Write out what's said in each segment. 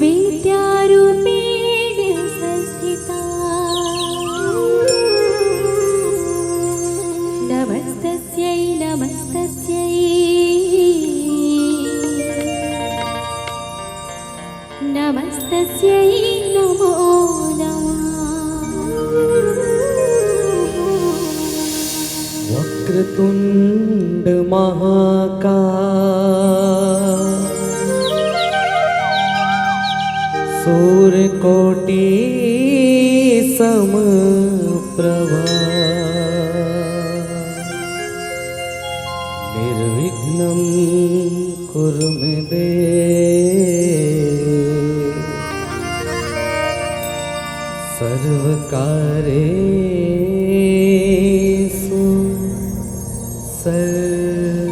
विद्यारूपेण संस्थिता नमस्तस्यै नमस्तस्यै नमस्तस्यै नमो वक्रतुंड महाकाय सूर्यकोटि समप्रभा निर्विघ्नं कुरु मे देव सर्वकार्येषु सर्वदा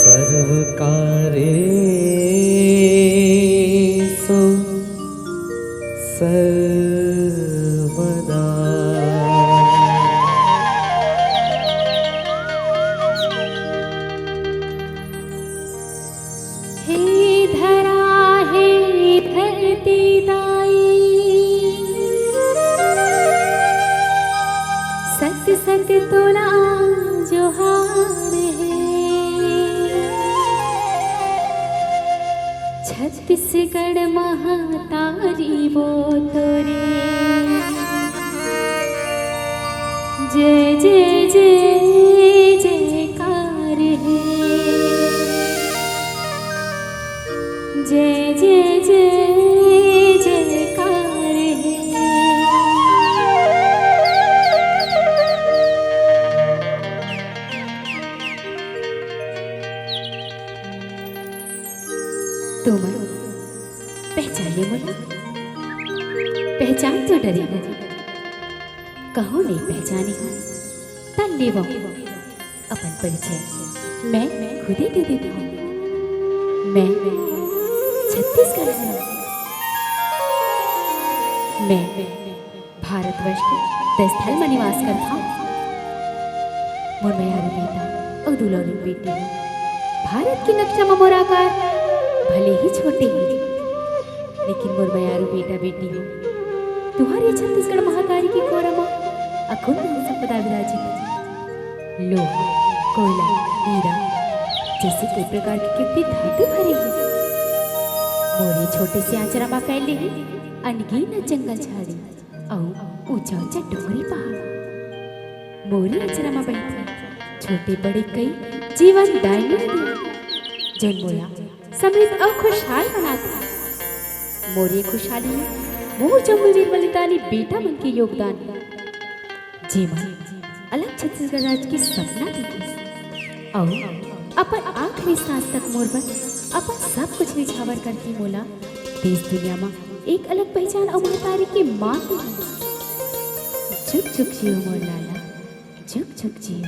सर्वकार्येषु सर्वदा। हे धरा हे धरती दाई सत्य सत्य तोला जोहार है छत्तीसगढ़ महातारी वो तोरे जय जय जय जयकार है जय जय जय जयकार है। तुम पहचाने बोला पहचान तो डरी हो कहो नहीं पहचानी हो तल ले वो अपन परिचय मैं खुद ही दे देती हूँ। मैं छत्तीसगढ़ से हूँ। मैं भारतवर्ष के 10 स्थल में निवास करता हूँ। मुरमैयारू बेटा और दुलौरी बेटी हूँ। भारत की नक्शा में मोर आकार भले ही छोटे हैं लेकिन मुरमैयारू बेटा बेटी हो तुम्हारी छत्तीसगढ़ महातारी की कोरमा अखुंद संपदा विराजित लोहा कोयला हीरा जैसे कई प्रकार की कीमती धातु भरे हैं। मोरे छोटे से आचरा में फैले हैं अनगिनत जंगल झाड़ी और ऊंचा ऊंचा डोंगरी पहाड़। मोरे आचरा में बैठे छोटे बड़े कई जीवन दायिनी जो मोया समृद्ध और खुशहाल बनाता। मोरी खुशहाली में मोर जम्मू निर्मलितानी बेटा मन के योगदान है जीवन अलग छत्तीसगढ़ राज्य की सपना देखी और अपन आखिरी सांस तक मोर पर अपन सब कुछ निछावर करती मोला देश दुनिया में एक अलग पहचान और महतारी की मां दी। झुक झुक जियो मोर लाला झुक झुक जियो।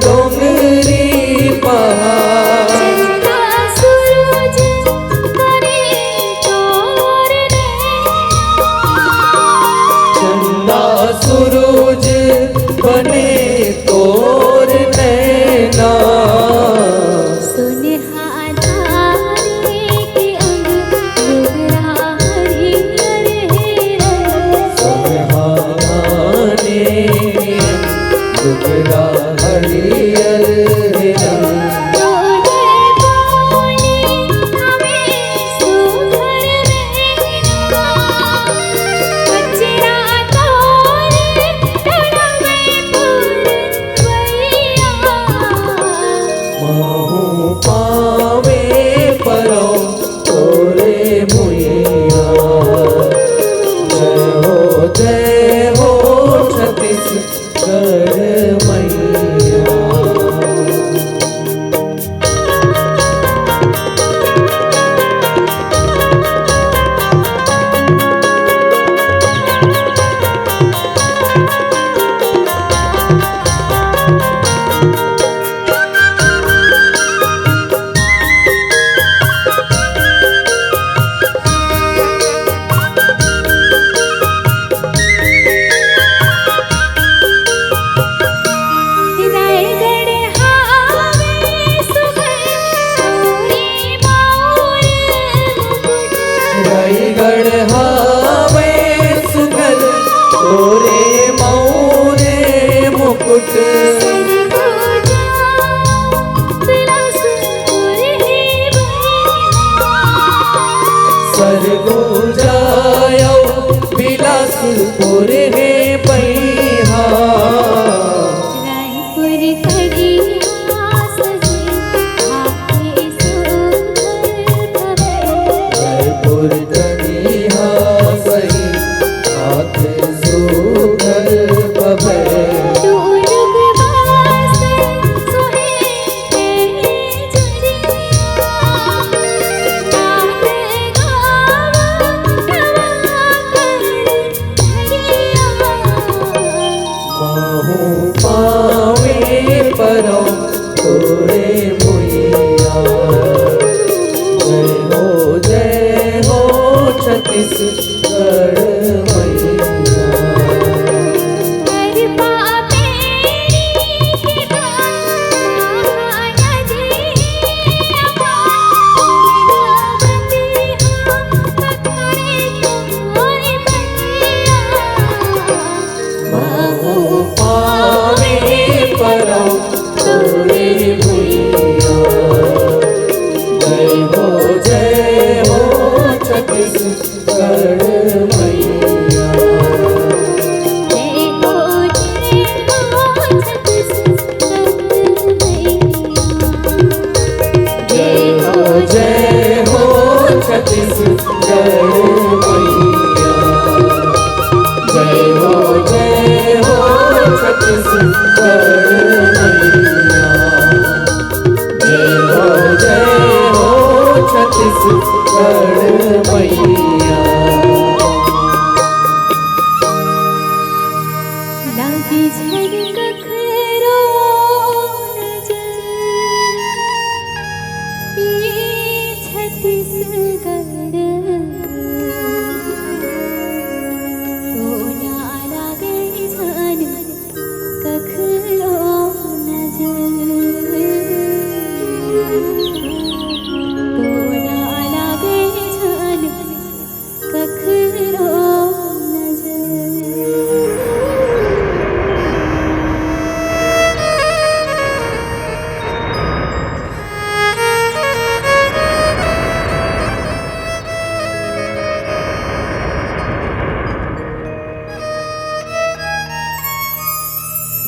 डोंगरी पहाड़ चंदा सूरज बने तोर नैना बिलासपुर है पैहा रायपुर कनिहा सही हाथ सुघर पवे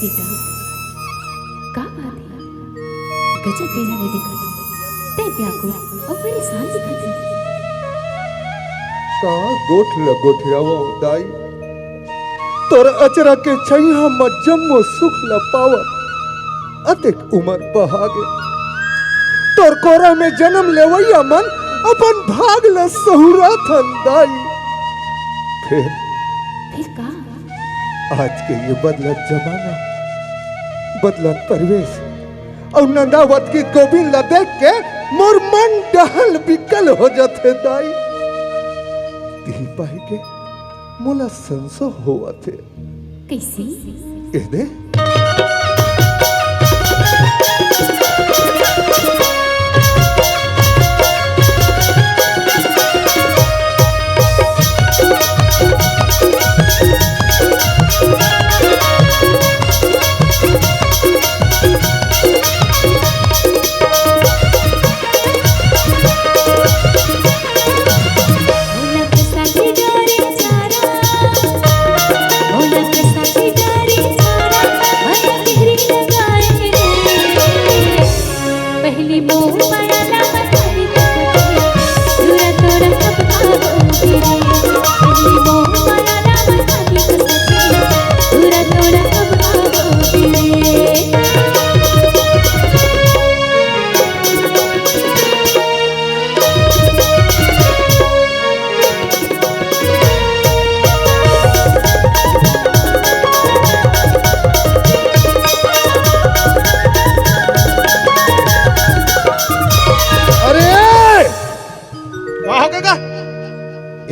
बेटा का बात है गजब बेना ने देखा तो ते व्याकुल और परेशान दिखत है। का गोठ लगोठियावा दाई तोर अचरा के छैया मजम्मो सुख ल पावत अतिक उमर बहागे तोर कोरा में जन्म लेवैया मन अपन भाग ल सहुरात दाई। फिर का आज के ये बदलत जमाना बदलत परिवेश और नंदावत की गोविंद ला देख के मोर मन डहल बिकल हो जाते दाई। ती पाई के मोला संसो हुआ थे कैसे ए दे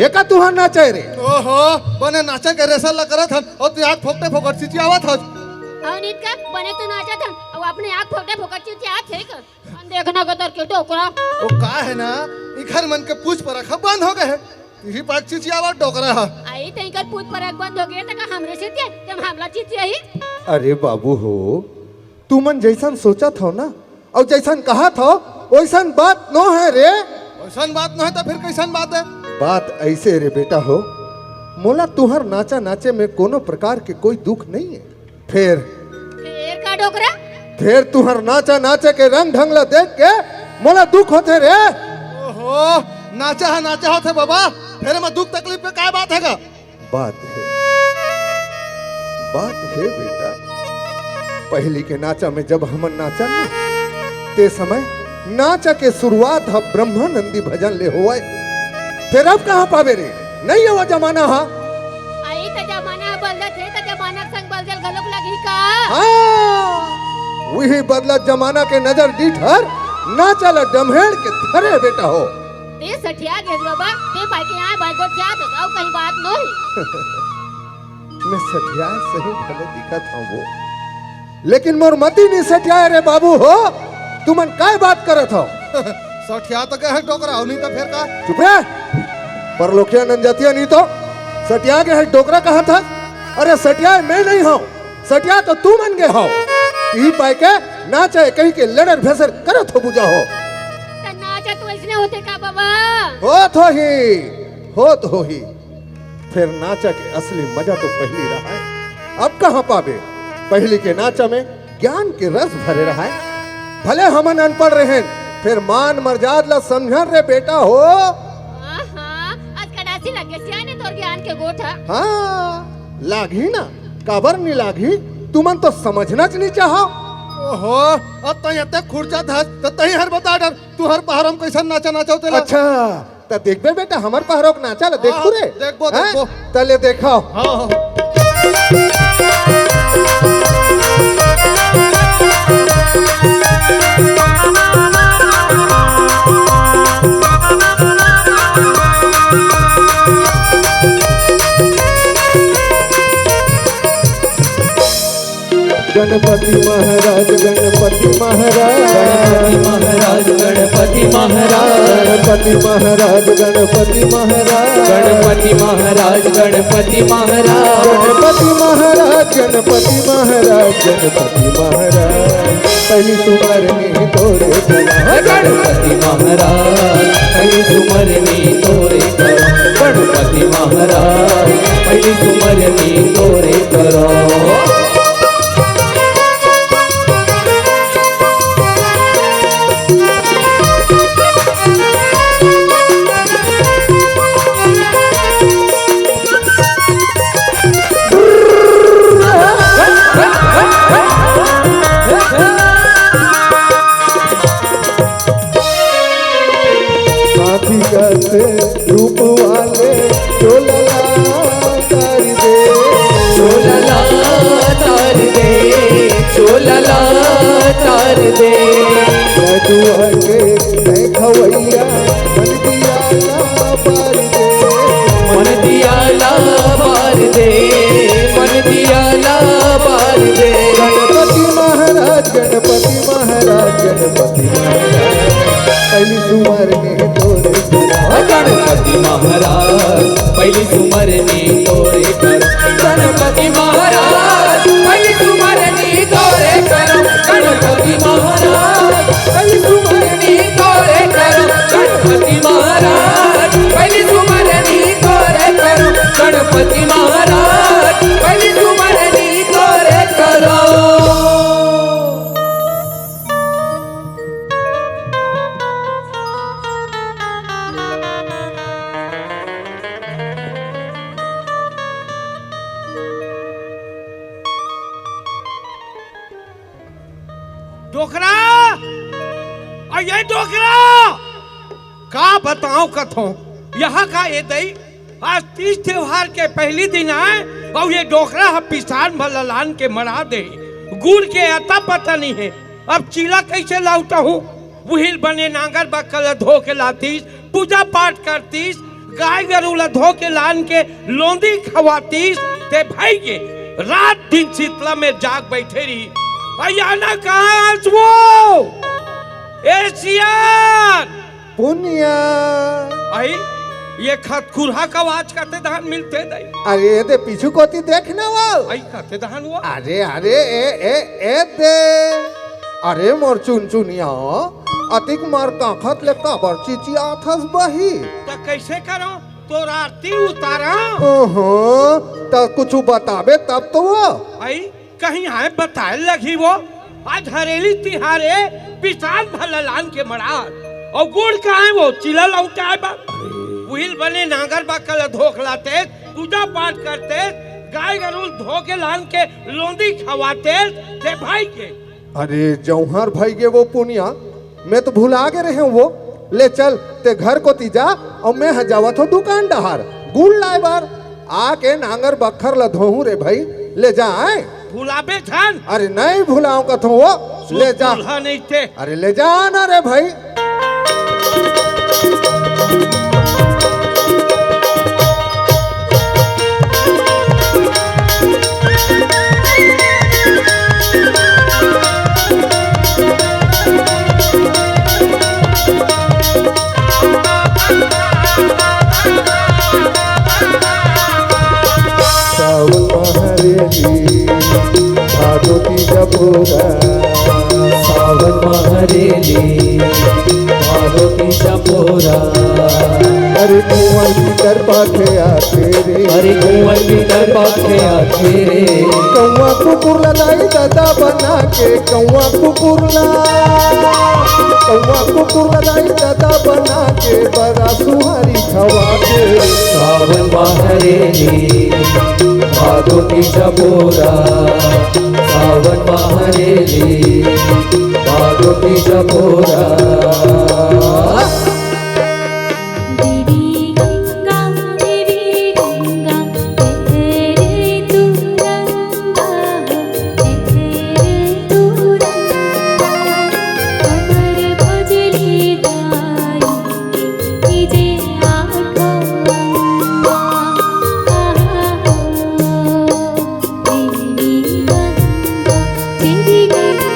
एका तुहार नाचे रे ओहो बने नाचा के रेसल ला करत हन और तू आग फोकटे फोकट चिची आवत हस और नीत का बने तो नाचत हन और अपने आँख फोकटे फोकट चिची आत है कर हम देखना गदर के टोकरा ओ का है ना ई घर मन के पूछ पर रखा बंद हो गए है यही पाक चिची आवत डोकरा है आई तई कर पूत पर बंद हो गए त का हमरे से तुम हमला चिची आई अरे बाबू हो तू मन जैसन सोचा था ना और जैसन कहा था वैसन बात नो है रे। वैसन बात न है तो फिर कैसन बात है बात ऐसे रे बेटा हो मोला तुहर नाचा नाचे में कोनो प्रकार के कोई दुख नहीं है। फिर का डोकरा फिर तुहर नाचा नाचे के रंग ढंग ला देख के मोला दुख होते रे। ओहो नाचा होते बाबा फिर मैं दुख तकलीफ में क्या बात है का बात है बेटा पहली के नाचा में जब हमन नाचा ना ते समय नाचा के शुरुआत है ब्रह्मानंदी भजन ले हुआ फिर अब कहाँ पावे रे नहीं है वो जमाना हा आई त जमाना बदलत है त जमाना संग बदल गलक लगी का हाँ वही बदला जमाना के नजर डीठर नाचा ला डमहेड़ के धरे बेटा हो ते सठिया गेज बाबा ते भाई के यहाँ भाई गोट जात और कहीं बात नहीं मैं सठिया सही भले दिखत हूँ वो लेकिन मोर मती नहीं सठिया रे बाबू हो तुमन काय बात करत हो सठिया तो है डोकरा हो नहीं तो फिर का चुप रह परलोकिया नंजतिया नहीं तो सटिया के है डोकरा कहा था अरे सटिया मैं नहीं हूँ सटिया तो तू मन गए हो ई पाए के ना चाहे कहीं के लड़र भेसर करत हो बुझा हो त नाचा तो ऐसने होते का बाबा हो ही फिर नाचा के असली मजा तो पहली रहा है अब कहाँ पावे पहली के नाचा में ज्ञान के रस भरे रहा है भले हमन अनपढ़ रहे फिर मान मर्याद ला समझन रे बेटा हो आज कडासी लगे सियाने तोर ज्ञान के गोठा हाँ लागी ना काबर नहीं लागी तुमन तो समझना च नहीं चाहो ओहो अब तई अते खुरचा था तो तई हर बता डर तू हर पहाड़म कैसन नाचा नाचाओ तेला अच्छा तो देखबे बेटा हमार पहाड़ोक नाचा ला देखू रे देखबो तले देखो हाँ गणपति महाराज गणपति महाराज गणपति महाराज गणपति महाराज गणपति महाराज गणपति महाराज गणपति महाराज गणपति महाराज गणपति महाराज गणपति महाराज पहली सुमरनी तोरे चला गणपति महाराज पहली सुमरनी तोरे करो गणपति महाराज पहली सुमरनी तोरे करो रूप वाले चोलला कर दे चोलला तार दे चोलला तार दे लडुआ के मैं खवैया मन दिया ला पार दे मन दिया ला बार दे गणपति महाराज गणपति महाराज गणपति महाराज पहली सुमर ने तोरे गणपति महाराज पहली सुमरनी तोरे कर गणपति महाराज पहली सुमरनी तोरे करो गणपति महाराज पहली सुमरनी तोरे करो गणपति महाराज पहली सुमरनी तोरे करो गणपति महाराज पहली सुमरनी तोरे करो डोकरा ये डोकरा का बताऊं कथों यहाँ का ये दई आज तीज त्योहार के पहली दिन आए और ये डोकरा हम पिसान भलान के मरा दे गुड़ के अता पता नहीं है अब चीला कैसे लाऊता हूँ बुहिल बने नांगर बकल धो के लातीस पूजा पाठ करतीस गाय गरुला धो के लान के लोंदी खवातीस ते भाई के रात दिन शीतला में जाग बैठे रही अयाना कहाँ वो एशियन पुनिया आई ये खतखुरहा का आवाज करते धान मिलते नहीं अरे ये दे पीछू कोती देखना वो आई करते धान हुआ अरे अरे ए दे अरे मोर चुन चुनिया अतिक मार काखत ले काबर चिचिया थस बही तो कैसे करो तो आरती उतारा ओहो तो कुछ बताबे तब तो वो आई कहीं है बताए लगी वो आज हरेली तिहारे पिसान भलान के मरार और गुड़ का है वो चिला लौटा है बा व्हील बने नांगर बकल धोख लाते पूजा पाठ करते गाय गरुल धो के लान के लोंदी खवाते थे भाई के अरे जौहर भाई के वो पुनिया मैं तो भुला के रहे वो ले चल ते घर को तीजा और मैं हजावत हो दुकान डहार गुड़ लाए बार आके नांगर बखर ल धोहू रे भाई ले जा आए भुलाबे छन अरे नहीं भुलाऊं कथो वो ले जा भुला नहीं थे अरे ले जा ना रे भाई सावन महरेली भादोती जपोरा सावन महरेली भादोती जपोरा अरे कुंवर भीतर पाखे आते रे अरे कुंवर भीतर पाखे आते रे कौवा कुकुर लाई दादा बना के कौवा कुकुर लाई दादा बना के बड़ा सुहारी खवा के सावन महरेली भादोती जपोरा सावन महरेली भादोती जपोरा देवी गंगा तेरे तू रंगा तेरे तू रंगा कमर भजली गाई जे आठो देवी गंगा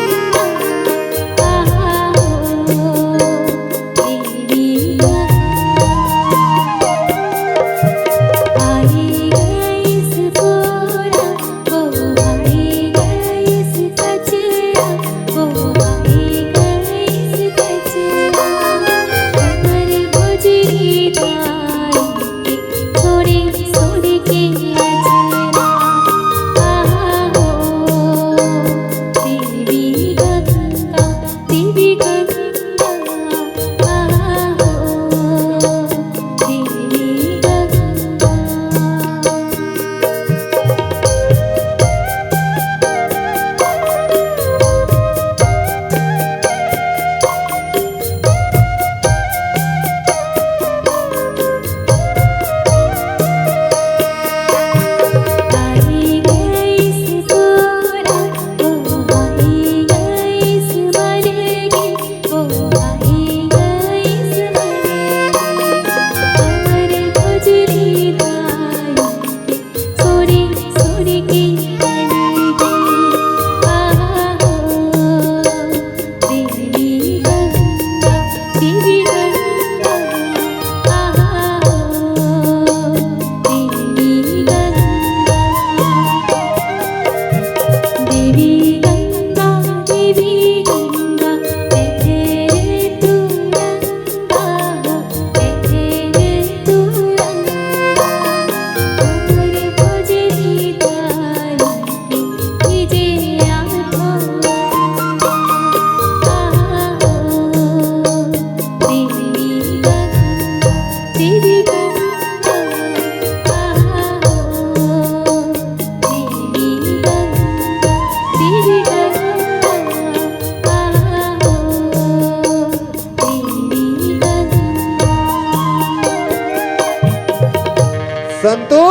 संतू,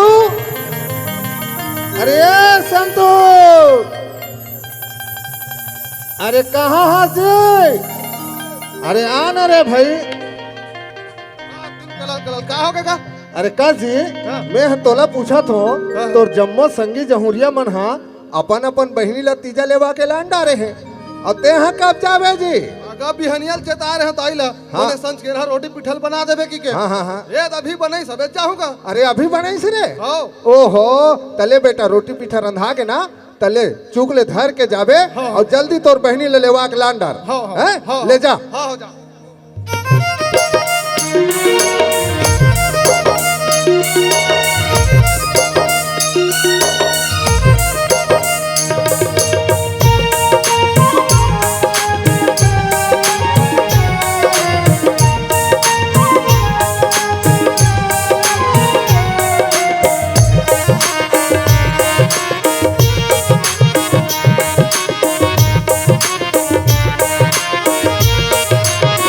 अरे संतू, अरे कहाँ हासिल? अरे आना रे भाई। का हो गया? अरे काजी, मैं तोला पूछा थो तोर जम्मो संगी जहुरिया मन हा अपन अपन बहिनी ला तीजा लेवा के लान डारे हैं और ते हा कब जावे जी? आगा बिहनियल चेता रहे ताइला हाँ। ओने संज के रोटी पिठल बना देबे की के। हाँ हाँ हाँ। ये अभी बनई सबे चाहूंगा। अरे अभी बनाई से रे? हाँ। ओहो, तले बेटा रोटी पीठा रंधा के ना तले चुगले धर के जाबे हाँ। और जल्दी तोर बहनी ले लेवा के लान डार। हाँ, हाँ, हैं? हाँ, ले जा। हाँ हो जा।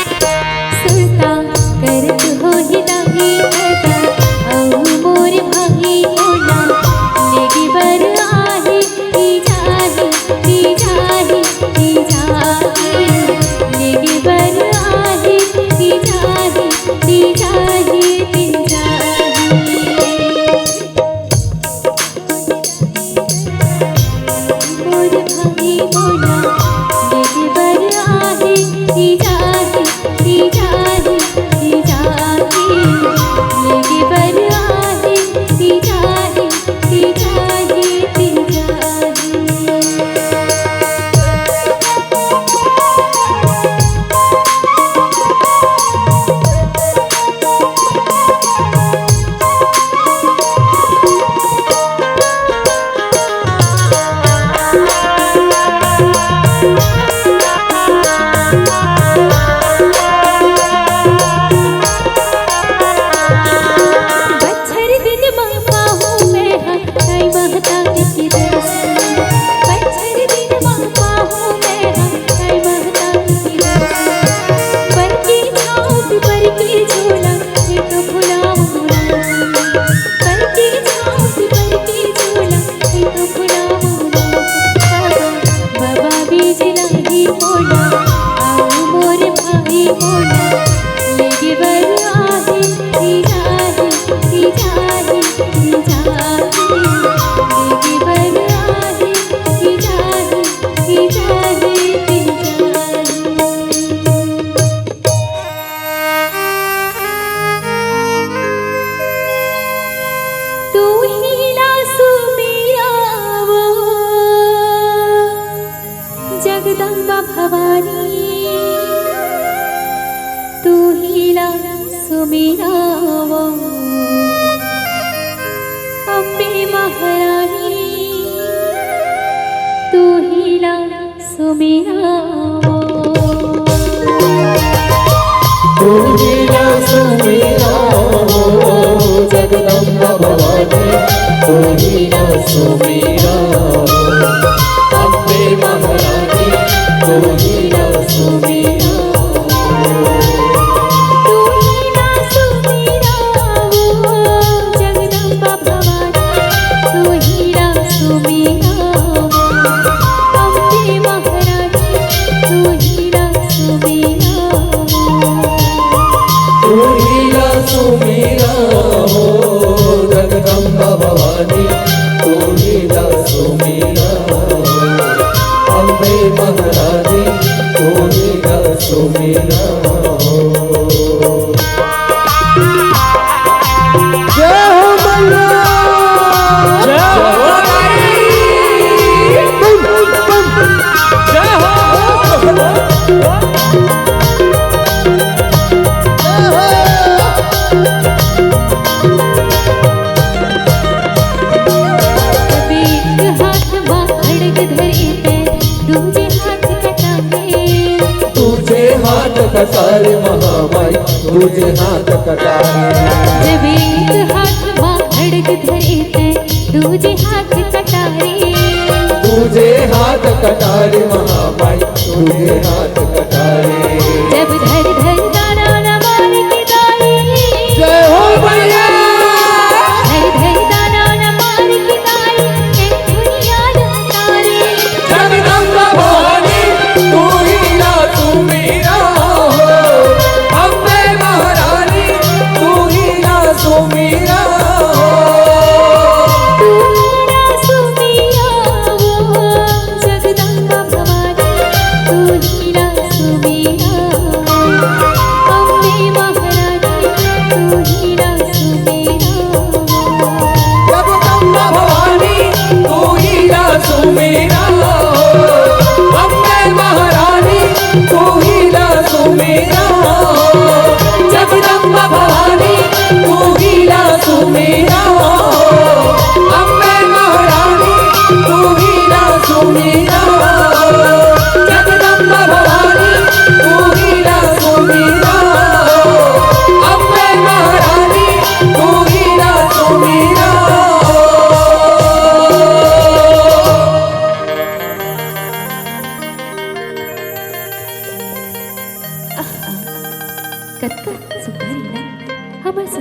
सुनता करत हो हिदाही करता औ मोर भाही मोला लेगी बर आहे ती जाही लेगी बर आहे ती जाही मोर भाही मोला लेगी बर आहे ती जाही लेगी बर आहे ती जाही बच्छर दिन मामा हूँ मैं हई महता की दर्शन बच्छर दिन मामा हूँ मैं हई महता की दर्शन पर की छाँव पर की झोला एक फुलाव पर की छाँव पर की झोला एक फुलाव बाबा बीज नहीं मोला आओ मोर भाई मोला लेगी बर आहे ती जाही लेगी बर आहे ती जाही तू ही लासू मेरा वो जगदम्बा भवानी तू ही लासू मेरा वो अम्बे महारानी तू ही लासू मेरा वो जगदम्बा भवानी तू ही सुमीरा अम्बे महारानी तू ही सुमीरा तू ही लासू मेरा वो जगदम्बा भवानी तू ही लासू मेरा वो अम्बे महारानी तू ही लासू मेरा तू ही सुमीरा हो जगदम्बा भवानी तू ही सुमीरा अम्बे महारानी तू ही सुमीरा जय हो मैया। एक हाथ माँ खड़ग धरे पे दूजे हाथ कटारे तुझे हाथ कटारे महामाई तुझे हाथ कटारे जब एक हाथ माँ खड़ग धरे पे दूजे हाथ कटारे तुझे हाथ कटारे महामाई तुझे हाथ कटारे जब धर धर दाना न मार के दाई जय हो मैया। धर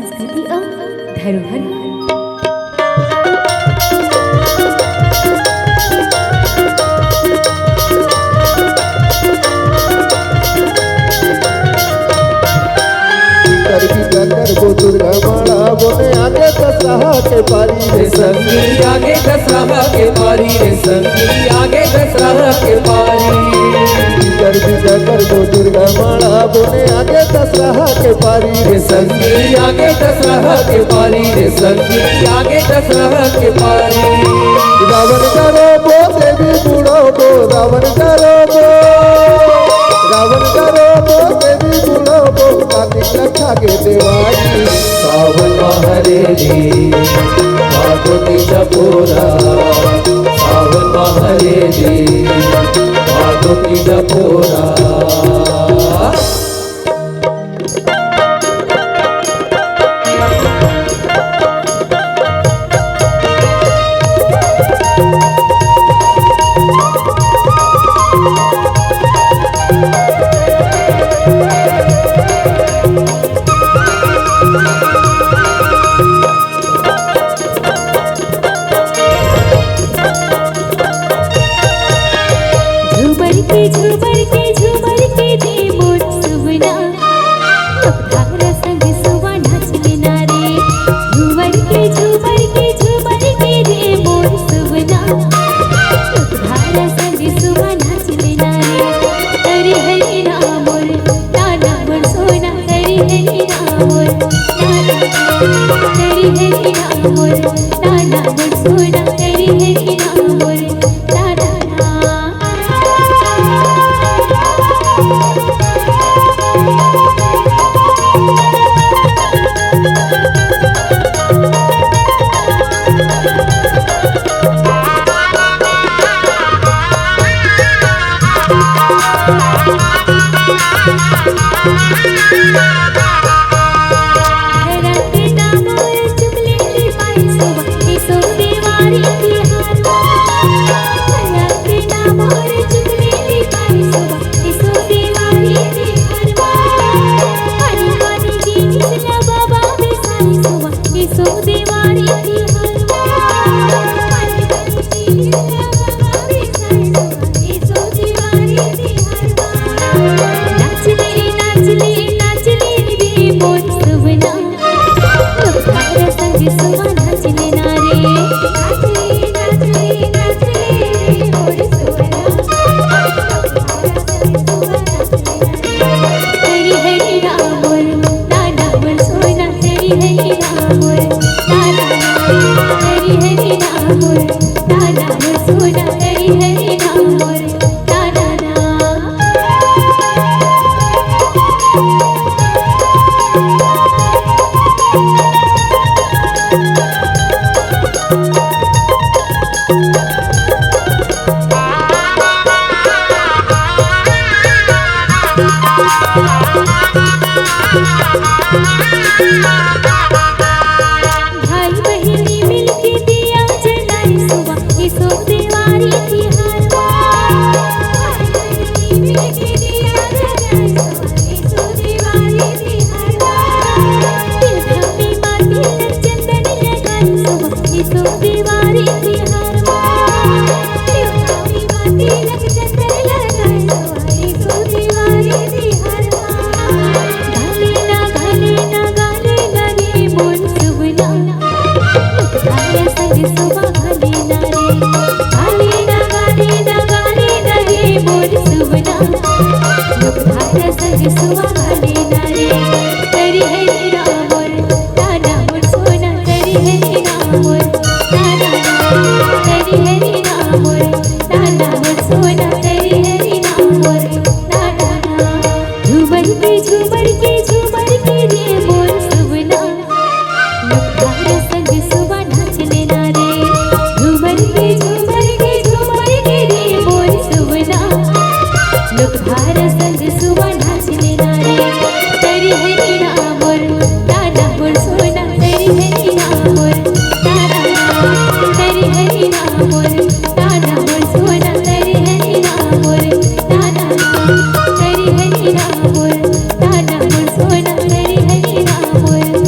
संस्कृति और धरोहर है। कर वो दुर्गा माला बोने आगे दशहरा के पारी रे संगी आगे दशहरा के पारी रे संगी आगे दशहरा के पारी कर वो दुर्गा माला बोने आगे दशहरा के पारी रे संगी आगे दशहरा के पारी रे संगी आगे दशहरा के पारी रावण करो बो देवी बूढ़ो बो रावण करो बो देवी बूढ़ो बो कार्तिक रक्षा के देवाई सावन महरेली माधुरी जपोरा सावन महरेली माधुरी जपोरा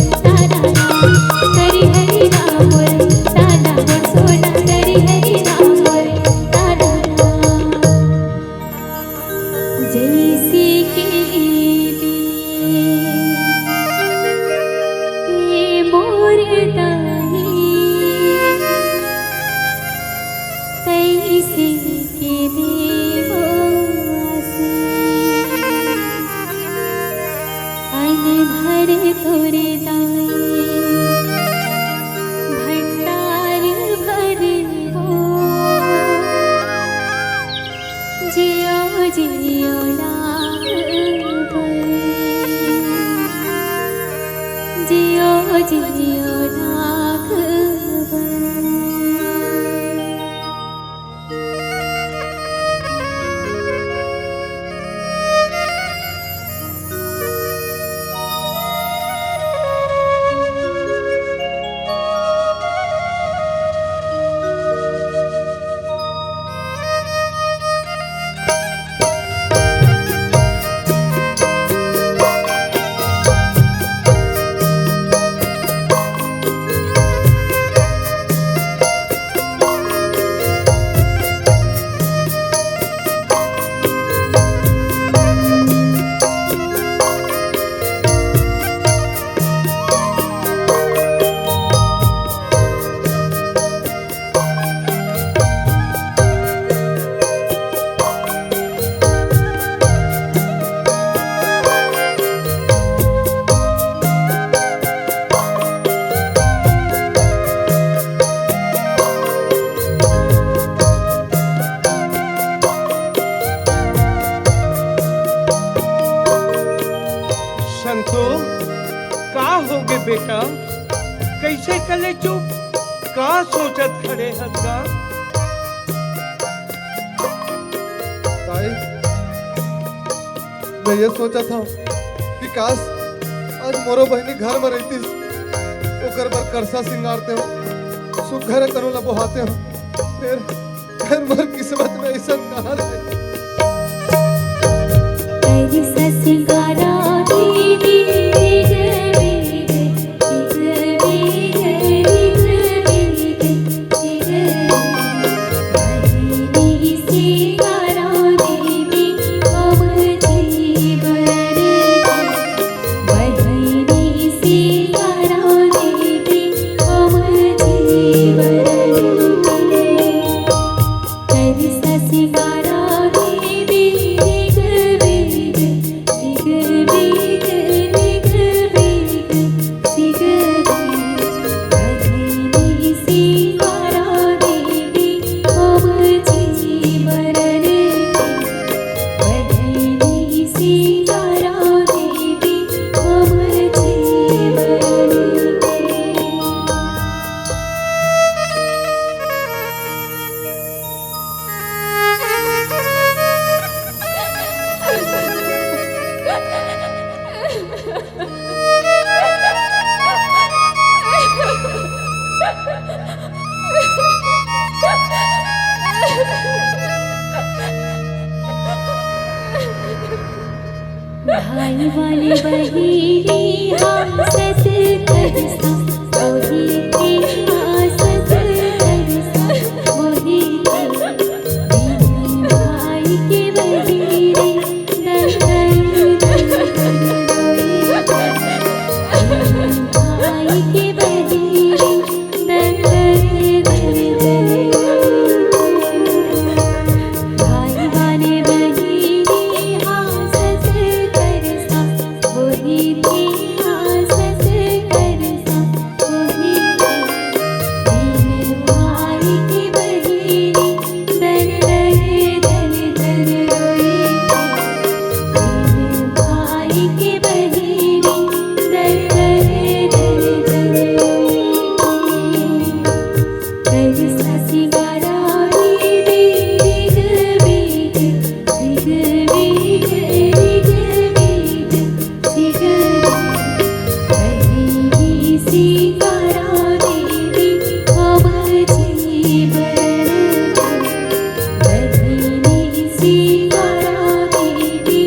हरि राम दाई तैसे के देवो आसी अन भर तोरे दाई भंडार भर हो जियो जियो लाख जियो जियो लाख संतो का हो गए बेटा कैसे कले चुप का सोचत खड़े हगा ताई मैं ये सोचा था कि काश आज मोरो बहनी घर में रहती ओकर बर करसा सिंगारते हो सुख घर करो ला बोहाते हो फिर मोर किस्मत में ऐसा कहा है ऐसा सिंगारा दीदी भाई वाले बहिनी हासत करसा वही के हासत करसा वही के भाई के बहिनी दर भाई के बहिनी दर भाई वाले बहिनी हासत करसा वही के हासत करसा वही भाई के बहिनी दर रोई भाई के बहिनी दर करसा सिंगारा बीग बीग बीग बीग बीग बीग सिग बहिनी सिंगारा देवी हमर जीवन बहिनी सिंगारा देवी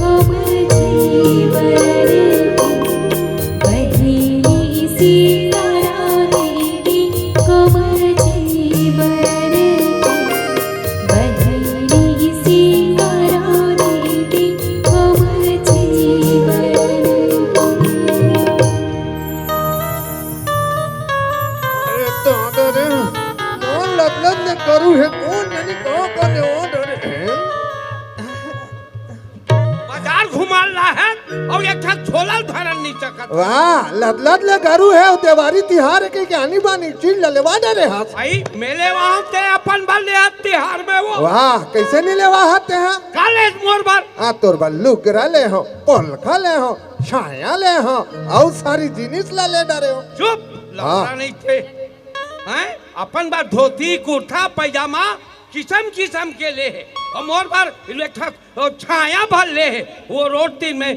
हमर जीवन बहिनी सिंगारा देवी हमर जीवन बहिनी सिंगारा देवी हमर जीवन अरे कौन लदलद ने करू है कौन जानी कहाँ का ले ओ डरे हैं बाजार घुमाल रहा है और एक ठक झोला धरन नहीं सकत। वाह लदलद ले करू है और देवारी तिहार के कहानी बानी चीज ललेवा डरे हाथ भाई मेले वहां ते अपन बल ले तिहार में वो वाह कैसे नहीं लेवा हाथे हैं काले मोर बार आ तोर बल्लू गिरा ले हो पोलखा ले हो छाया ले हो और सारी जिनिस ला ले डरे हो चुप लफड़ा नहीं थे हैं अपन बार धोती कुर्ता पैजामा किस्म किस्म के ले है और मोर बार छाया भर ले है वो रोटी में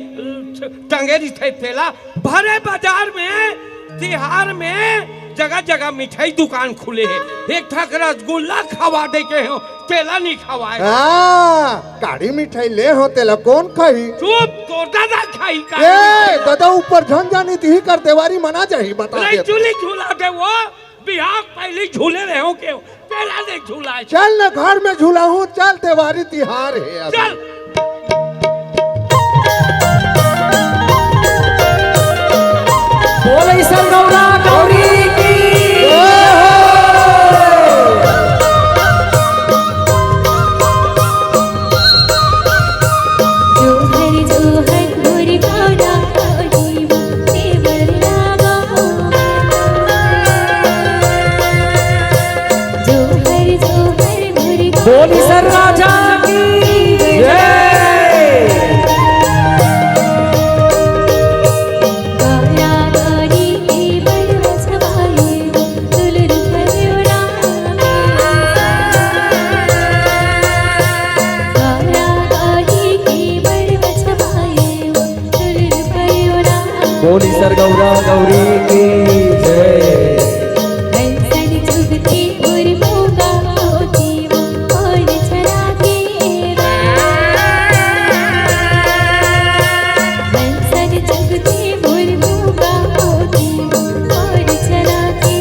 टंगेरी थे थेला भरे बाजार में तिहार में जगह जगह मिठाई दुकान खुले है एक ठक रसगुल्ला खवा दे के हो तेला नहीं खवाए गाड़ी मिठाई ले हो तेला कौन खाई चुप तो दादा खाई का ए दादा ऊपर झंझानी ती कर देवारी मना चाहिए बता दे चूली झूला दे वो बिहार पहले झूले रहे हो के पहला नहीं झूला चल न घर में झूला हूँ चल त्योहारी तिहार है अभी। चल बोले सब गौरा गौरी की जोहर मोर गौरा जीव देवर लागा जोहर मोर बोली सर राजा की जय गौरा गौरी देवर बसवाए दुलर करुणा गौरा गौरी देवर बसवाए दुलर करुणा बोली सर गौरा गौरी की जय हंसन जुगते मोर मोगा होती वो और चला के हंसन जुगते मोर मोगा होती वो और चला के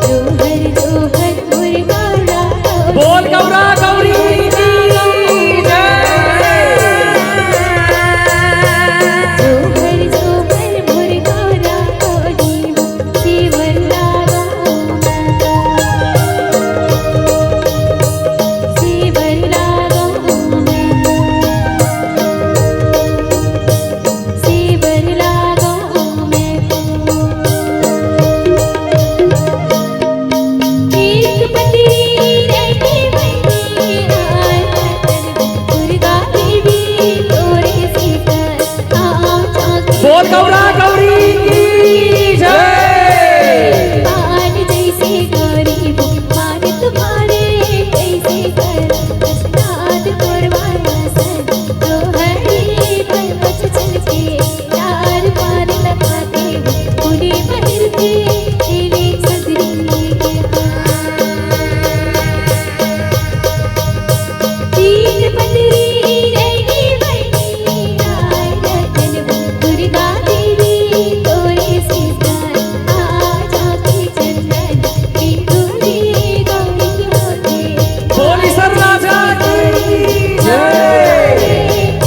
जोहर मोर गौरा बोल गौरा गौरी की जय जोहर मोर गौरा जीव जीवन लागा जीवन लागा जीवन लागा एक पत्री रहती बनी दुर्गा देवी तोरे सीकर बोल गौरा गौरी की जय मान जैसे गौरी मान तुम्हारे कैसे कर प्रसाद करवाना सर तो हरी पर बच चल के यार पार लगाते पूरी बहिरते तेरे सदरी के तीन पतरी रहनी बनी आय रतन दुर्गा देवी तोरे सीतार आ जाके चंदन की डोरी गौरी होते बोली सर राजा की जय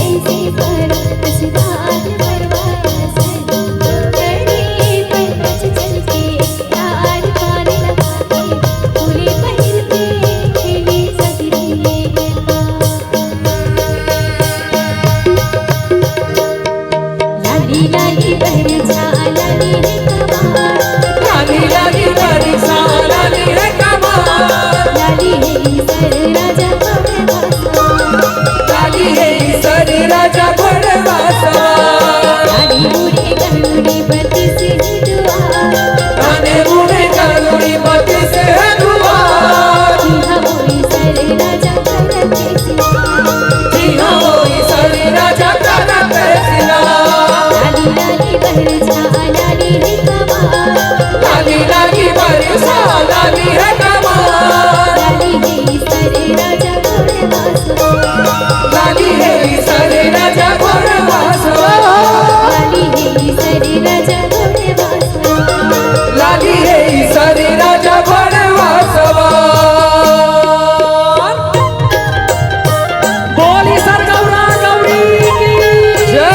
ऐसे कर प्रसाद करवाया सर गड़ी पर बच चल के यार पार लगाते पूरे पहिरते खेले सगरी लाली लाली बरछा लाली है कमाल लाली लाली बरसा लाली है कमाल लाली है सर राजा भगवासा लाली है सर राजा भरवासा लाली बूढ़े गरुड़ी बत्ती से दुआ गाने बूढ़े करुड़ी बत्ती से है दुआ जीहा बोई सर राजा करते सिवा जी हाँ वही सर राजा करते सिला लाली लाली बरछा लाली है कमाल लाली लाली बरसा लाली है कमाल लाली है सर राजा भगवासा लाली है सर राजा भरवासा लाली है सर राजा भगवासा लाली है सर राजा भरवासा बोली सर गौरा गौरी की जय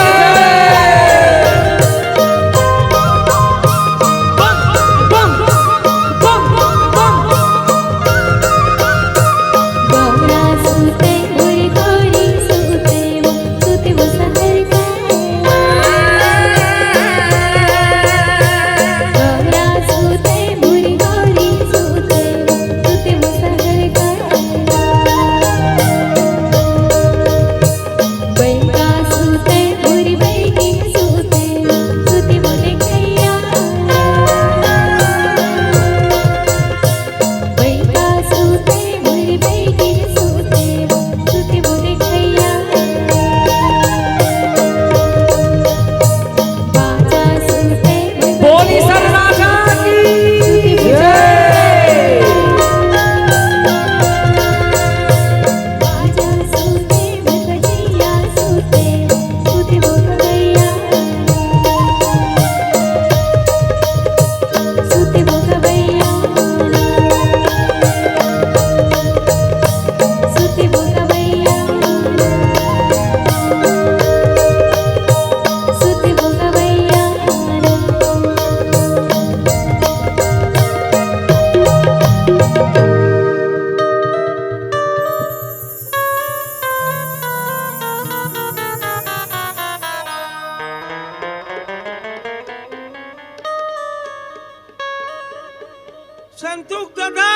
संतुक दादा,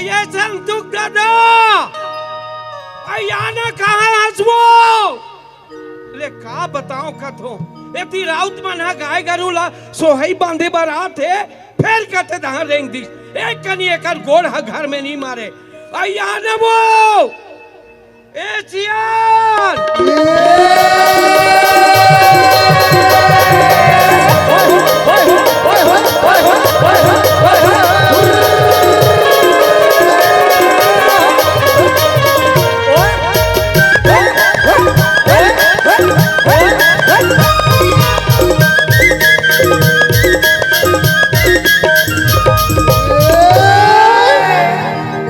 ये संतुक दादा, आना कहाँ हंसवो? ले का बताओ कथो, एती राउत मना गाय गरुला सोहई बांधे बारात है, फिर कते दहां रेंग दी, एक कनी एकर गोड़ हा घर में नहीं मारे, आना वो, ए चियान,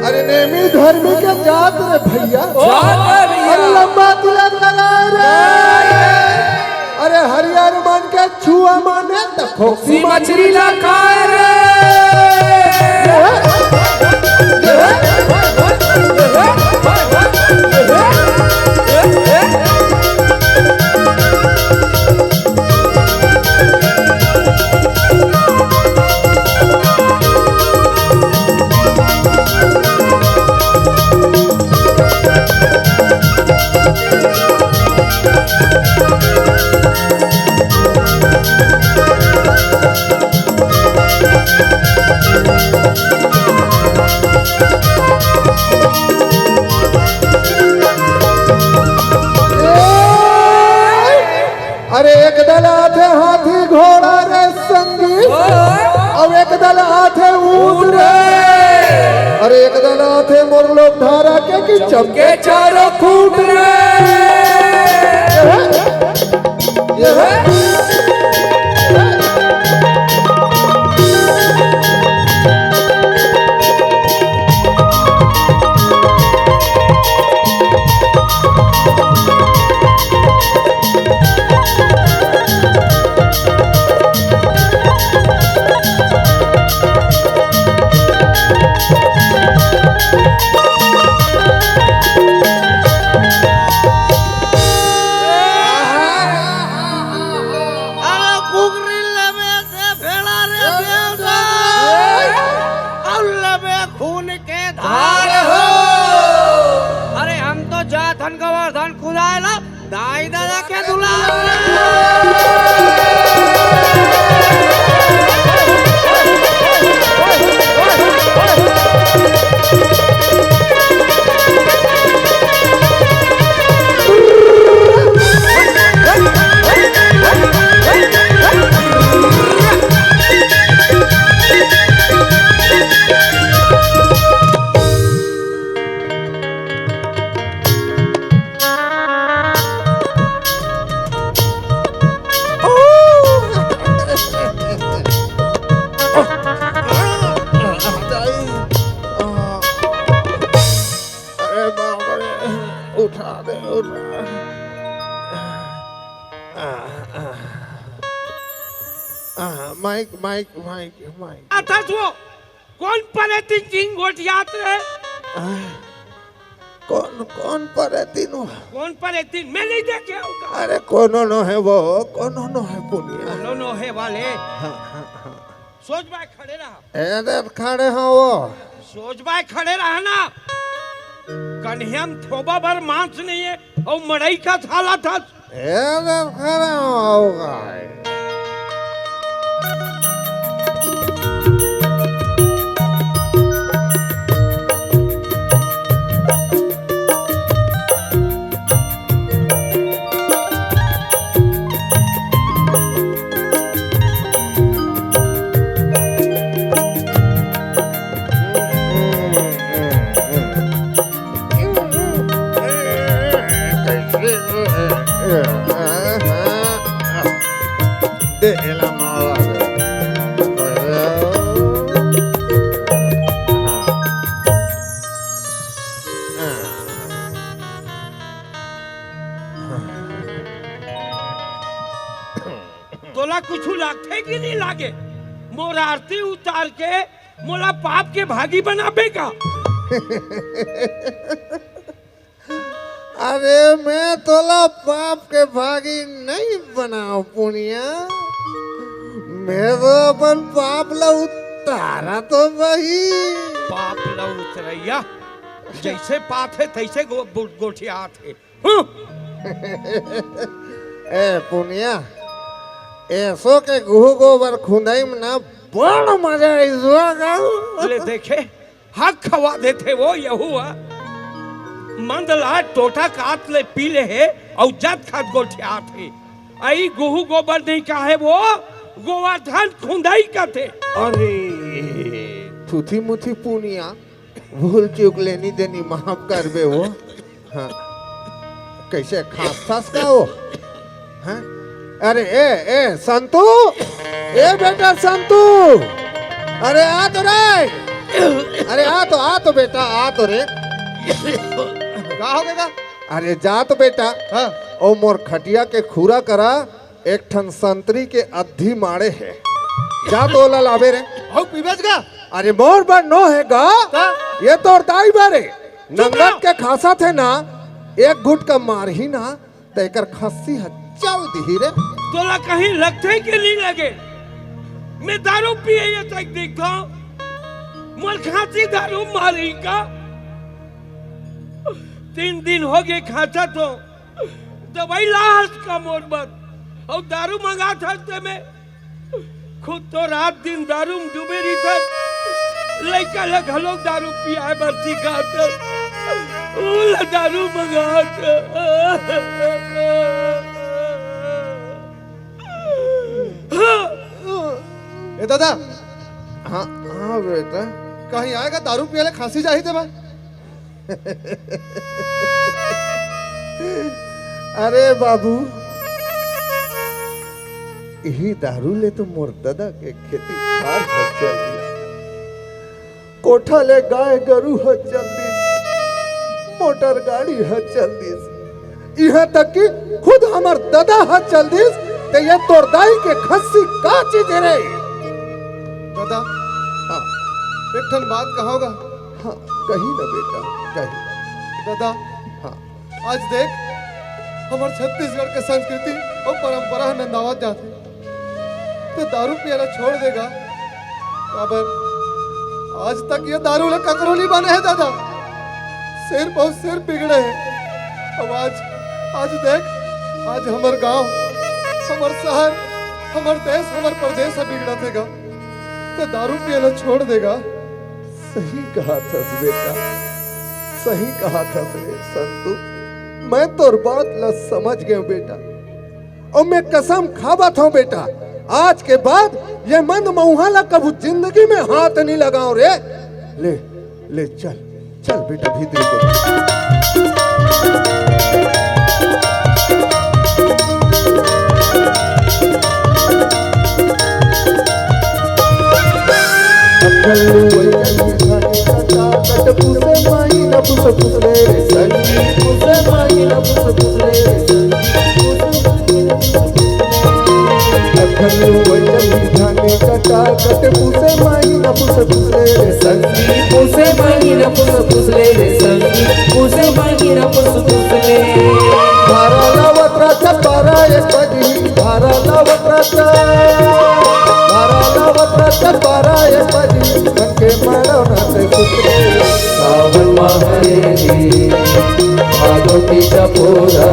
अरे नेमी धर्मी के जात रे भैया, अरे लंबा तिलक लगा रे, अरे हरियर मन के छुआ माने त खोखी मछली ला खाए रे अरे एक दल आथे हाथी घोड़ा रे संगी, और एक दल आथे ऊंट रे, अरे एक दल आथे मोर लोग धारा के कि चमके चारों खूट रे धन गवर्धन खुदाएला दाई दादा के दुलार माइक माइक माइक माइक आता तो कौन परे तीन गोट यात्रा कौन पर है तीनों? कौन परे तीन मैं नहीं देखे होगा। अरे कोनो नो है वो, कोनो नो है पुनिया, नो नो है वाले। हाँ हाँ हाँ सोच बाय खड़े रहा, इधर खड़े हैं वो, सोच बाय खड़े रहा ना, कन्हैया थोबा भर मांस नहीं है और मड़ई का थाला था, इधर खड़े होगा। तोला कुछ लागते कि नहीं लागे? मोर आरती उतार के मोला पाप के भागी बनाबेगा। अरे मैं तोला पाप के भागी नहीं बनाओ पुनिया, मैं तो अपन पाप ला तारा तो वही पाप लो उतरैया जैसे पात है तैसे गोठिया थे ए पुनिया ऐसो के गुहू गोबर खुदाई में ना बड़ मजा आइजुआ ले देखे हक खवा देते वो यहुआ मंदला टोटा काट ले पी ले है और जत खाद गोठिया थे आई गुहू गोबर नहीं कहे वो गोवर्धन खुदाई का थे। अरे थूथी मुथी पुनिया भूल चूक लेनी देनी माफ कर बे वो। हाँ कैसे खास का वो। हाँ अरे ए संतू ए बेटा संतू अरे आ तो रे अरे आ तो बेटा आ तो रे का हो गया? अरे जा तो बेटा हाँ ओ मोर खटिया के खूरा करा एक ठन संतरी के अद्धी मारे है जा तो ओला लावे रे हो पीबेज का अरे मोर बार नो है गा ये तो दाई बारे नंगत के खासा थे ना एक घुट का मार ही ना तेकर खस्सी चल दी रे तोला कहीं लगते कि नहीं लगे मैं दारू पिए ये तक देखता मोर खांसी दारू मारी का 3 दिन हो गए खाता तो दवाई लाश का मोर बद और दारू मंगा था मैं खुद तो रात दिन दारू में डूबे रही था लड़का लग लोग दारू पिया है बर्ती का दारू मंगा ए दादा हाँ हाँ बेटा कहीं आएगा दारू पियाले खांसी जाही थे मैं अरे बाबू यही दारू ले तो मोर दादा के खेती खार हो जल्दी कोठा ले गाय गरू हो जल्दी मोटर गाड़ी हो जल्दी यहाँ तक कि खुद हमार दादा हो जल्दी ते ये तोर दाई के खस्सी का चीज रे दादा हाँ एक ठन बात कहोगा? हाँ कही ना बेटा कही दादा हाँ आज देख हमारे छत्तीसगढ़ के संस्कृति और परंपरा नंदावत जाते तो दारू पियाला छोड़ देगा काबर आज तक ये दारू ले ककरो नहीं बने है दादा सिर बहुत सिर बिगड़े हैं। अब आज देख आज हमार गांव हमार शहर हमार देश हमार प्रदेश बिगड़ा देगा तो दारू पियाला छोड़ देगा। सही कहा था बेटा सही कहा था संतू मैं तोर बात ला समझ गया बेटा और मैं कसम खावा था बेटा आज के बाद ये मन मऊहाला कभी जिंदगी में हाथ नहीं लगाऊं रे। ले ले चल चल बेटा भीतरी को सावन महारेली भादो की जपोरा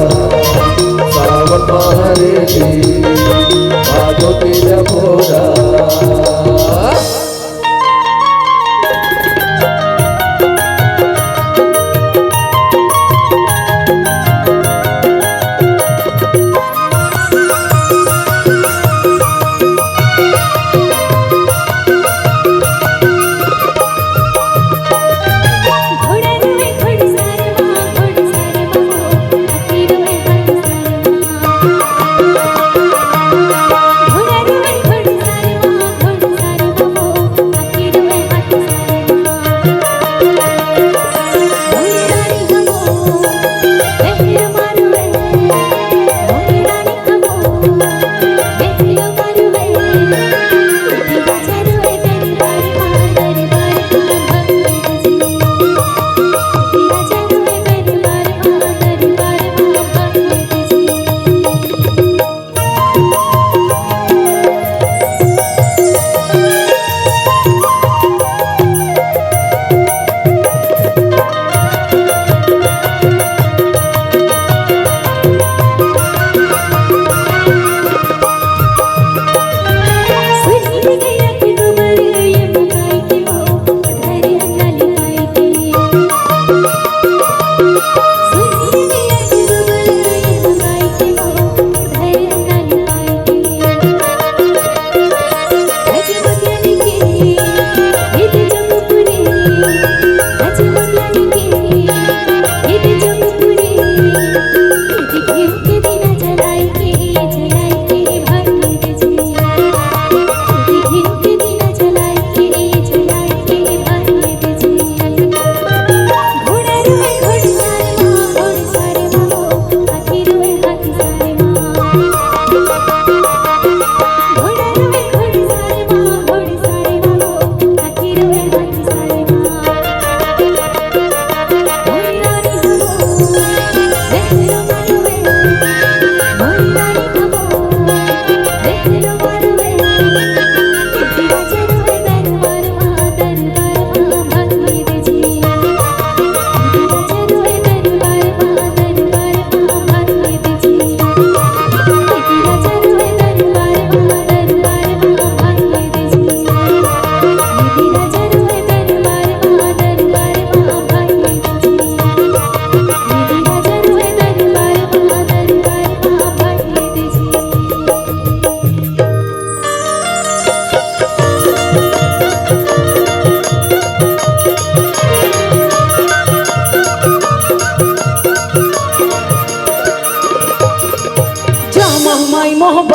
सावन महारेली भादो की जपोरा घोड़ा रोए घोड़सारवा घोड़सारवा हो हाथी रोए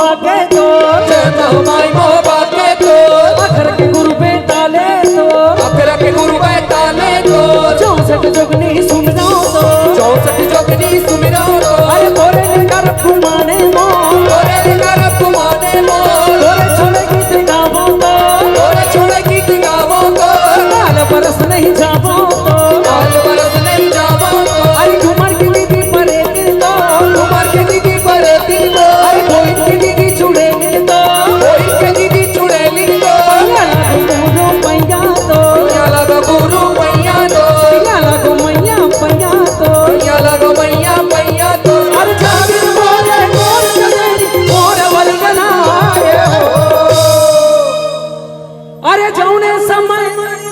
मोहबा के तो चंदा माई मोहबा के तो अखर के गुरु पे ताले तो अखर के गुरु पे ताले तो 64 जोगनी सुन रहा तो 64 जोगनी सुमिरा तो अरे गोरे कर घुमाने मो गोरे कर घुमाने मो गोरे छोड़े गीत गावो तो गोरे छोड़े गीत गावो तो काल बरस नहीं जावो तो काल बरस नहीं जावो तो अरे घुमर की दीदी परे दिन तो उमर के दीदी पर दिन तो अरे कोई की दीदी छुड़े दिन तो कोई के दीदी चुड़े लिन तो गुरु पैया तो याला गुरु पैया तो याला गो मैया पैया तो याला मैया पैया तो अरे जाबिर बोले मोर चलेरी मोर वलगना अरे जौने समय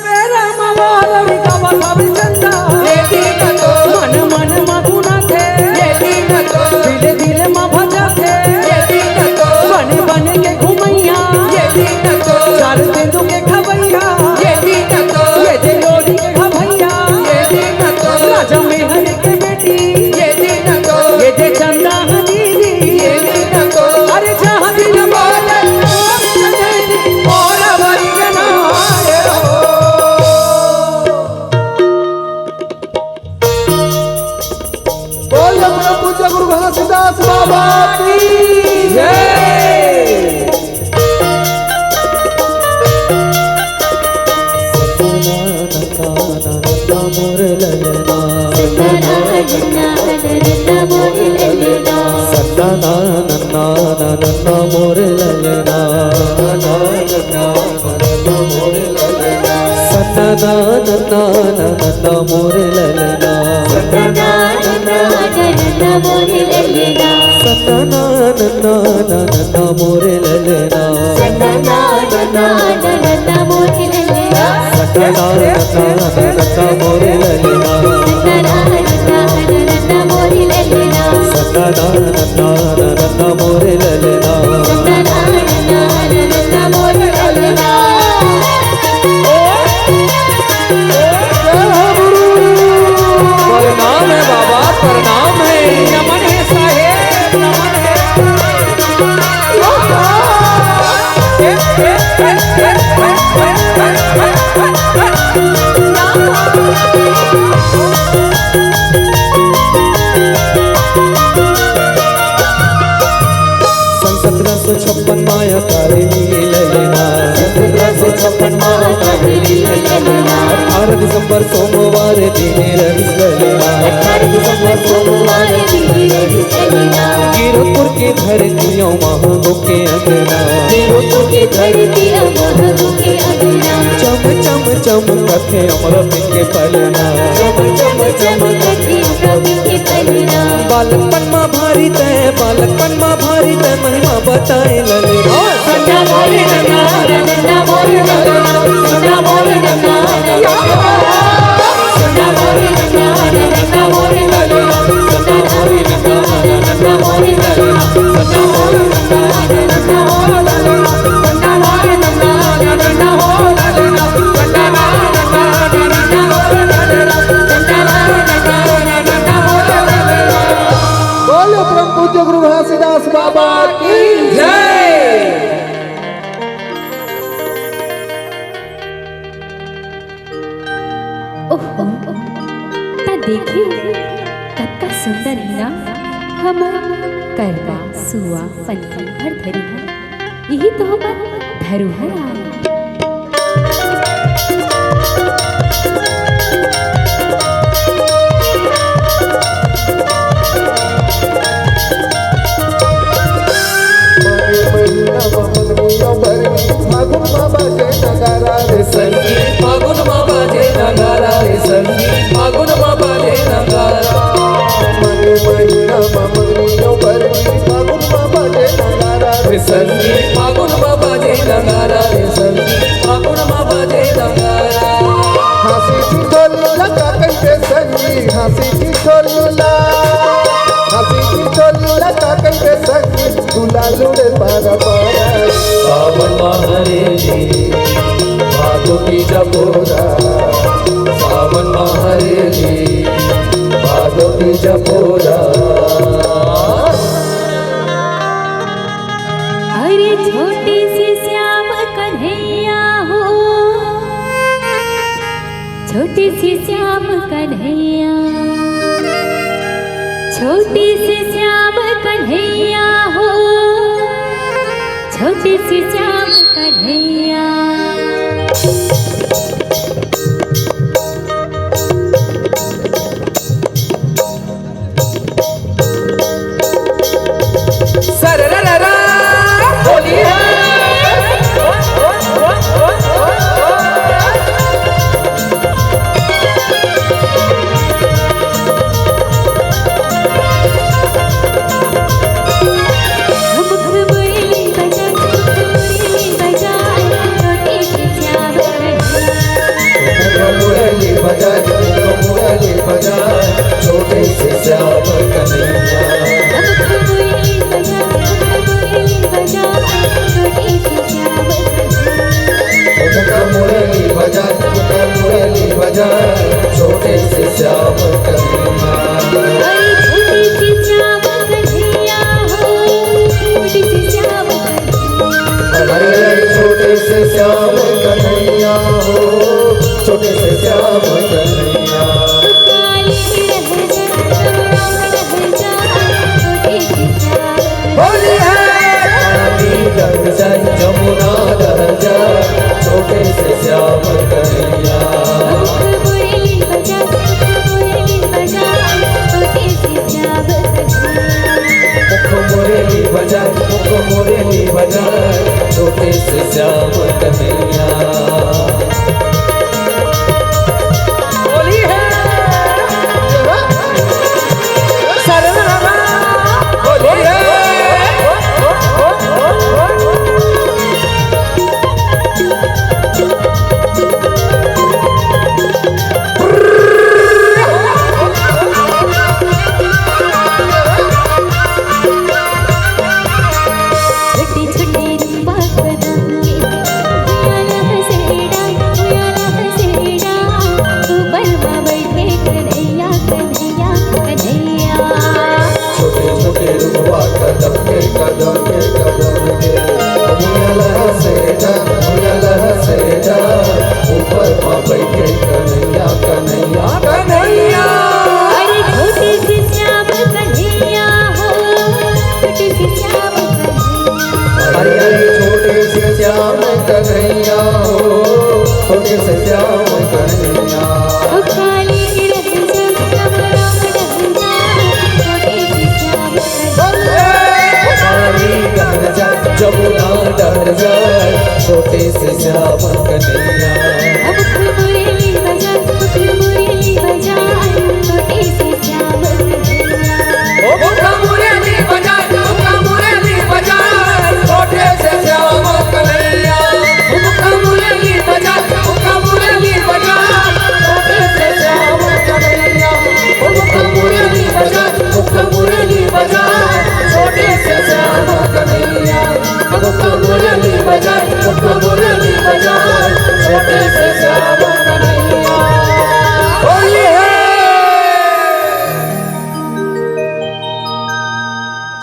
मेरा मवाल विका बसावी चंदा ये दिन तो मन मन मधुना थे ये दिन तो दिल दिल में भजा थे ये दिन तो बन बन के घुमैया ये दिन तो चार तेंदु के खबैया ये दिन तो ये देलोरी के खबैया ये दिन तो राजा मेहर के बेटी ये दिन तो ये दे चंदा दीदी ये दिन तो अरे जहाँ दिन बोले मोर चलेरी मोर वलगना बोल अपना पूज्य गुरु घासीदास बाबा की जय मोर लगना सन्ना नन्ना मोर लगना मोर लगना सन्ना नन्ना मोर लगना सन्ना नन्ना मोर लगना सन्ना नन्ना मोर लगना सन्ना नन्ना मोर लगना सन्ना नन्ना मोर लगना प्रणाम है बाबा प्रणाम है नमन है साहेब नमन है सन 1756 माया काली ललना 1756 माया काली ललना 18 दिसंबर सोमवार दिन रही ललना 18 दिसंबर सोमवार दिन रही ललना गिरपुर की धरतियों महबूब के अंगना गिरपुर की धरतियों महबूब के अंगना चम चम चम कथे अमृत के पलना चम चम चम कथे अमृत के पलना बालकपन में भारी तय बालकपन में भारी तय महिमा बताए ललना सन्ना मोर नन्ना नन्ना मोर लगना सन्ना मोर नन्ना सन्ना मोर नन्ना नन्ना मोर लगना सन्ना मोर नन्ना नन्ना मोर लगना सन्ना मोर नन्ना नन्ना मोर लगना सन्ना मोर नन्ना नन्ना मोर लगना सन्ना मोर नन्ना नन्ना मोर लगना सन्ना मोर नन्ना मोर लगना बोल परम पूज्य गुरु घासीदास बाबा की ओहो ता देखी कत्का सुंदर है ना हमर करवा सुआ पंथी भर धरी है यही तो हमर धरोहर है फागुन बाबा के नगारा रे संगीत फागुन माँ बाजे नगारा रे संगीत फागुन माँ बाजे नगारा मनी महीना ममनियो भरनी फागुन बाबा के नगारा रे रे संगीत फागुन माँ बाजे नगारा रे संगीत फागुन माँ बाजे नगारा हंसी ठिठोली लगा कैसे संगी हंसी ठिठोली लगा कैसे संगी दूल्हा लुड़े पारा पारा सावन महरेली भादो की जपोरा सावन महरेली भादो की जपोरा अरे छोटी सी श्याम कन्हैया हो, छोटी सी श्याम कन्हैया, छोटी सी श्याम कन्हैया हो, छोटी सी श्याम कन्हैया। छोटे से श्याम कन्हैया, छोटी सी श्याम कन्हैया हो, छोटी सी श्याम कन्हैया, छोटे से श्याम कन्हैया हो, छोटे से श्याम कन्हैया। काली रह जा, छोटी सी श्याम होली है काली रह जाए जमुना रह जाए, छोटे से श्याम कन्हैया। मुरली बजा, मुरली बजा, छोटी सी श्याम कन्हैया। मुख मुरली बजाए, मुख मुरली बजाए, छोटे से श्याम कन्हैया। होली है होली है। श्याम कन्हैया हो, छोटे से श्याम कन्हैया। काली रह जा, राम राम रह जा, छोटी सी श्याम कन्हैया। काली डर जाए जमुना डर जाए, छोटे से श्याम कन्हैया। अब मुरली बजा, मुरली बजा, छोटी सी श्याम कन्हैया। मुख मुरली बजाए, मुख मुरली बजाए, छोटे से श्याम कन्हैया। मुख मुरली बजाए, मुख मुरली बजाए, छोटे से श्याम कन्हैया। मुख मुरली बजाए, मुख मुरली बजाए, छोटे से श्याम कन्हैया। मुख मुरली बजाए, मुख मुरली बजाए, छोटे से श्याम कन्हैया। होली है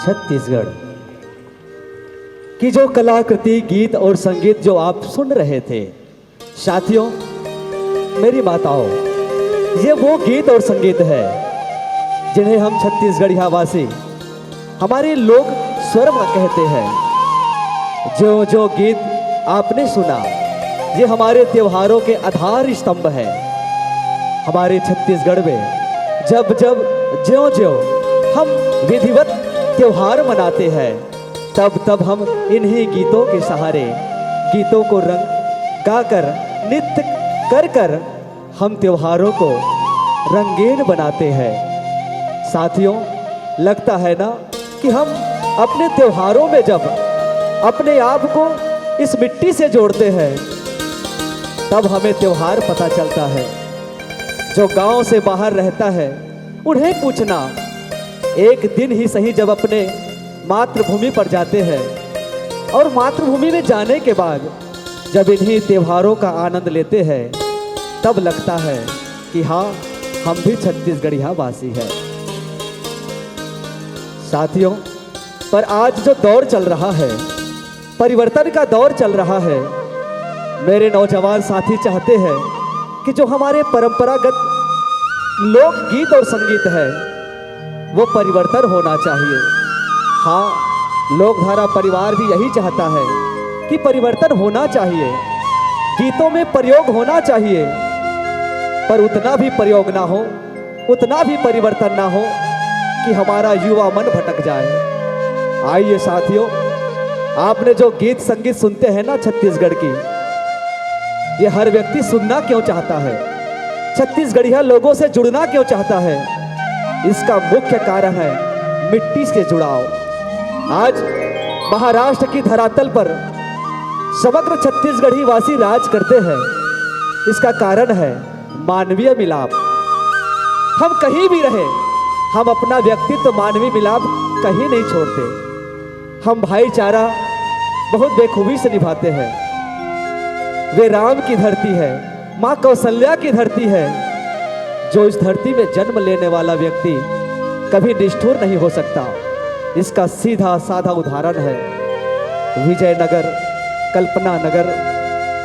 छत्तीसगढ़ की जो कलाकृति गीत और संगीत जो आप सुन रहे थे साथियों, मेरी माताओं, ये वो गीत और संगीत है जिन्हें हम छत्तीसगढ़िया वासी हमारे लोग स्वर कहते हैं। जो जो गीत आपने सुना ये हमारे त्योहारों के आधार स्तंभ है। हमारे छत्तीसगढ़ में जब जब ज्यों ज्यों हम विधिवत त्योहार मनाते हैं तब तब हम इन्हीं गीतों के सहारे गीतों को रंग गाकर नृत्य कर कर हम त्योहारों को रंगीन बनाते हैं। साथियों, लगता है ना कि हम अपने त्योहारों में जब अपने आप को इस मिट्टी से जोड़ते हैं तब हमें त्योहार पता चलता है। जो गांव से बाहर रहता है उन्हें पूछना, एक दिन ही सही जब अपने मातृभूमि पर जाते हैं और मातृभूमि में जाने के बाद जब इन्हीं त्योहारों का आनंद लेते हैं तब लगता है कि हाँ, हम भी छत्तीसगढ़िया वासी हैं। साथियों, पर आज जो दौर चल रहा है परिवर्तन का दौर चल रहा है। मेरे नौजवान साथी चाहते हैं कि जो हमारे परंपरागत लोकगीत और संगीत है वो परिवर्तन होना चाहिए। हाँ, लोकधारा परिवार भी यही चाहता है कि परिवर्तन होना चाहिए, गीतों में प्रयोग होना चाहिए, पर उतना भी प्रयोग ना हो, उतना भी परिवर्तन ना हो कि हमारा युवा मन भटक जाए। आइए साथियों, आपने जो गीत संगीत सुनते हैं ना छत्तीसगढ़ की, ये हर व्यक्ति सुनना क्यों चाहता है, छत्तीसगढ़िया लोगों से जुड़ना क्यों चाहता है? इसका मुख्य कारण है मिट्टी से जुड़ाव। आज महाराष्ट्र की धरातल पर समग्र छत्तीसगढ़ी वासी राज करते हैं। इसका कारण है मानवीय मिलाप। हम कहीं भी रहे, हम अपना व्यक्तित्व मानवीय मिलाप कहीं नहीं छोड़ते। हम भाईचारा बहुत बेखूबी से निभाते हैं। वे राम की धरती है, माँ कौशल्या की धरती है। जो इस धरती में जन्म लेने वाला व्यक्ति कभी निष्ठुर नहीं हो सकता। इसका सीधा साधा उदाहरण है विजयनगर, कल्पना नगर,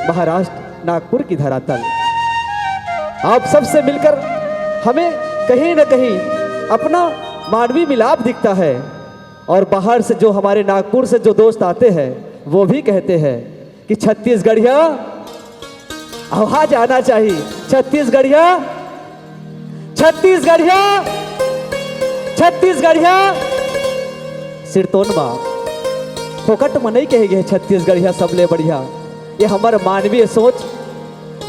महाराष्ट्र, नागपुर की धरातल। आप सबसे मिलकर हमें कहीं न कहीं अपना मानवीय मिलाप दिखता है। और बाहर से जो हमारे नागपुर से जो दोस्त आते हैं वो भी कहते हैं कि छत्तीसगढ़िया आवाज आना चाहिए, छत्तीसगढ़िया, छत्तीसगढ़िया, छत्तीसगढ़िया। सिरतोनमा फोकट में नहीं कहेंगे छत्तीसगढ़िया सबले बढ़िया। ये हमारा मानवीय सोच,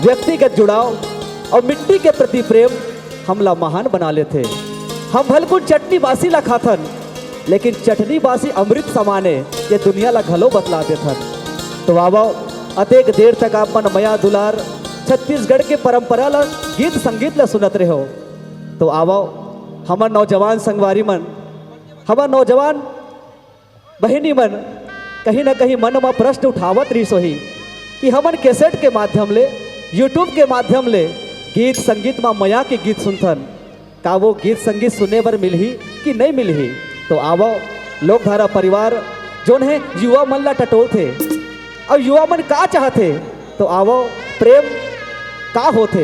व्यक्तिगत जुड़ाव और मिट्टी के प्रति प्रेम हमला महान बना लेते। हम भलकुल चटनी बासी ला खाथन, लेकिन चटनी बासी अमृत समाने ये दुनिया ला घलो बतला देथन। तो आवो अतेक देर तक आप मन मया दुलार छत्तीसगढ़ के परंपरा ला गीत संगीत ला सुनत रहे हो। तो आवो हमार नौजवान संगवारी मन, हमार नौजवान बहिनी मन कहीं ना कहीं मन में प्रश्न उठावत रही सोही कि हमन कैसेट के माध्यम ले, यूट्यूब के माध्यम ले गीत संगीत में मया के गीत सुनथन, का वो गीत संगीत सुनने पर मिलही कि नहीं मिलही? तो आवो लोकधारा परिवार जोन है युवा मन ला टटोल थे और युवा मन का चाहते। तो आवो प्रेम का होते,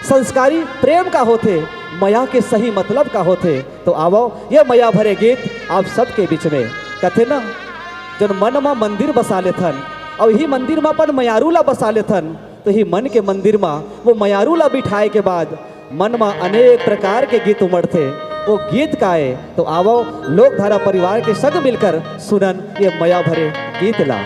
संस्कारी प्रेम का होते, मया के सही मतलब का होते। तो आवो ये मया भरे गीत आप सबके बीच में कथे ना, जो मन में मंदिर बसा लेथन और यही मंदिर में अपन मयारू ला बसा लेथन। तो ही मन के मंदिर में वो मयारू ला बिठाए के बाद मन में अनेक प्रकार के गीत उमड़ते। वो गीत गाए। तो आवो लोकधारा परिवार के संग मिलकर सुनन ये मया भरे गीत ला।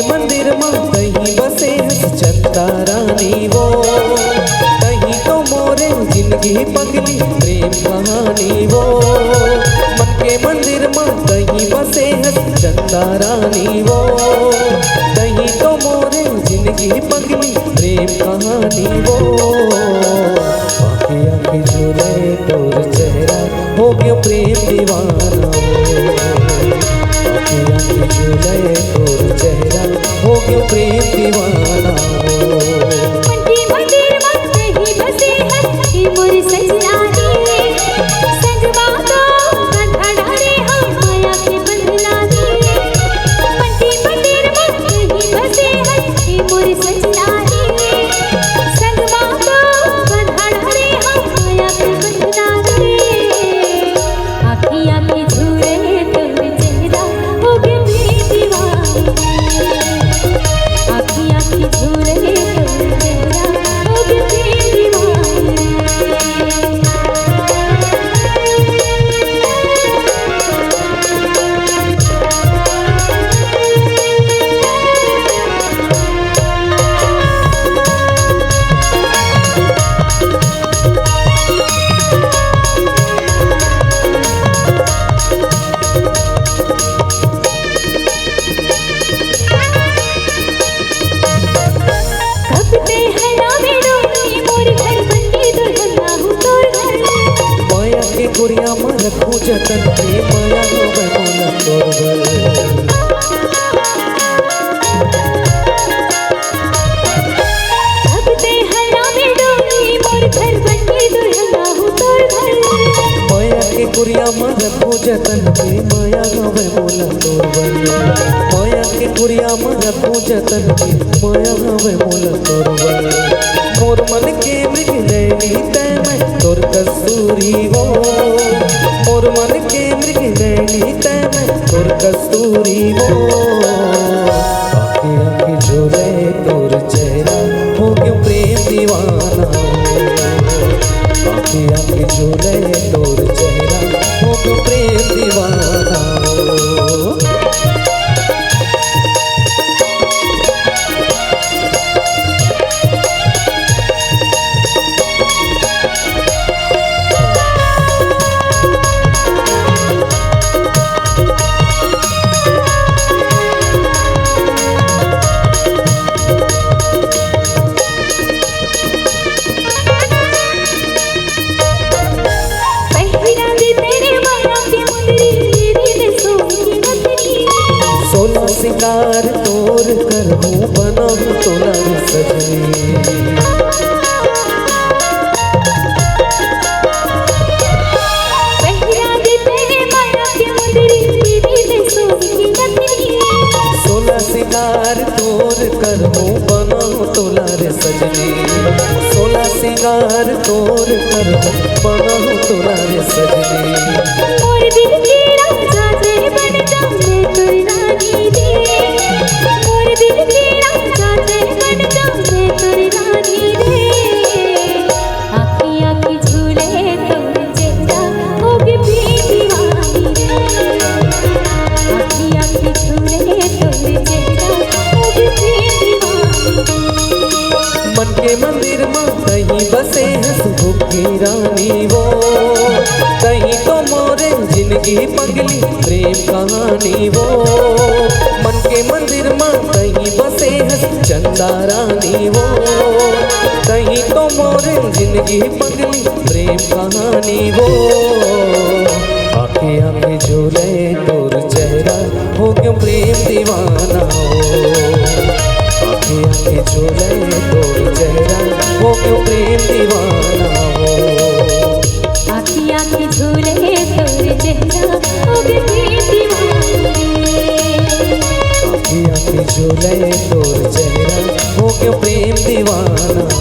मंदिर में कहीं बसे चंदा रानी वो, कहीं तो मोरे जिंदगी पगली प्रेम कहानी वो। मन के मंदिर में कहीं बसे चंदा रानी वो, कहीं तो मोरे जिंदगी पगली प्रेम कहानी वो। आँखें आँखें झूले तोर चेहरा हो गया प्रेम दीवाना वो, झूले तोर चेहरा हो गयो प्रेम दीवाना हो। मंडी मंदिर में कहीं बसे है मोर सजनानी, संगवा तो बंधना रे हम माया के बंधनानी। मंडी मंदिर में कहीं बसे है मोर सजनानी, संगवा तो बंधना रे हम माया के बंधनानी। आँखियाँ के झूले तोर चेहरा हो गयो प्रेम दीवानी, आँखियाँ की झूले कुरिया मन रखो जतन के माया गावे मोला तोरवल माया के कुरिया मन रखो जतन के माया गावे मोला तोरवल मोर मन के मृग नैनी तै मैं तोर कस्तूरी हो मोर मन के मृग नैनी तै मैं तोर कस्तूरी हो आँखें आँखें झोले तोर चेहरा हो क्यों प्रेम दीवाना आँखें आँखें झोले तोर चेहरा हो क्यों प्रेम दीवाना सिंगार तोर कर हूँ बना तोला सजनी सोला सिंगार तोर कर हूँ बना तोला रे सजनी सोला सिंगार तोर कर हूँ बना तोला रे सजनी और दिल की राजा तेरे बन जाऊं मैं तेरी रानी रे और दिल की राजा तेरे बन जाऊं मैं तेरी रानी रे आँखी आँखी झूले तोर चेहरा हो गई दीवानी रे आँखी आँखी झूले तोर चेहरा हो गई दीवानी मन के मंदिर में कहीं बसे हैं सुख की रानी वो कहीं तो मोरे जिंदगी पगली प्रेम कहानी वो मन के मंदिर में कहीं बसे हैं चंदा रानी वो कहीं तो मोरे जिंदगी पगली प्रेम कहानी वो आँखें आँखें झूले तोर चेहरा हो क्यों प्रेम दीवाना हो आँखें आँखें झूले तोर चेहरा हो क्यों प्रेम दीवाना हो आँखी आँखी झूले तोर चेहरा हो गई दीवानी आँखें आँखें झूले तोर चेहरा हो क्यों प्रेम दीवाना हो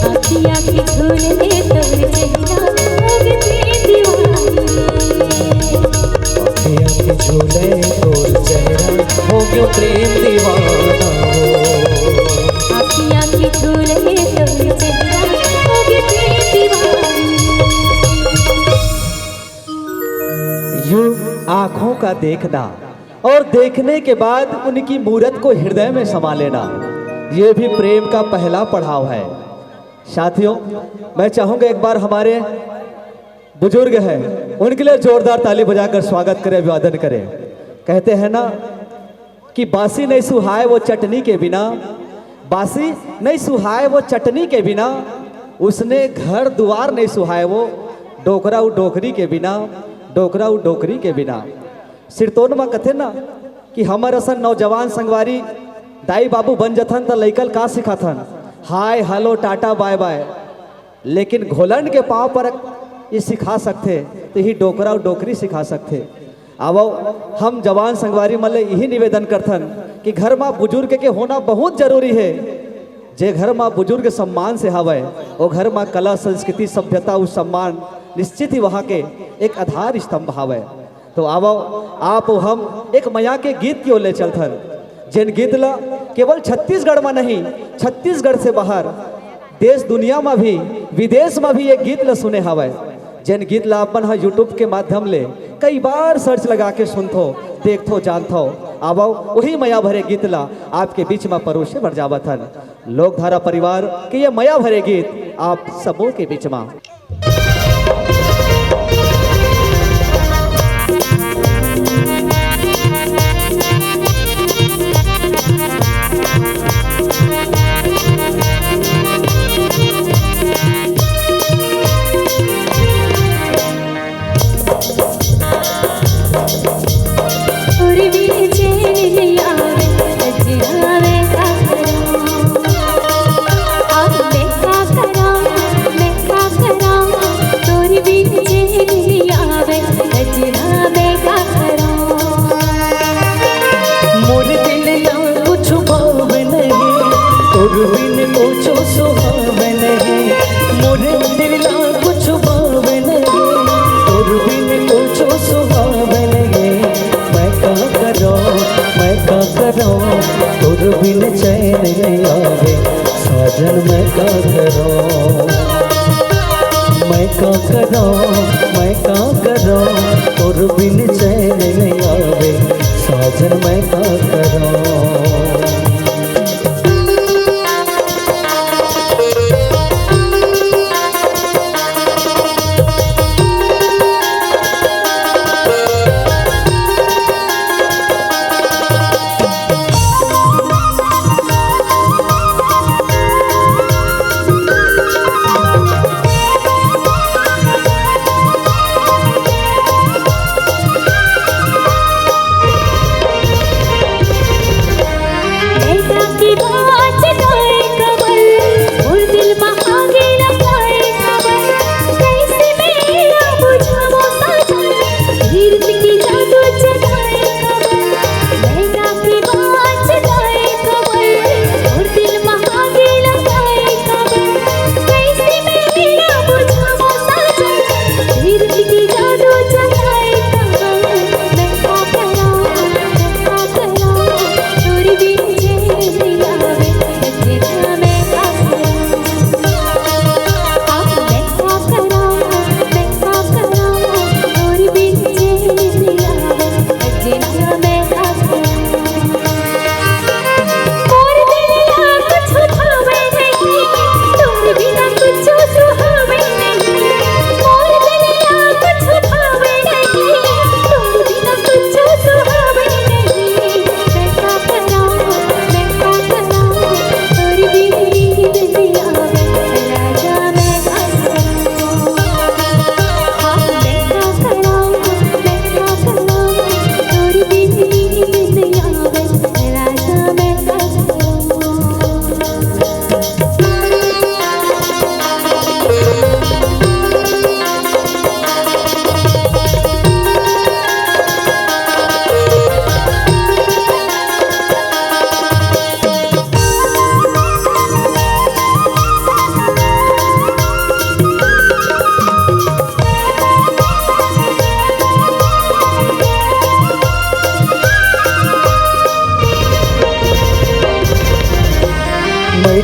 आँखी आँखी झूले तोर चेहरा हो गई दीवानी आँखें आँखें झूले तोर चेहरा हो क्यों प्रेम दीवाना हो आँखी आँखी झूले तोर चेहरा हो गई दीवानी यूं आँखों का देखना और देखने के बाद उनकी मूरत को हृदय में समा लेना, ये भी प्रेम का पहला पड़ाव है। साथियों, मैं चाहूँगा एक बार हमारे बुजुर्ग हैं उनके लिए जोरदार ताली बजाकर स्वागत करें, अभिवादन करें। कहते हैं ना कि बासी नहीं सुहाए वो चटनी के बिना, बासी नहीं सुहाए वो चटनी के बिना, उसने घर द्वार नहीं सुहाए वो डोकरा उ डोकरी के बिना, डोकरा उ डोकरी के बिना। सिरतोन में कथे ना कि हमर असन नौजवान संगवारी दाई बाबू बन जथन तो लइकल का सिखाथन hi hello tata bye bye, लेकिन घोलन के पाँव पर ये सिखा सकते तो ही डोकरा और डोकरी सिखा सकते। अब हम जवान संगवारी मल्ले यही निवेदन करथन कि घर में बुजुर्ग के होना बहुत जरूरी है। जे घर में बुजुर्ग सम्मान से हवे वो घर में कला संस्कृति सभ्यता उस सम्मान निश्चित ही वहाँ के एक आधार स्तंभ हवे। तो आवो आप हम एक मया के गीत की ओर ले चलथन, जिन गीत ला केवल छत्तीसगढ़ में नहीं, छत्तीसगढ़ से बाहर देश दुनिया में भी विदेश में भी एक गीत ला सुने हवे। जिन गीत ला अपन हाँ यूट्यूब के माध्यम ले कई बार सर्च लगा के सुनथो देखथो जानथो। अब वही मया भरे गीत ला आपके बीच में परोसे बढ़ जावथन। लोकधारा परिवार के ये मया भरे गीत आप सबों के बीच में। मैं तुर बिन चैन नहीं आवे साजन मैं का करूं मैं का करूं मैं का करूं तुर बिन चैन नहीं आवे साजन मैं का करूं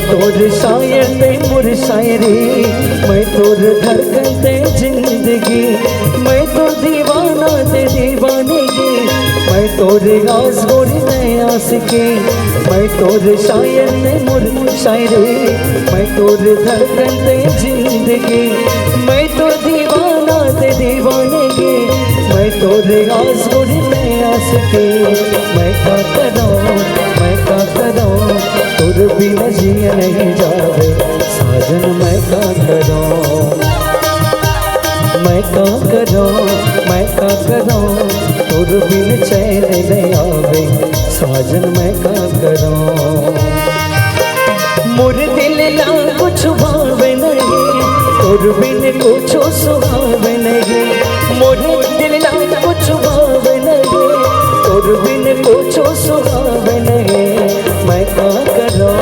तोर शायर ते मुर शायरी मैं तोर धड़कन ते जिंदगी मैं तोर दीवाना ते दीवानगी मैं तोर आस गोरी मैं आशिकी मैं तोर शायर ते मुर शायरी मैं तोर धड़कन ते जिंदगी मैं तोर दीवाना ते दीवानगी मैं तोर आस गोरी मैं आशिकी मैं का करूं तुर बिन जिया नहीं जावे साजन मैं का करूं मैं का करूं मैं का करूं तुर बिन चैन नहीं आवे साजन मैं का करूं मुर दिल ला कुछ भावे नहीं तुर बिन कुछ सुहावे नहीं मुर दिल ला कुछ भावे नहीं तुर बिन कुछ सुहावे नहीं मैं का करूं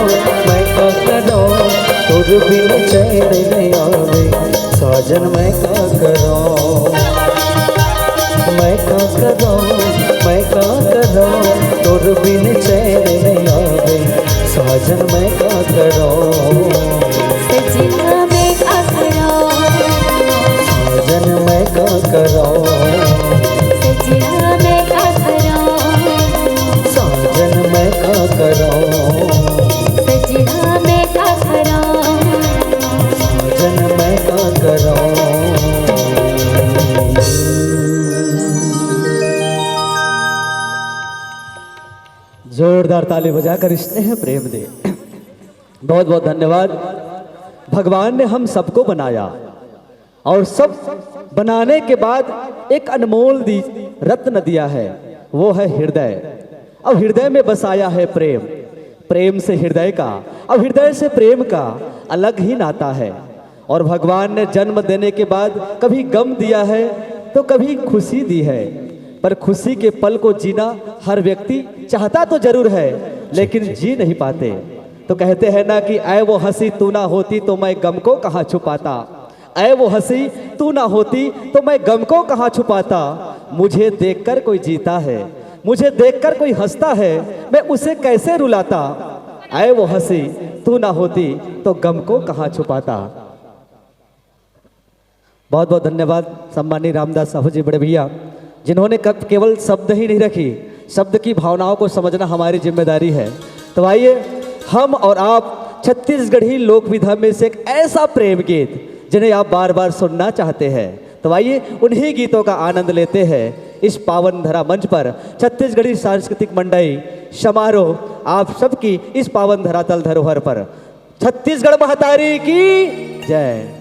तुर बिन चैन नहीं आवे साजन मैं का करूं मैं का करूं तुर बिन चैन नहीं आवे साजन मैं का करूं सजना मैं का करूं साजन मैं का करूं सजना मैं का करूं साजन मैं का करूं सजना मैं का करूं साजन मैं का करूं जोरदार ताली बजाकर स्नेह प्रेम दे। बहुत बहुत धन्यवाद। भगवान ने हम सबको बनाया और सब बनाने के बाद एक अनमोल रत्न दिया है, वो है हृदय। अब हृदय में बसाया है प्रेम, प्रेम से हृदय का, अब हृदय से प्रेम का अलग ही नाता है। और भगवान ने जन्म देने के बाद कभी गम दिया है तो कभी खुशी दी है, पर खुशी के पल को जीना हर व्यक्ति चाहता तो जरूर है लेकिन जी नहीं पाते। तो कहते हैं ना कि ऐ वो हंसी तू ना होती तो मैं गम को कहाँ छुपाता, ऐ वो हंसी तू ना होती तो मैं गम को कहाँ छुपाता। मुझे देखकर कोई जीता है, मुझे देखकर कोई हंसता है, मैं उसे कैसे रुलाता। आए वो हंसी, तू ना होती तो गम को कहाँ छुपाता। बहुत बहुत धन्यवाद सम्मानीय रामदास साहू जी बड़े भैया, जिन्होंने केवल शब्द ही नहीं रखी, शब्द की भावनाओं को समझना हमारी जिम्मेदारी है। तो आइए हम और आप छत्तीसगढ़ी लोक विधा में से एक ऐसा प्रेम गीत जिन्हें आप बार बार सुनना चाहते हैं, तो आइए उन्हीं गीतों का आनंद लेते हैं इस पावन धरा मंच पर। छत्तीसगढ़ी सांस्कृतिक मंडई समारोह आप सबकी इस पावन धरातल धरोहर पर। छत्तीसगढ़ महतारी की जय।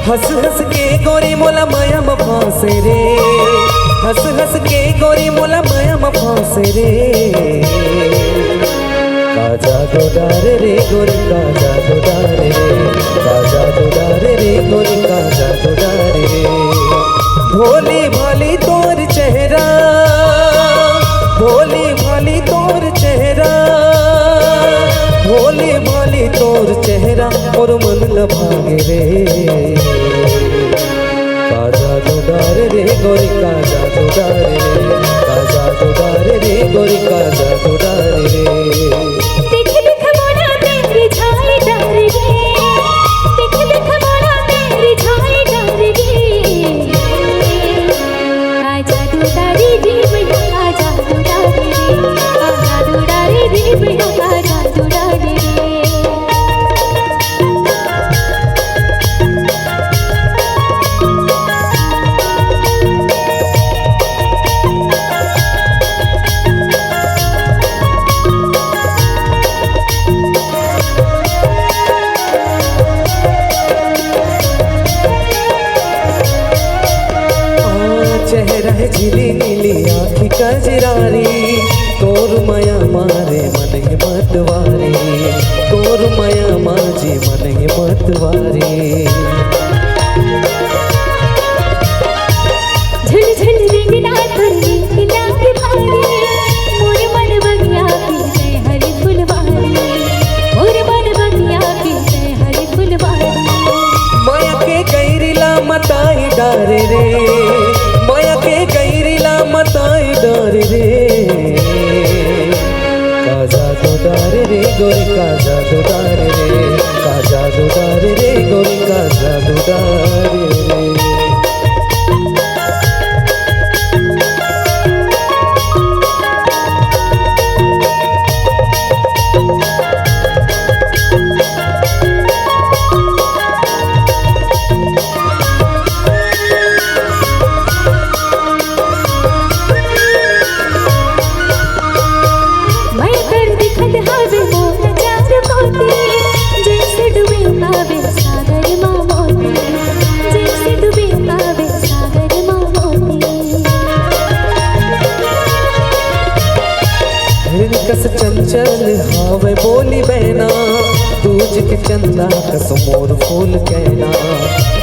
हंस हंस के गोरी मोला माया म फांसे रे, हंस हंस के गोरी मोला माया म फांसे रे। काजा दो डारे रे गोरी काजा दो डारे रे, काजा दो डारे रे गोरी काजा दो डारे रे। भोली भाली तोर चेहरा, भोली भाली तोर चेहरा, भोली भाली तोर चेहरा और मन लभागे रे। काजा दो डारे रे गोरी काजा दो डारे रे, काजा दो डारे रे गोरी काजा दो डारे रे। देख देख मोरा तेरी छाई डर गे, देख देख मोरा तेरी छाई डर गे। आजा तू डारी रे भैया, आजा तू डारी रे, आजा तू डारी रे भैया, आजा तू डारी रे। चेहरा है झिली नीली आँखी कजरारी, तोर माया मारे मन ही मतवारी, तोर माया माजी मन ही मतवारी। झुल झुल रिंगना तुरनी खिला के भारी, मोर मन बगिया की जय हरि फुलवारी, मोर मन बगिया की जय हरि फुलवारी। माया के गैरिला मताई डारे रे, माया के गैरिला मताई डारे रे। काजा दो डारे रे गोरी काजा दो डारे रे, काजा दो डारे रे गोरी काजा दो डारे रे। मैं कर दिखत हावे मोर चार मोती, जैसे डूबे पावे सागर माँ मोती, जैसे डूबे पावे सागर माँ मोती। हिरन कस चंचल हावे बोली बहना, दूज के चंदा कस मोर फूल कहना,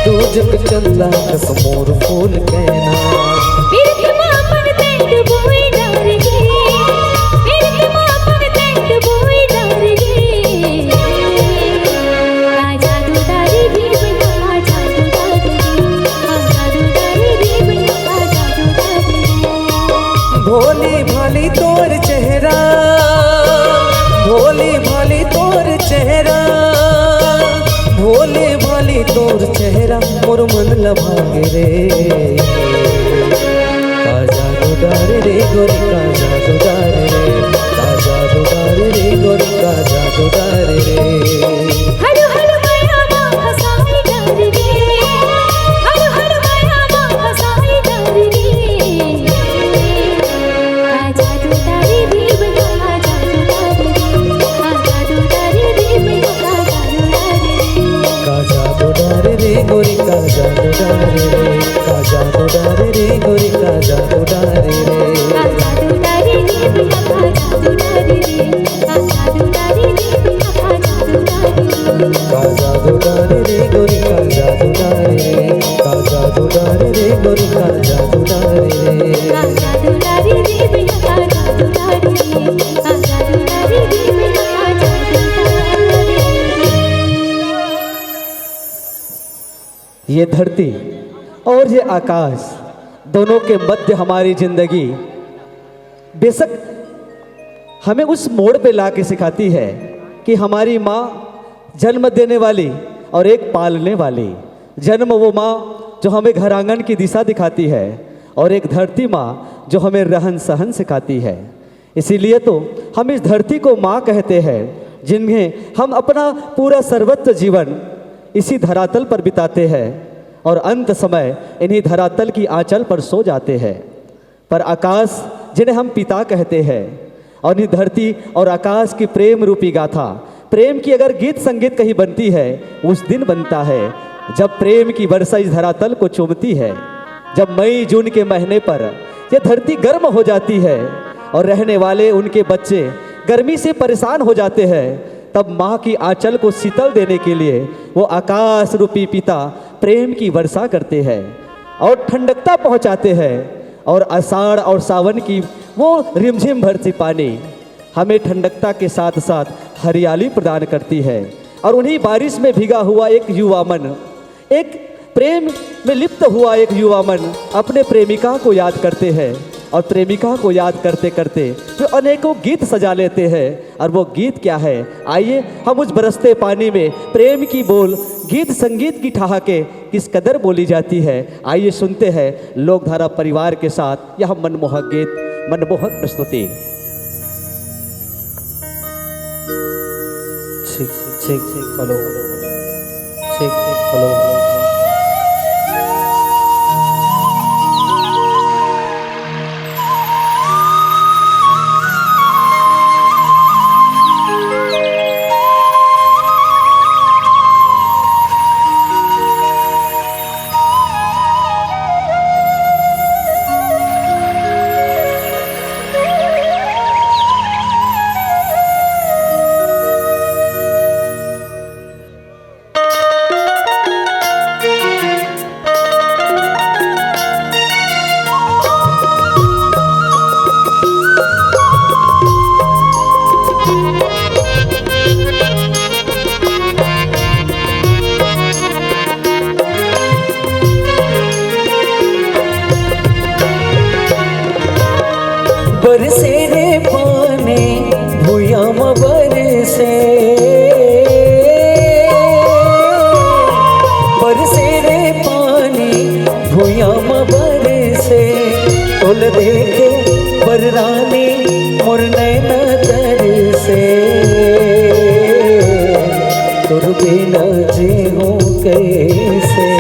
दूज के चंदा कस मोर फूल कहना। बिरख माँ पर तेंद बोई डार गे, बिरख माँ पर तेंद बोई डार गे। आजा तू डारी रे भैया, आजा तू डारी रे, आजा तू डारी रे भैया, आजा तू डारी रे। भोली भाली तोर चेहरा, भोली भाली तोर चेहरा, भोली भाली तोर चेहरा मोर मन लभागे रे। काजा दो डारे रे गोरी काजा दो डारे रे, काजा दो डारे रे गोरी काजा दो डारे रे। हर हर माया माँ हसाई डार गे, हर हर माया माँ हसाई डार गे। आजा तू डारी रे भैया, आजा तू डारी रे, आजा तू डारी रे भैया, आजा तू डारी रे। काजा दो डारे रे गोरी काजा दो डारे रे, काजा दो डारे रे ये धरती और ये आकाश दोनों के मध्य हमारी जिंदगी बेशक हमें उस मोड़ पे ला के सिखाती है कि हमारी माँ जन्म देने वाली और एक पालने वाली। जन्म वो माँ जो हमें घर आंगन की दिशा दिखाती है और एक धरती माँ जो हमें रहन सहन सिखाती है। इसीलिए तो हम इस धरती को माँ कहते हैं, जिन्हें हम अपना पूरा सर्वस्व जीवन इसी धरातल पर बिताते हैं और अंत समय इन्हीं धरातल की आंचल पर सो जाते हैं। पर आकाश जिन्हें हम पिता कहते हैं और इन्हीं धरती और आकाश की प्रेम रूपी गाथा, प्रेम की अगर गीत संगीत कहीं बनती है उस दिन बनता है जब प्रेम की वर्षा इस धरातल को चूमती है। जब मई जून के महीने पर यह धरती गर्म हो जाती है और रहने वाले उनके बच्चे गर्मी से परेशान हो जाते हैं, तब माँ की आंचल को शीतल देने के लिए वो आकाश रूपी पिता प्रेम की वर्षा करते हैं और ठंडकता पहुँचाते हैं। और आषाढ़ और सावन की वो रिमझिम भरती पानी हमें ठंडकता के साथ साथ हरियाली प्रदान करती है। और उन्हीं बारिश में भीगा हुआ एक युवा मन, एक प्रेम में लिप्त हुआ एक युवा मन अपने प्रेमिका को याद करते हैं और प्रेमिका को याद करते करते वे अनेकों गीत सजा लेते हैं। और वो गीत क्या है, आइए हम उस बरसते पानी में प्रेम की बोल गीत संगीत की ठहाके किस कदर बोली जाती है, आइए सुनते हैं लोकधारा परिवार के साथ यह मनमोहक गीत, मनमोहक प्रस्तुति। check check check hello check check hello बरसे रे पानी भूयाम बरसे, बरसे रे पानी भूयाम बरसे, तोल देखे बररानी मोर नैना तरसे, तुर बिना जीऊं कैसे,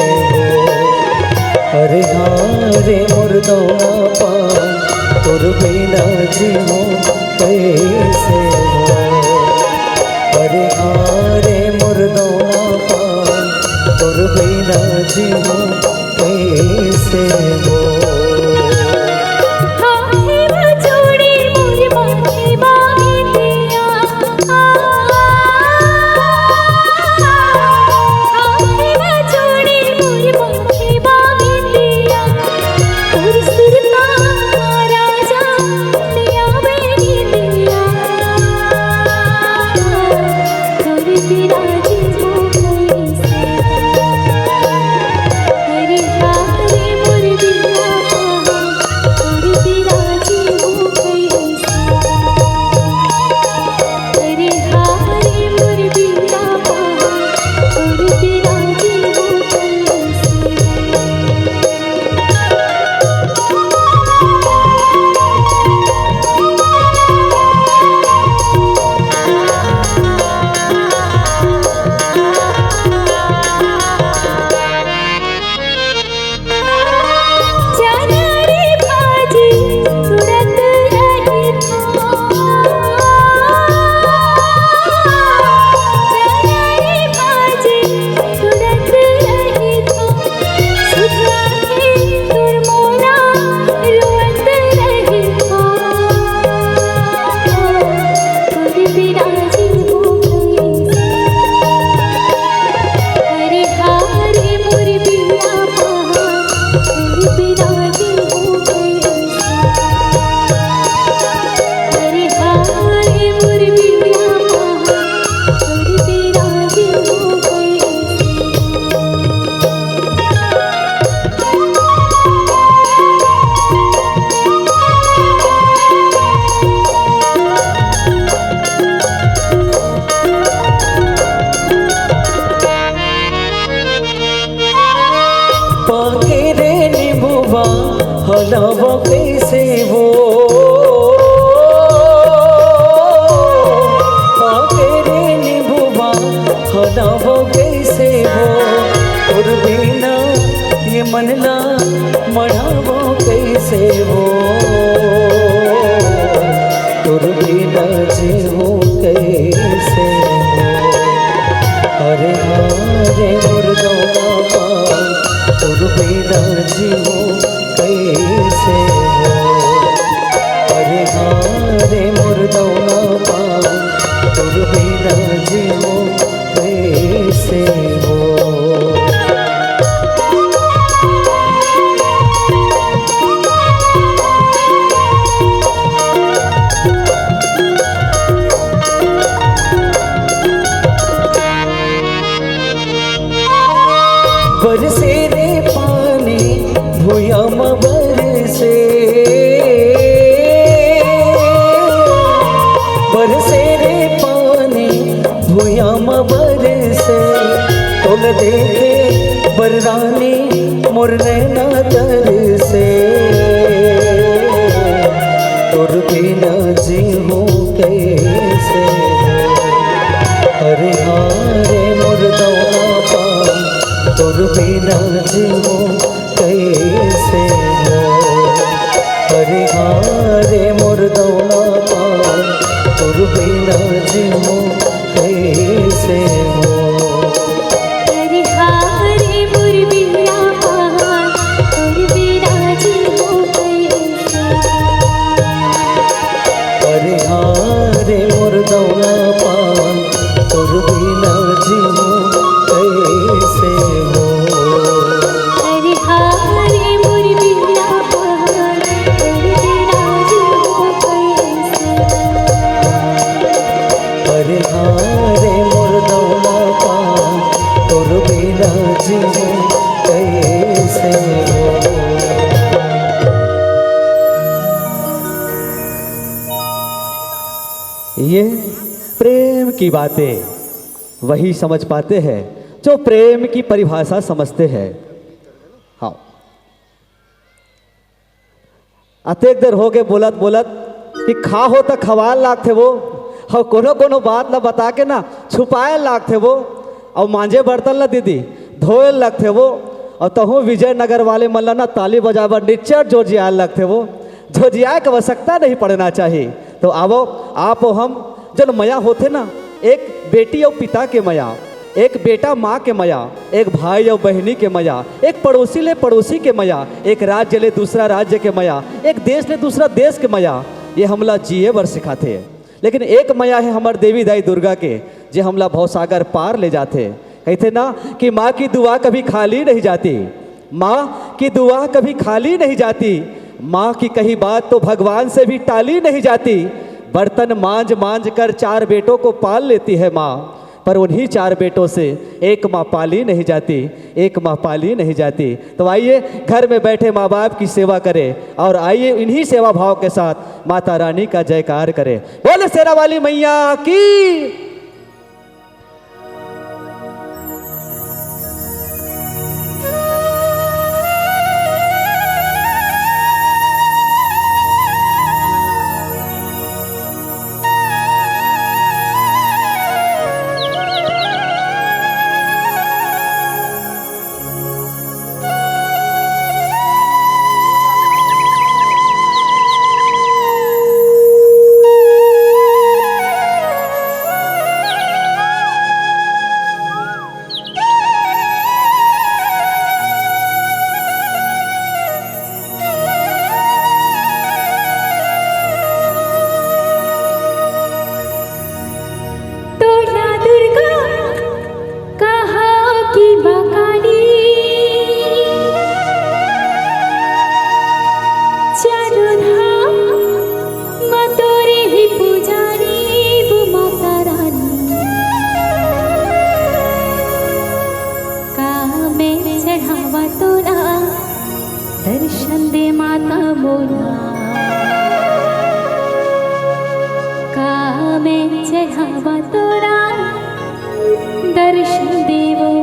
अरे हाँ रे मोर दौना पान तुर बिना जीऊं कैसे हो, अरे हारे मुर्दों पान तुर बिना जीऊं कैसे हो। हरे हारे मुर्दिया तुर बिना जीऊं कैसे हो। अरे हारे मुर्दौना पान तुर बिना जीऊं कैसे हो। अरे हारे मुर्दौना पान तुर बिना जीऊं कैसे हो। बरसे रे पानी भूयम बरसे, बरसे रे पानी भूयम बरसे। तुल देखे बररानी मुरने न तरसे, तुर बिना जीऊं कैसे हो। अरे हारे मुर्दौना पान तुर बिना जीऊं कैसे हो। अरे हारे मुर्दौना पान तुर बिना जीऊं कैसे हो। अरे हारे मुरबिया पहाड़ तुर बिना जीऊं कैसे। अरे हारे मुर्दौना पान तुर बिना जीऊं कैसे हो। अरे हारे मुरबिया पहाड़ तुर बिना जीऊं कैसे। अरे हारे मुर्दौना पान तुर बिना जीऊं कैसे हो। ये प्रेम की बातें वही समझ पाते हैं जो प्रेम की परिभाषा समझते हैं। हाँ, अतेक देर हो गए बोलत बोलत कि खा हो तो खवाल लाग थे वो, और कोनो कोनो बात ना बता के ना छुपाए लाग थे वो, और मांझे बर्तन ला दीदी धोए लग थे वो, और तहु विजयनगर वाले मल्ला ना ताली बजावर निच्चर जोजिया लग थे वो। जोजिया की आवश्यकता नहीं पड़ना चाहिए। तो आवो आप हम जन मया होते ना, एक बेटी और पिता के मया, एक बेटा माँ के मया, एक भाई और बहनी के मया, एक पड़ोसी ले पड़ोसी के मया, एक राज्य ले दूसरा राज्य के मया, एक देश ले दूसरा देश के मया, ये हमला जिए बर सिखाते हैं। लेकिन एक मया है हमार देवी दाई दुर्गा के, जे हमला भवसागर पार ले जाते। कहते ना कि माँ की दुआ कभी खाली नहीं जाती, माँ की दुआ कभी खाली नहीं जाती, माँ की कही बात तो भगवान से भी टाली नहीं जाती। बर्तन मांझ मांझ कर 4 बेटों को पाल लेती है माँ, पर उन्हीं 4 बेटों से एक माँ पाली नहीं जाती, एक माँ पाली नहीं जाती। तो आइए घर में बैठे माँ बाप की सेवा करें, और आइए इन्हीं सेवा भाव के साथ माता रानी का जयकार करें। बोले शेरा वाली मैया की। दर्शन दे माता मोला का मैं चढ़ावा तोरा दर्शन देवो।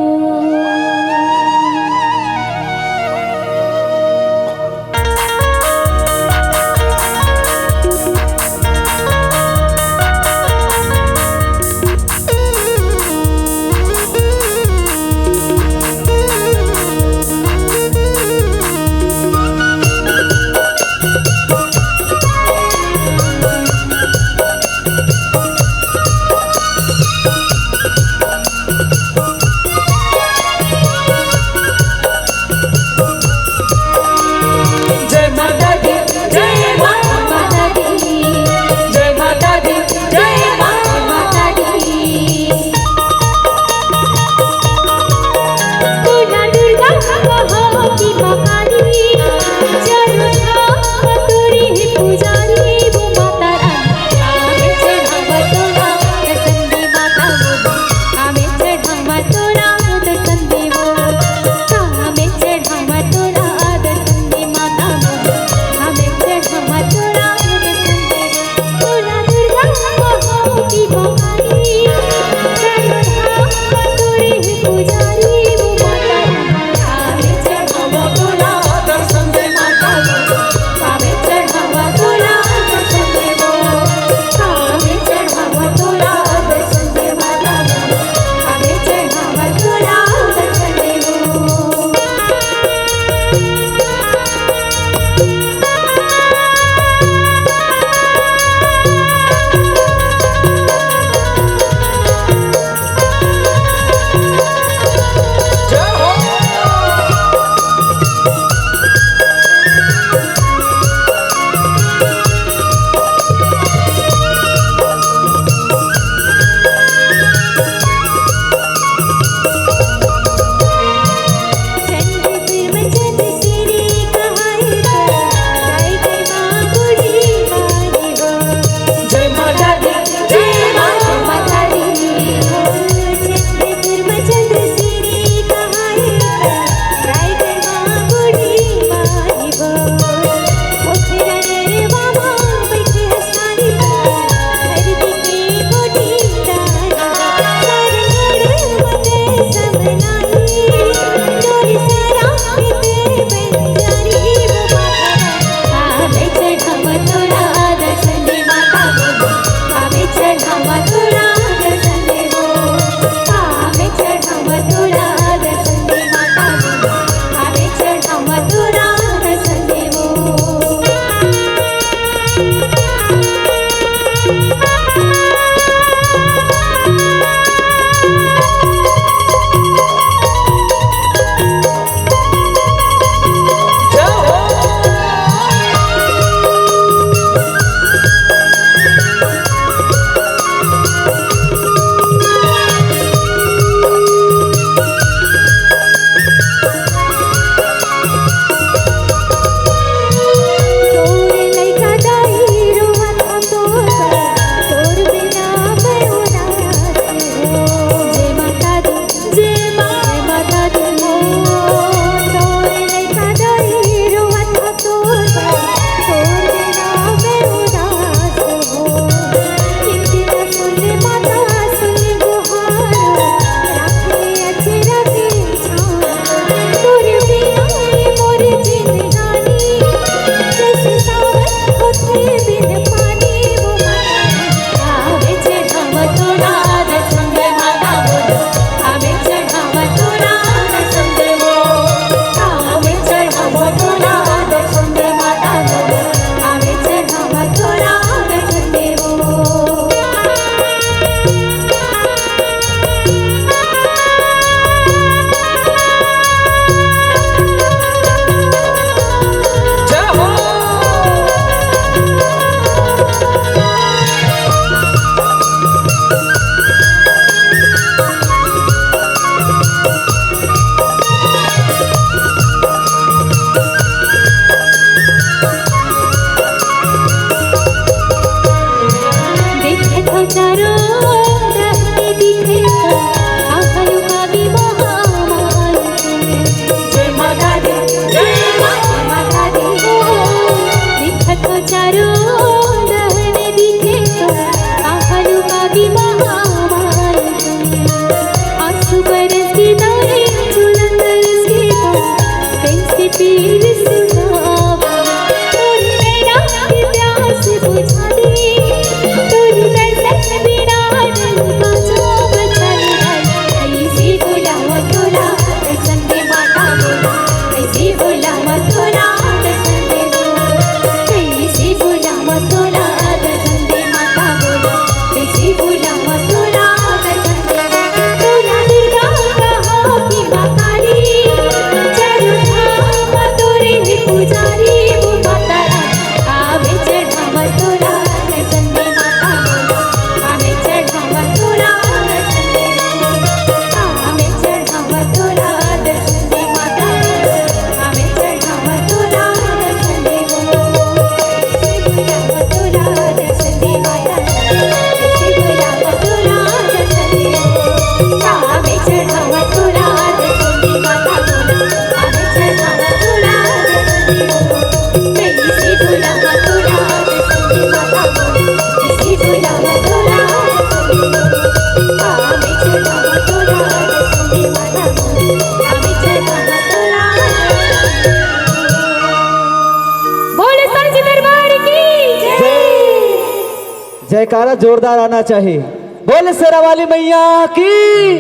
जयकारा जोरदार आना चाहिए। बोले शेरा वाली मैया की।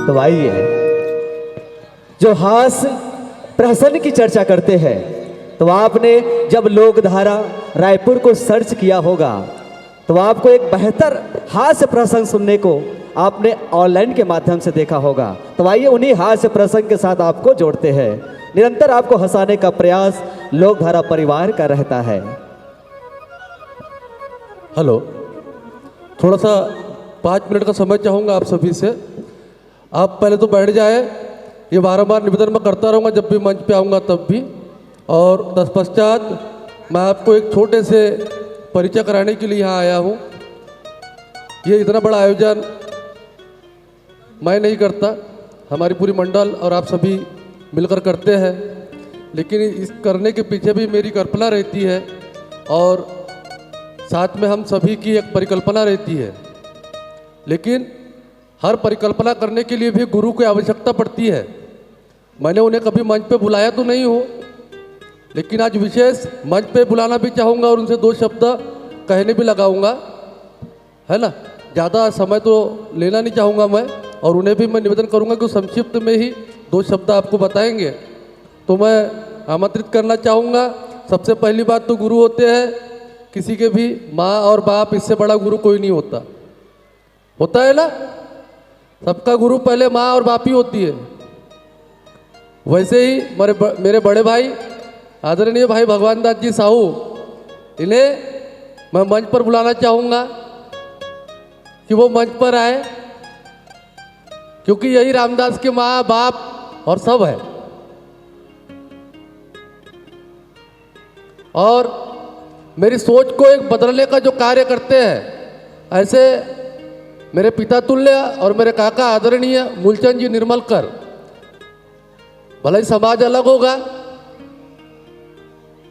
तो आइए, जो हास्य प्रहसन की चर्चा करते हैं, तो आपने जब लोकधारा रायपुर को सर्च किया होगा तो आपको एक बेहतर हास्य प्रसंग सुनने को आपने ऑनलाइन के माध्यम से देखा होगा। तो आइए उन्हीं हास्य प्रसंग के साथ आपको जोड़ते हैं। निरंतर आपको हंसाने का प्रयास लोकधारा परिवार का रहता है। हेलो, थोड़ा सा 5 मिनट का समय चाहूँगा आप सभी से। आप पहले तो बैठ जाए, ये बारंबार निवेदन मैं करता रहूँगा जब भी मंच पे आऊँगा तब भी। और तत्पश्चात मैं आपको एक छोटे से परिचय कराने के लिए यहाँ आया हूँ। ये इतना बड़ा आयोजन मैं नहीं करता, हमारी पूरी मंडल और आप सभी मिलकर करते हैं, लेकिन इस करने के पीछे भी मेरी कल्पना रहती है और साथ में हम सभी की एक परिकल्पना रहती है। लेकिन हर परिकल्पना करने के लिए भी गुरु की आवश्यकता पड़ती है। मैंने उन्हें कभी मंच पे बुलाया तो नहीं हूँ, लेकिन आज विशेष मंच पे बुलाना भी चाहूँगा और उनसे 2 शब्द कहने भी लगाऊंगा, है ना। ज़्यादा समय तो लेना नहीं चाहूँगा मैं, और उन्हें भी मैं निवेदन करूँगा कि संक्षिप्त में ही 2 शब्द आपको बताएंगे। तो मैं आमंत्रित करना चाहूँगा। सबसे पहली बात तो गुरु होते हैं किसी के भी माँ और बाप, इससे बड़ा गुरु कोई नहीं होता। होता है ना, सबका गुरु पहले माँ और बाप ही होती है। वैसे ही मेरे बड़े भाई आदरणीय भाई भगवान दास जी साहू, इन्हें मैं मंच पर बुलाना चाहूँगा कि वो मंच पर आए, क्योंकि यही रामदास के माँ बाप और सब है। और मेरी सोच को एक बदलने का जो कार्य करते हैं, ऐसे मेरे पिता तुल्य और मेरे काका आदरणीय मूलचंद जी निर्मलकर। भले ही समाज अलग होगा,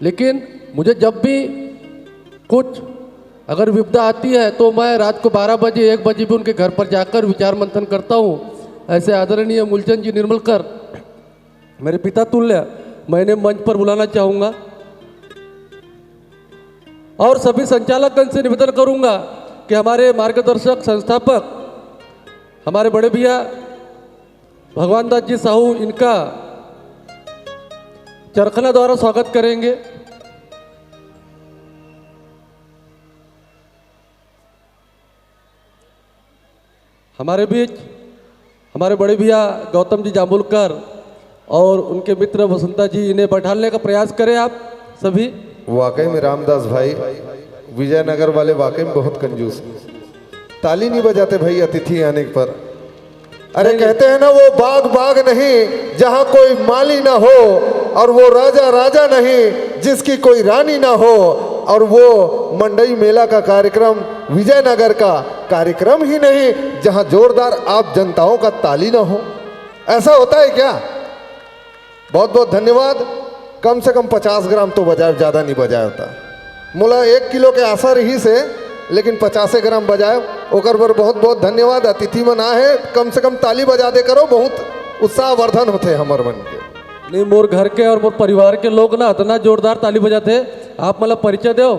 लेकिन मुझे जब भी कुछ अगर विपदा आती है तो मैं रात को 12 बजे 1 बजे भी उनके घर पर जाकर विचार मंथन करता हूँ। ऐसे आदरणीय मूलचंद जी निर्मलकर, मेरे पिता तुल्य, मैंने मंच पर बुलाना चाहूँगा। और सभी संचालकगण से निवेदन करूँगा कि हमारे मार्गदर्शक संस्थापक हमारे बड़े भैया भगवान दास जी साहू, इनका चरखना द्वारा स्वागत करेंगे। हमारे बीच हमारे बड़े भैया गौतम जी जामुलकर और उनके मित्र वसंता जी, इन्हें बैठाने का प्रयास करें आप सभी। वाकई में रामदास भाई विजयनगर वाले वाकई में बहुत कंजूस हैं। ताली नहीं बजाते भाई अतिथि आने पर। अरे कहते हैं ना, वो बाग बाग नहीं जहां कोई माली ना हो, और वो राजा राजा नहीं जिसकी कोई रानी ना हो, और वो मंडई मेला का कार्यक्रम विजयनगर का कार्यक्रम ही नहीं जहां जोरदार आप जनताओं का ताली ना हो। ऐसा होता है क्या? बहुत बहुत धन्यवाद। कम से कम 50 ग्राम तो बजाए, ज़्यादा नहीं बजाया होता। मोला 1 किलो के आशा रही से, लेकिन 50 ग्राम बजाए ओकर पर बहुत बहुत धन्यवाद। अतिथि मन आए, कम से कम ताली बजा दे करो, बहुत उत्साहवर्धन होते हमर मन के। नहीं, मोर घर के और मोर परिवार के लोग ना इतना जोरदार ताली बजाते। आप मतलब परिचय दो।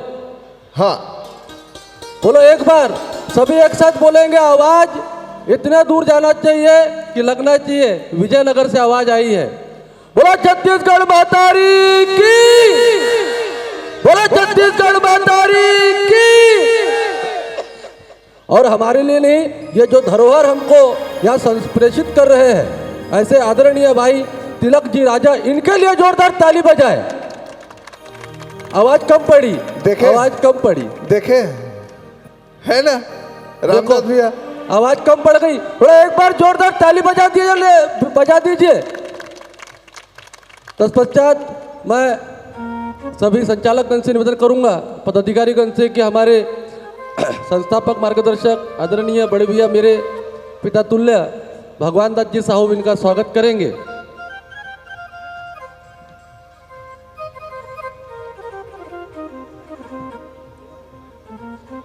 हाँ बोलो एक बार, सभी एक साथ बोलेंगे। आवाज इतने दूर जाना चाहिए कि लगना चाहिए विजयनगर से आवाज आई है। बोलो छत्तीसगढ़ मातारी की, बोलो छत्तीसगढ़ मातारी की। और हमारे लिए नहीं, ये जो धरोहर हमको यहाँ संप्रेषित कर रहे हैं, ऐसे आदरणीय भाई तिलक जी राजा, इनके लिए जोरदार ताली बजाए। आवाज कम पड़ी, देखे, आवाज कम पड़ी, देखे है ना रामदास भैया, आवाज कम पड़ गई। थोड़ा एक बार जोरदार ताली बजा दीजिए। तत्पश्चात मैं सभी संचालकगण से निवेदन करूंगा, पदाधिकारीगण से, कि हमारे संस्थापक मार्गदर्शक आदरणीय बड़े भैया मेरे पिता तुल्य भगवान दास जी साहू, इनका स्वागत करेंगे।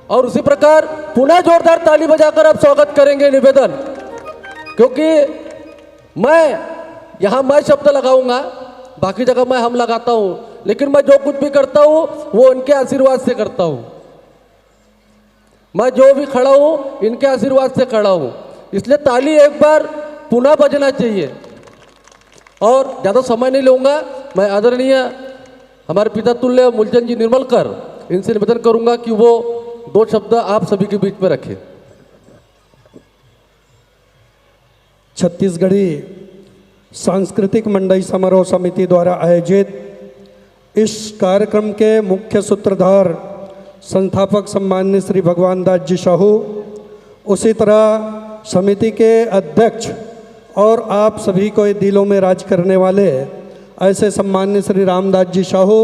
और उसी प्रकार पुनः जोरदार ताली बजाकर आप स्वागत करेंगे। निवेदन, क्योंकि मैं यहाँ मैं शब्द लगाऊंगा, बाकी जगह मैं हम लगाता हूँ, लेकिन मैं जो कुछ भी करता हूँ वो उनके आशीर्वाद से करता हूँ। मैं जो भी खड़ा हूँ इनके आशीर्वाद से खड़ा हूँ, इसलिए ताली एक बार पुनः बजना चाहिए। और ज़्यादा समय नहीं लूँगा, मैं आदरणीय हमारे पिता तुल्य मूलचंद जी निर्मलकर इनसे निवेदन करूँगा कि वो 2 शब्द आप सभी के बीच में रखें। छत्तीसगढ़ी सांस्कृतिक मंडई समारोह समिति द्वारा आयोजित इस कार्यक्रम के मुख्य सूत्रधार संस्थापक सम्माननीय श्री भगवान दास जी साहू, उसी तरह समिति के अध्यक्ष और आप सभी को दिलों में राज करने वाले ऐसे सम्माननीय श्री रामदास जी साहू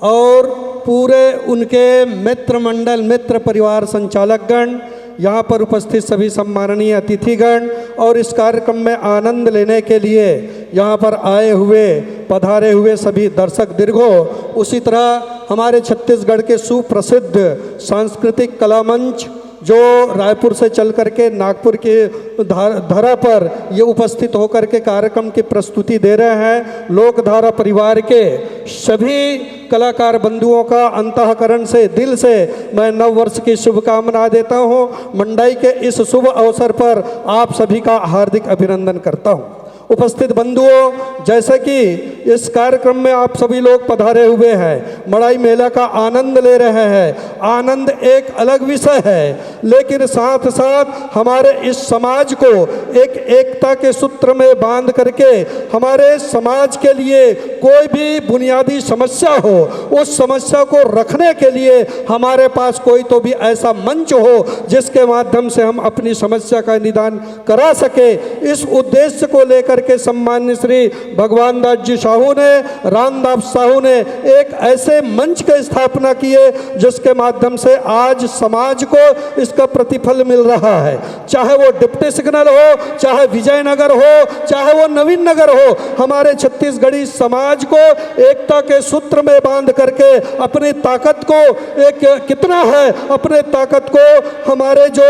और पूरे उनके मित्र मंडल, मित्र परिवार, संचालकगण, यहाँ पर उपस्थित सभी सम्माननीय अतिथिगण और इस कार्यक्रम में आनंद लेने के लिए यहाँ पर आए हुए पधारे हुए सभी दर्शक दीर्घो, उसी तरह हमारे छत्तीसगढ़ के सुप्रसिद्ध सांस्कृतिक कला मंच जो रायपुर से चल करके नागपुर के धरा पर ये उपस्थित होकर के कार्यक्रम की प्रस्तुति दे रहे हैं, लोकधारा परिवार के सभी कलाकार बंधुओं का अंतःकरण से, दिल से मैं नव वर्ष की शुभकामना देता हूँ। मंडई के इस शुभ अवसर पर आप सभी का हार्दिक अभिनंदन करता हूँ। उपस्थित बंधुओं, जैसे कि इस कार्यक्रम में आप सभी लोग पधारे हुए हैं, मड़ाई मेला का आनंद ले रहे हैं। आनंद एक अलग विषय है, लेकिन साथ साथ हमारे इस समाज को एक एकता के सूत्र में बांध करके हमारे समाज के लिए कोई भी बुनियादी समस्या हो, उस समस्या को रखने के लिए हमारे पास कोई तो भी ऐसा मंच हो जिसके माध्यम से हम अपनी समस्या का निदान करा सके। इस उद्देश्य को लेकर के सम्माननीय श्री भगवान दास जी साहू ने, रामदास साहू ने एक ऐसे मंच की स्थापना की है जिसके माध्यम से आज समाज को इसका प्रतिफल मिल रहा है। चाहे वो डिप्टी सिग्नल हो, चाहे विजयनगर हो, चाहे वो नवीन नगर हो, हमारे छत्तीसगढ़ी समाज को एकता के सूत्र में बांध करके अपनी ताकत को एक कितना है, अपने ताकत को हमारे जो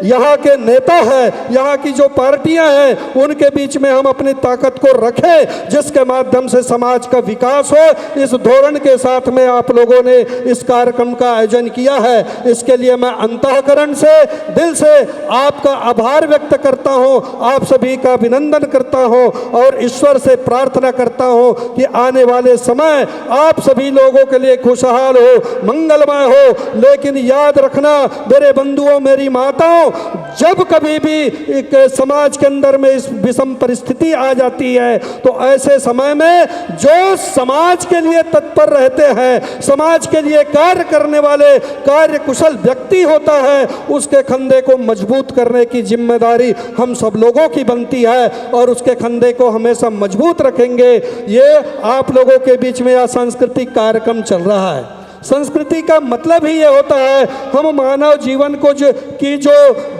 यहाँ के नेता हैं, यहाँ की जो पार्टियां हैं, उनके बीच में हम अपनी ताकत को रखें जिसके माध्यम से समाज का विकास हो। इस धोरण के साथ में आप लोगों ने इस कार्यक्रम का आयोजन किया है, इसके लिए मैं अंतःकरण से, दिल से आपका आभार व्यक्त करता हूँ, आप सभी का अभिनंदन करता हूँ और ईश्वर से प्रार्थना करता हूँ कि आने वाले समय आप सभी लोगों के लिए खुशहाल हो, मंगलमय हो। लेकिन याद रखना मेरे बंधुओं, मेरी माताओं, जब कभी भी एक समाज के अंदर में इस विषम परिस्थिति आ जाती है तो ऐसे समय में जो समाज के लिए तत्पर रहते हैं, समाज के लिए कार्य करने वाले कार्य कुशल व्यक्ति होता है, उसके खंधे को मजबूत करने की जिम्मेदारी हम सब लोगों की बनती है और उसके खंधे को हमेशा मजबूत रखेंगे। ये आप लोगों के बीच में यह सांस्कृतिक कार्यक्रम चल रहा है। संस्कृति का मतलब ही ये होता है हम मानव जीवन को जो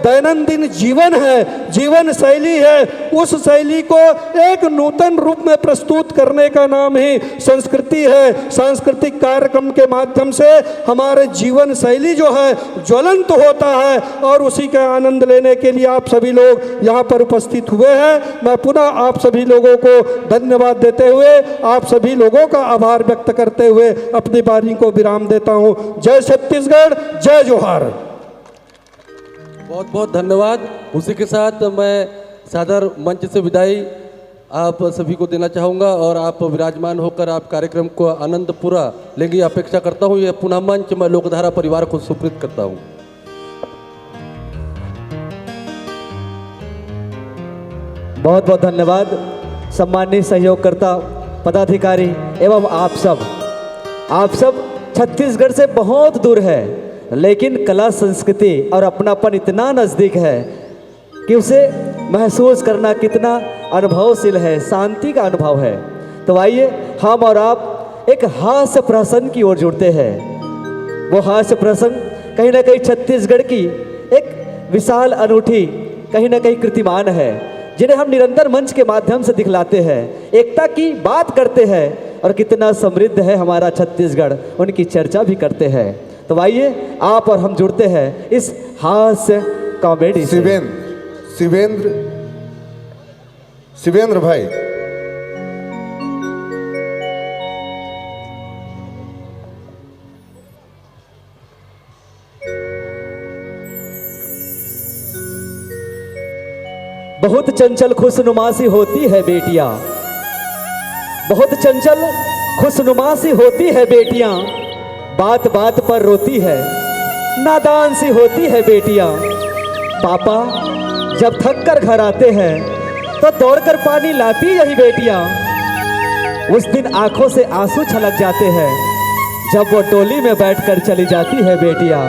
दैनंदिन जीवन है, जीवन शैली है, उस शैली को एक नूतन रूप में प्रस्तुत करने का नाम ही संस्कृति है। सांस्कृतिक कार्यक्रम के माध्यम से हमारे जीवन शैली जो है ज्वलंत होता है और उसी का आनंद लेने के लिए आप सभी लोग यहाँ पर उपस्थित हुए हैं। मैं पुनः आप सभी लोगों को धन्यवाद देते हुए, आप सभी लोगों का आभार व्यक्त करते हुए अपनी बारी को विराम देता हूँ। जय छत्तीसगढ़, जय जोहार। बहुत बहुत धन्यवाद। उसी के साथ मैं सादर मंच से विदाई आप सभी को देना चाहूँगा और आप विराजमान होकर आप कार्यक्रम को आनंद पूरा लेंगे अपेक्षा करता हूँ। यह पुनः मंच मैं लोकधारा परिवार को सुपुर्द करता हूँ। बहुत बहुत धन्यवाद सम्माननीय सहयोगकर्ता, पदाधिकारी एवं आप सब छत्तीसगढ़ से बहुत दूर है, लेकिन कला संस्कृति और अपनापन इतना नज़दीक है कि उसे महसूस करना कितना अनुभवशील है, शांति का अनुभव है। तो आइए हम और आप एक हास्य प्रसंग की ओर जुड़ते हैं। वो हास्य प्रसंग कहीं ना कहीं छत्तीसगढ़ की एक विशाल, अनूठी, कहीं ना कहीं कीर्तिमान है, जिन्हें हम निरंतर मंच के माध्यम से दिखलाते हैं, एकता की बात करते हैं और कितना समृद्ध है हमारा छत्तीसगढ़, उनकी चर्चा भी करते हैं। तो आइए आप और हम जुड़ते हैं इस हास्य कॉमेडी से। शिवेंद्र भाई, बहुत चंचल खुशनुमा सी होती है बेटियां, बहुत चंचल खुशनुमा सी होती है बेटियां, बात बात पर रोती है, नादान सी होती है बेटियां। पापा जब थक कर घर आते हैं तो दौड़कर पानी लाती यही बेटियां। उस दिन आंखों से आंसू छलक जाते हैं जब वो टोली में बैठकर चली जाती है बेटियां,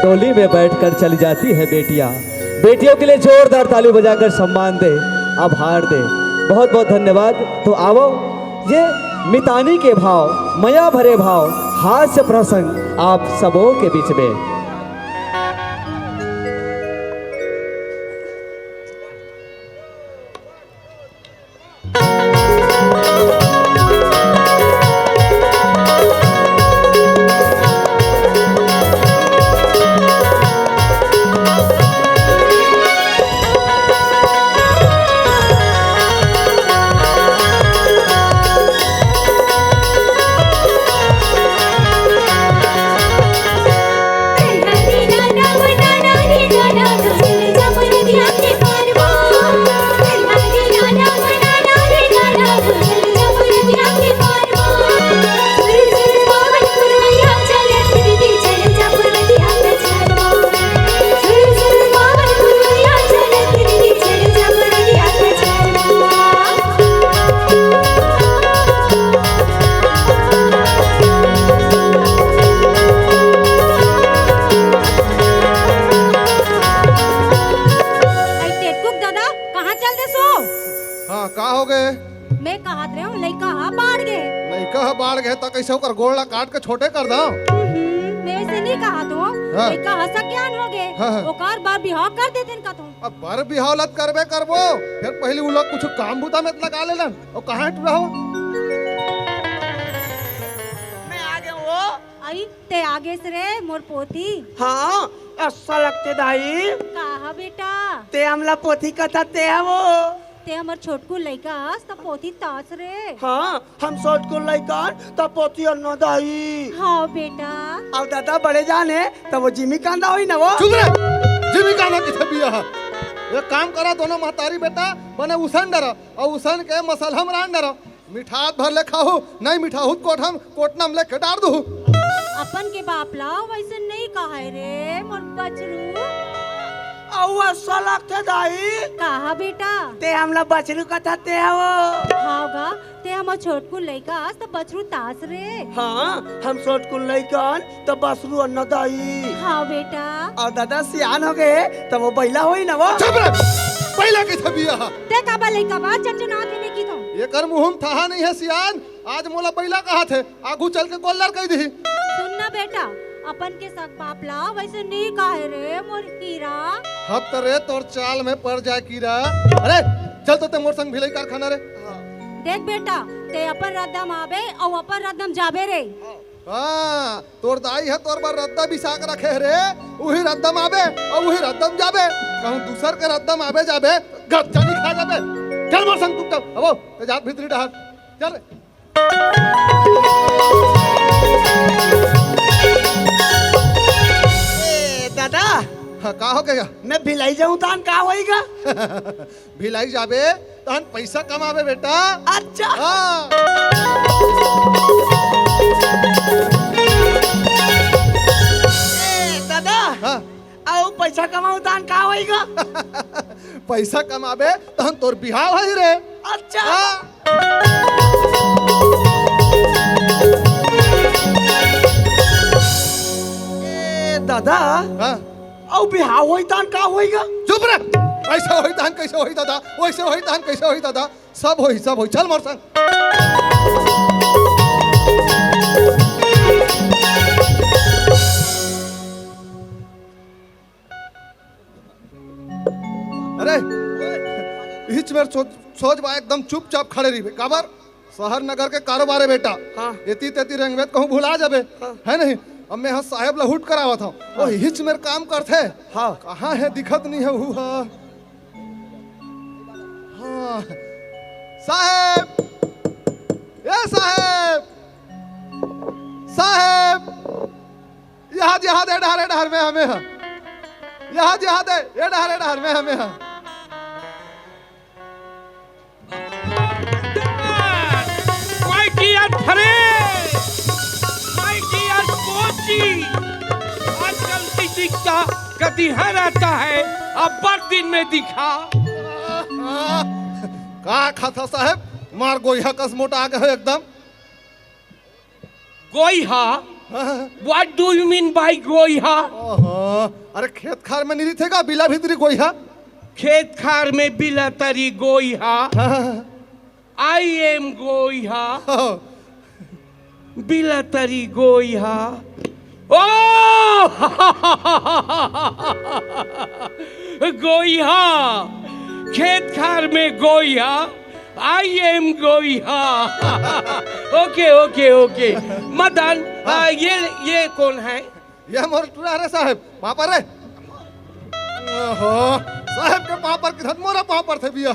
टोली में बैठकर चली जाती है बेटियां। बेटियों के लिए जोरदार ताली बजाकर सम्मान दे, आभार दे। बहुत बहुत धन्यवाद। तो आओ ये मितानी के भाव, मया भरे भाव, हास्य प्रसंग आप सबों के बीच में। कैसे होकर गोला काट के छोटे कर दो। मैं ऐसे नहीं कहा तो लइका हंसा ज्ञान हो गए ओकार बार बिहाव कर देते का तुम। अब बार बिहाव लत करबे करबो फिर पहले वो लोग कुछ काम बुता में लगा लेलन और कहां हट रहो। मैं आगे वो आई ते आगे से रे मोर पोती। हाँ अच्छा लगते दाई। कहा बेटा ते हमला पोथी कथा ते है वो ते हमर छोटकू लइका हस त पोथी तास रे। हाँ हम छोटकू लइका त पोथी अन्ना दाई। हाँ बेटा अब दादा बड़े जाने तब वो जिमी कांदा हुई ना वो। चुप रे जिमी कांदा किथे बिया है। एक काम करा दोनों महतारी बेटा बने उसन डरो और उसन के मसलहम रान डरो मिठात भर ले खाओ नहीं मिठाहुत कोठम कोटनम ले के डार दू। अपन के बाप ला वैसे नहीं कहा रे मोर बचरू। औवा सलक थे दाई। कहा बेटा ते हमला बचरू कथा ते है वो। हागा ते हम छोटकू लइका त बचरू तास रे। हाँ हम छोटकू लइकन त बसरू अन्ना दाई। हाँ बेटा और दादा सियान हो गए तब वो बैला होई ना वो। चुप रे पहला किथे बिया है। ते काबा लइका बा चचना देने की तो ये कर मुहम था नहीं है सियान आज मोला बैला कहा थे आगू चल के गोल्लर कह दी। सुनना बेटा अपन के सक बाप ला वैसे नहीं कहे रे मोर कीरा। हब तरे तोर चाल में पड़ जाए कीरा। अरे चल तो ते मोर संग भिलाई कारखाना रे। देख बेटा ते अपन रद्दम आवे और अपन रद्दम जाबे रे। हाँ तोर दाई है तोर बार रद्दा बिसाक रखे रे वही रद्दम आवे और वही रद्दम जाबे कहूं दूसर के रद्दम आवे जाबे गच्चा नहीं खा जाबे। चल मोर संग तू अब ते जात भीतरी डहर चल। दादा हाँ का हो गया मैं भिलाई जाऊं तान का होएगा। भिलाई जाबे तान पैसा कमावे बेटा। अच्छा हाँ। दादा हाँ आओ पैसा कमाऊं तान का होएगा। पैसा कमावे तान तोर बिहाव है रे। अच्छा हाँ। दादा हाँ औ बिहाव होई तान का होएगा। चुप रे ऐसा होई तान कैसे होई दादा वैसे होई तान कैसे होई दादा सब होई चल मोर संग। अरे हिच में सोच बा एकदम चुपचाप खड़े रही काबर शहर नगर के कारोबार है बेटा। हाँ। एती तेती रंगवेद कहूँ भुला जाबे। हाँ। है नहीं अब मैं साहेब लहुट करावा था। हाँ। हिच में काम करते। हाँ। कहाँ है दिखत नहीं है हुआ। हाँ। साहेब ए साहेब साहेब यहाँ दे डहर में हमें यहाँ दे ये डहर में हमें अरे माय डियर कोची, आजकल नहीं दिखता, कभी है रहता है, अब बड़ दिन में दिखा। का खाता साहब, मार गोइहा कस मोटा आ गए एकदम। गोइहा? What do you mean by गोइहा? अरे खेत खार में नहीं थे का बिला भीतरी गोइहा? खेत खार में बिला तरी गोइहा। I am गोइहा, बिला तरी गोइहा। ओ गोइहा, खेत खार में गोइहा, I am गोइहा। Okay okay okay. मदन, ये कौन है? ये मोर टुरा रे साहब, पापा रे। साहब के पापा किधर मोरा पापा थे बिया।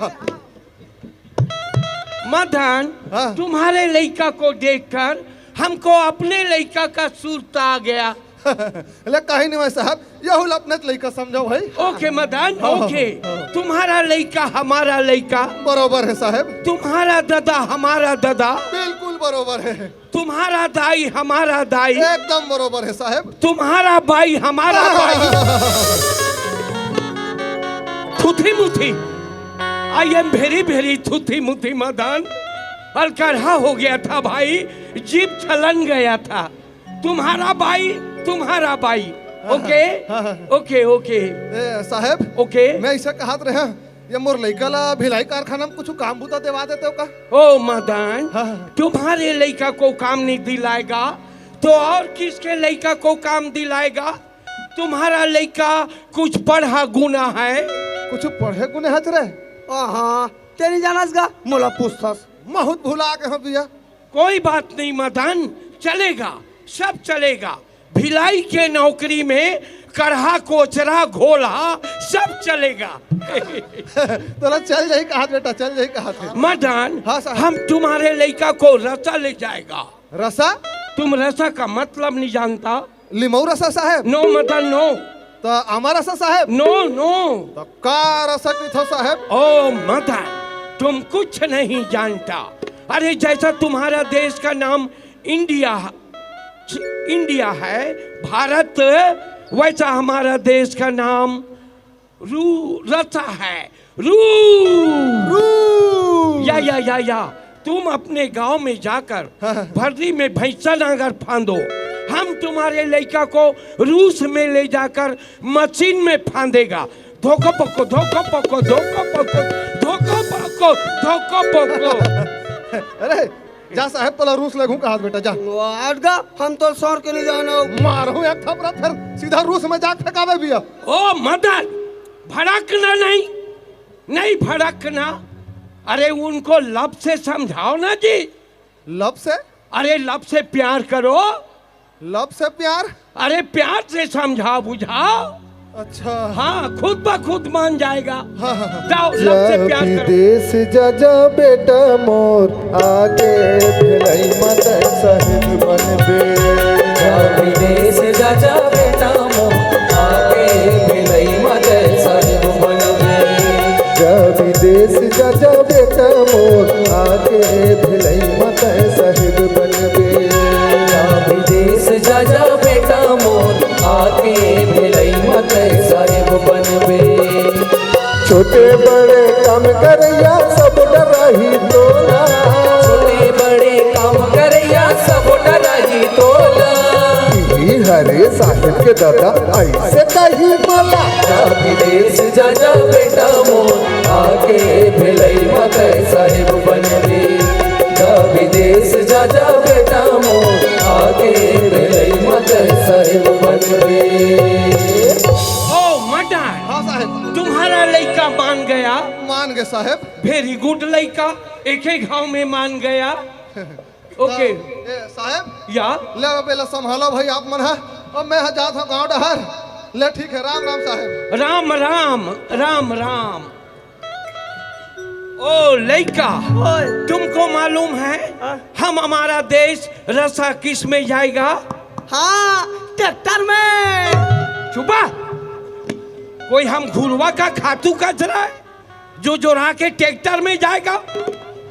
मदन, तुम्हारे लड़का को देखकर हमको अपने लड़का का सुरता आ गया। ले कहीं नहीं भाई साहब, यह अपने लड़का समझो भाई। Okay Madan, okay. तुम्हारा लड़का हमारा लड़का बरोबर है साहब। तुम्हारा दादा हमारा दादा बिल्कुल बरोबर है। तुम्हारा दाई हमारा दाई एकदम बरोबर है साहब। तुम्हारा भाई हमारा भाई। थुथी मुथी, आई एम वेरी वेरी थुथी मुथी मदन। अलकरहा हो गया था भाई, जीप छलन गया था। तुम्हारा भाई। ओके ओके ओके साहब। ओके, मैं ऐसा कहत रहे, ये मोर लड़का ला भिलाई कारखाना में कुछ काम बुता देवा देते हो का? ओ मदन, तुम्हारे लड़का को काम नहीं दिलाएगा तो और किसके लड़का को काम दिलाएगा? तुम्हारा लड़का कुछ पढ़ा गुना है? कुछ पढ़े गुने हच रे? हाँ, तेरी जानस गा मोला पूछतास। बहुत भुला के हो बिया। कोई बात नहीं मदन, चलेगा, सब चलेगा। भिलाई के नौकरी में कढ़ा कोचरा घोला सब चलेगा। तो चल जाए कहा बेटा, चल जाए कहा। मदन, हाँ साहब। हम तुम्हारे लड़का को रसा ले जाएगा। रसा? तुम रसा का मतलब नहीं जानता? लिमऊ रसा साहब? No Madan no. तो आमा रसा साहब? No no. तो का रसा की थो साहब? ओ मदन, तुम कुछ नहीं जानता। अरे जैसा तुम्हारा देश का नाम इंडिया है, भारत, वैसा हमारा देश का नाम रसा है। या तुम अपने गांव में जाकर भर्री में भैंसा नागर फांदो, हम तुम्हारे लड़का को रूस में ले जाकर मशीन में फांदेगा। धोखो पको धोखो पको धोखो पको धोखो पको धोखो पको। अरे जा साहब, तो रूस लगू कहा बेटा, जा। आटगा, हम तो सौर के नहीं जाना। मारू एक थपड़ा, फिर सीधा रूस में जा फेंकावे भी। ओ मदन, भड़कना नहीं भड़कना। अरे उनको लब से समझाओ ना जी। लब से? अरे लब से प्यार करो। लब से प्यार? अरे प्यार से समझाओ बुझाओ। अच्छा हाँ, खुद ब खुद मान जाएगा। जाओ लब से प्यार करो। विदेश जा बेटा मोर, आगे भिलाई मत साहिब बनबे। विदेश जा बेटा मोर, आगे भिलाई मत साहिब बनबे। विदेश जा बेटा मोर, आगे भिलाई मत साहिब बनबे। विदेश जा बेटा मोर, आगे भिलाई मत साहिब बनबे। छोटे बड़े काम करैया सब डराही तोला। छोटे बड़े काम करैया सब डराही तोला। हरे साहिब के दादा ऐसे कही बोला। विदेश जा बेटा मोर, आगे भिलाई मत साहिब बनबे। विदेश जा बेटा मोर, आगे भिलाई मत साहिब बनबे। ओ मदन, हाँ साहब। तुम्हारा लड़का मान गया? मान गए साहब। वेरी गुड लड़का, एक ही गांव में मान गया। ओके साहब, या ले पहले संभालो भाई आप मन है। अब मैं जाता हूँ गाँव डहर। ले ठीक है, राम राम साहब। राम राम राम राम। ओ लड़का, तुमको मालूम है हम हमारा देश रसा किस में जाएगा? हाँ, ट्रैक्टर में। चुपा, कोई हम घुरवा का खातू कचरा है जो जोड़ा के ट्रैक्टर में जाएगा?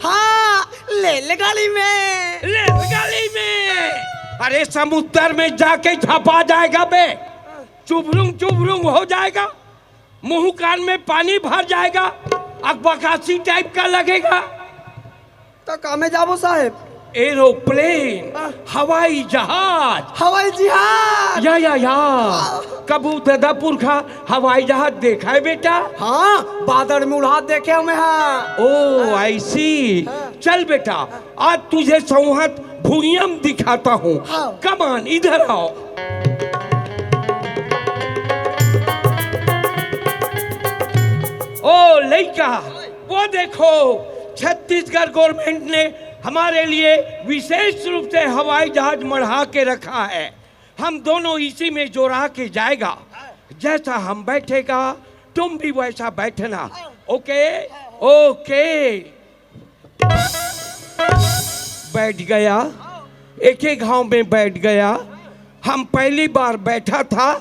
हाँ, रेलगाड़ी में। रेलगाड़ी में? अरे समुद्र में जाके झपा जाएगा बे, चुभरुंग हो जाएगा, मुंह कान में पानी भर जाएगा, अकबकासी टाइप का लगेगा। तो कामे जाबो साहेब? एरोप्लेन, हवाई जहाज। हवाई जहाज? या कबू दादापुर का हवाई जहाज देखा है बेटा? हाँ, बादल में उड़ा देखे हमें। हाँ। ओ आई सी। चल बेटा, आज तुझे संहत भूयम दिखाता हूँ। कमान इधर आओ। ओ लड़का, वो देखो छत्तीसगढ़ गवर्नमेंट ने हमारे लिए विशेष रूप से हवाई जहाज मढ़ा के रखा है। हम दोनों इसी में जोड़ा के जाएगा। जैसा हम बैठेगा तुम भी वैसा बैठना। Okay okay. बैठ गया, एक ही घाव में बैठ गया। हम पहली बार बैठा था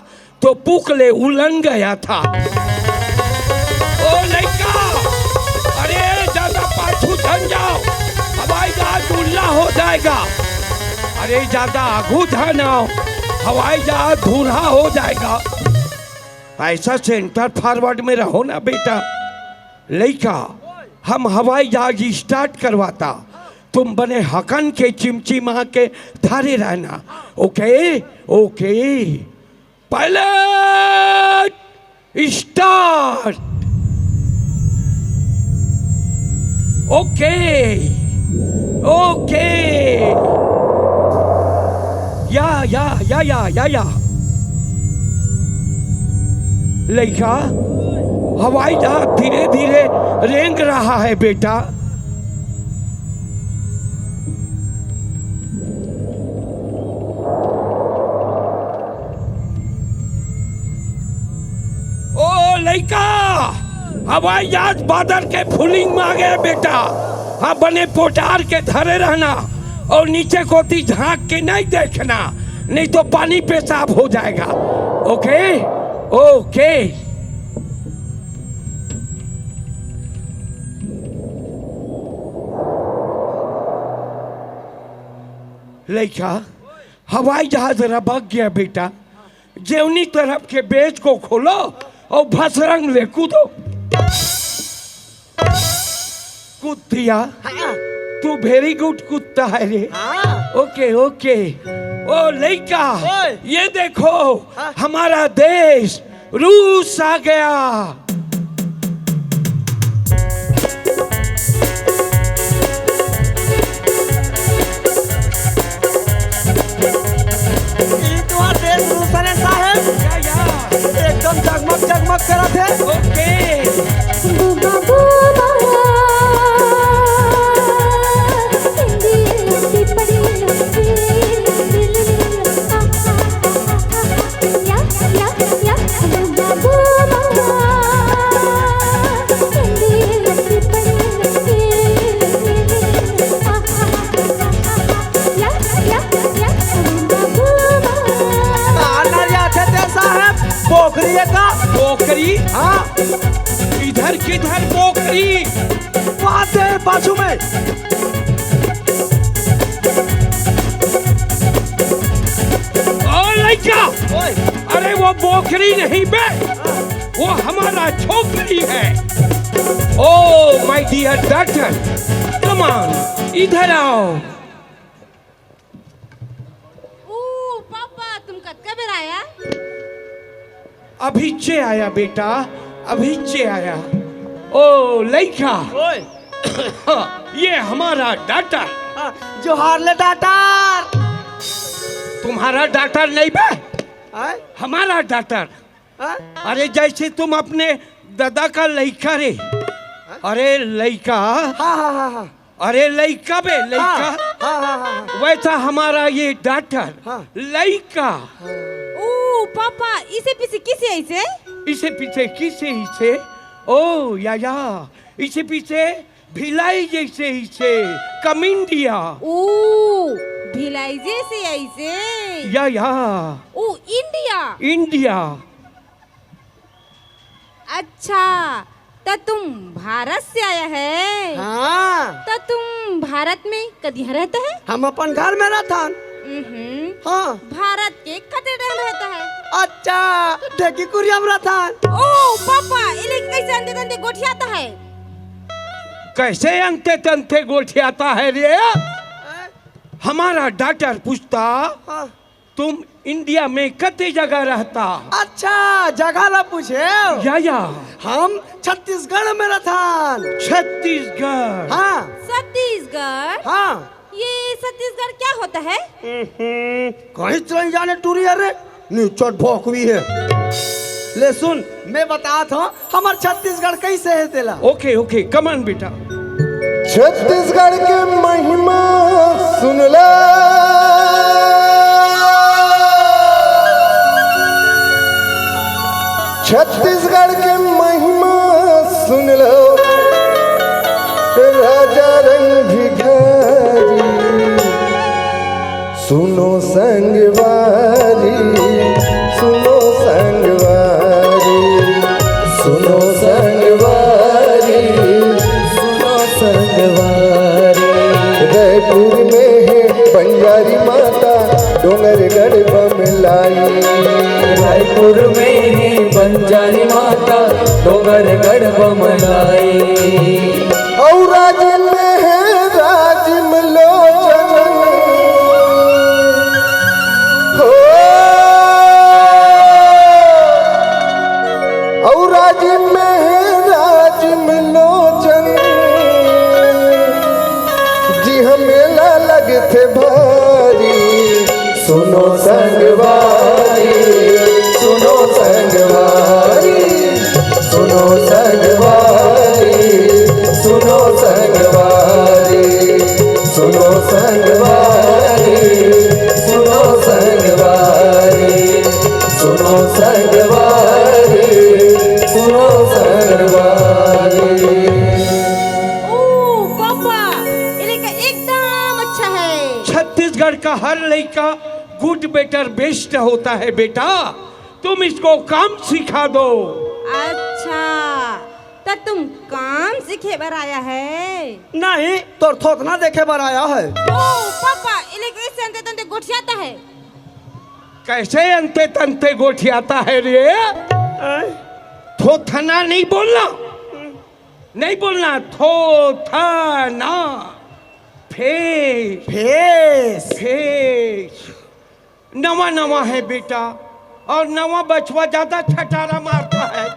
तो पुकले उलन गया था। ओ लड़का, अरे ज्यादा पाछू धन जाओ, हवाई जहाज उल्ला हो जाएगा। अरे ज्यादा आगू धन आओ, हवाई जहाज धूल्हा हो जाएगा। ऐसा सेंटर फॉरवर्ड में रहो ना बेटा। लड़का, हम हवाई जहाज स्टार्ट करवाता, तुम बने हकन के चिमचिमा के धारे रहना। Okay okay. Pilot start. Okay okay. या लड़का, हवाई जहाज धीरे धीरे रेंग रहा है बेटा। ओ लड़का, हवाई जहाज बादल के फुलिंग में आ गया बेटा। हाँ, बने पोटार के धरे रहना और नीचे कोती झांक के नहीं देखना, नहीं तो पानी पेशाब हो जाएगा। Okay okay. लड़का, हवाई जहाज रबक गया बेटा। जेवनी तरफ के बेच को खोलो और भसरंग ले कूदो। कूद दिया? तू वेरी गुड कूदता है रे। Okay okay. ओ लड़का, ये देखो हमारा देश रूस आ गया। एकदम जगमग करा थे। ओके। पोखरी का? पोखरी? हाँ। इधर किधर पोखरी? वहां से बाजू में। ओ लड़का, अरे वो पोखरी नहीं बे, वो हमारा छोकरी है। Oh my dear doctor, come on इधर आओ। ओ पापा, तुम कब आया? अभी चे आया बेटा, अभी चे आया। ओ लड़का, ये हमारा डॉक्टर। जो हारले डॉक्टर। तुम्हारा डॉक्टर नहीं बे, हमारा डॉक्टर। अरे जैसे तुम अपने दादा का लड़का रे। अरे लड़का, अरे लड़का बे, लड़का। वैसा हमारा ये डॉक्टर लड़का। ओ पापा, इसे पीछे किसे ऐसे? इसे पीछे किसे इसे? ओ या इसे पीछे भिलाई जैसे इसे कमिंडिया। ओ भिलाई जैसे ऐसे? या ओ इंडिया। इंडिया। अच्छा, तो तुम भारत से आया है? हाँ। तो तुम भारत में कदिया रहता है? हम अपन घर में रहता। हाँ। भारत के कते रहता है? अच्छा, ढेकी कुरिया में रहता। ओ पापा, इले कैसे अंधे अंधे गोठियाता है? कैसे अंते तंते गोठियाता है रे? हमारा डॉक्टर पूछता तुम इंडिया में कते जगह रहता? अच्छा, जगह ला पूछे या हम छत्तीसगढ़ में रहता। छत्तीसगढ़? हाँ। छत्तीसगढ़? हाँ। ये छत्तीसगढ़ क्या होता है? कहीं चल जाने टूरी रे, नीचट भोकवी है। ले सुन, मैं बता था हमार छत्तीसगढ़ कैसे है तेला। ओके ओके, कमान बेटा। छत्तीसगढ़ के महिमा सुन ला, छत्तीसगढ़ के महिमा सुन लो, राजा रंग भिखारी सुनो संगवारी, सुनो संगवारी, सुनो संगवारी, सुनो संगवारी। जयपुर में है बंजारी माता, डोंगरगढ़ बमलाई। रायपुर में ही बंजारी माता, डोंगरगढ़ बमलाई। और राज्य में है राजमलोचन, हो और राज्य में है राजमलोचन, जी मेला लगते भारी, सुनो संगवारी, सुनो संगवारी, सुनो संगवारी, सुनो संगवारी, सुनो संगवारी, सुनो संगवारी, सुनो संगवारी, सुनो संगवारी। ओ पापा, इले का एकदम अच्छा है। छत्तीसगढ़ का हर लड़का गुड बेटर बेस्ट होता है बेटा, तुम इसको काम सिखा दो। अच्छा, तो तुम काम सीखे बर आया है? नहीं, तो थोतना देखे बर आया है। ओ पापा, इले कैसे अंते तंते गोठियाता है? कैसे अंते तंते गोठियाता है रे? थोथना नहीं बोलना, नहीं बोलना, थोथना। फेस फेस फेस नवा नवा है बेटा, और नवा बचवा ज्यादा ठटारा मारता है।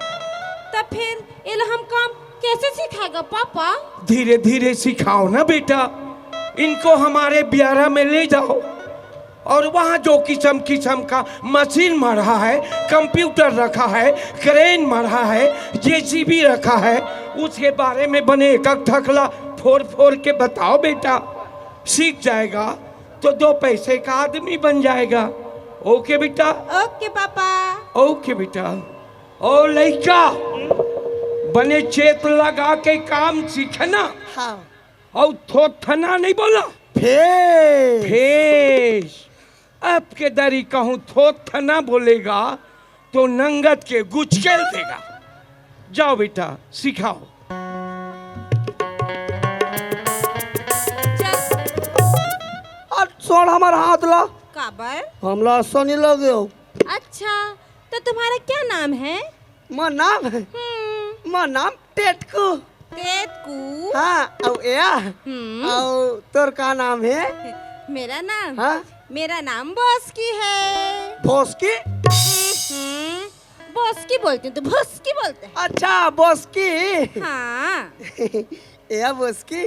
तो फिर इले हम काम कैसे सिखाएगा पापा? धीरे धीरे सिखाओ ना बेटा, इनको हमारे ब्यारा में ले जाओ, और वहाँ जो किस्म किस्म का मशीन मढ़ा है, कंप्यूटर रखा है, क्रेन मढ़ा है, जेसीबी रखा है, उसके बारे में बने एक ठकला फोड़ फोड़ के बताओ बेटा। सीख जाएगा तो 2 पैसे का आदमी बन जाएगा। ओके बेटा? ओके पापा। ओके बेटा। और लड़का बने चेत लगा के काम सीखना। हाँ। और थोथना नहीं बोला, फेस फेस। अब के दरी कहूँ थोथना बोलेगा तो नंगत के गुचकेल देगा। जाओ बेटा सिखाओ। छोड़ हमारा हाथ ला। काबर? हमला सनी लगे हो। अच्छा, तो तुम्हारा क्या नाम है? मां नाम है? मां नाम टेटकू। टेटकू? हाँ, और या और तोर का नाम है? मेरा नाम? हाँ? मेरा नाम बॉस्की है। भोसकी? बॉस्की बोलते हैं तो भोसकी बोलते हैं। अच्छा, बॉस्की। हाँ। या बॉस्की,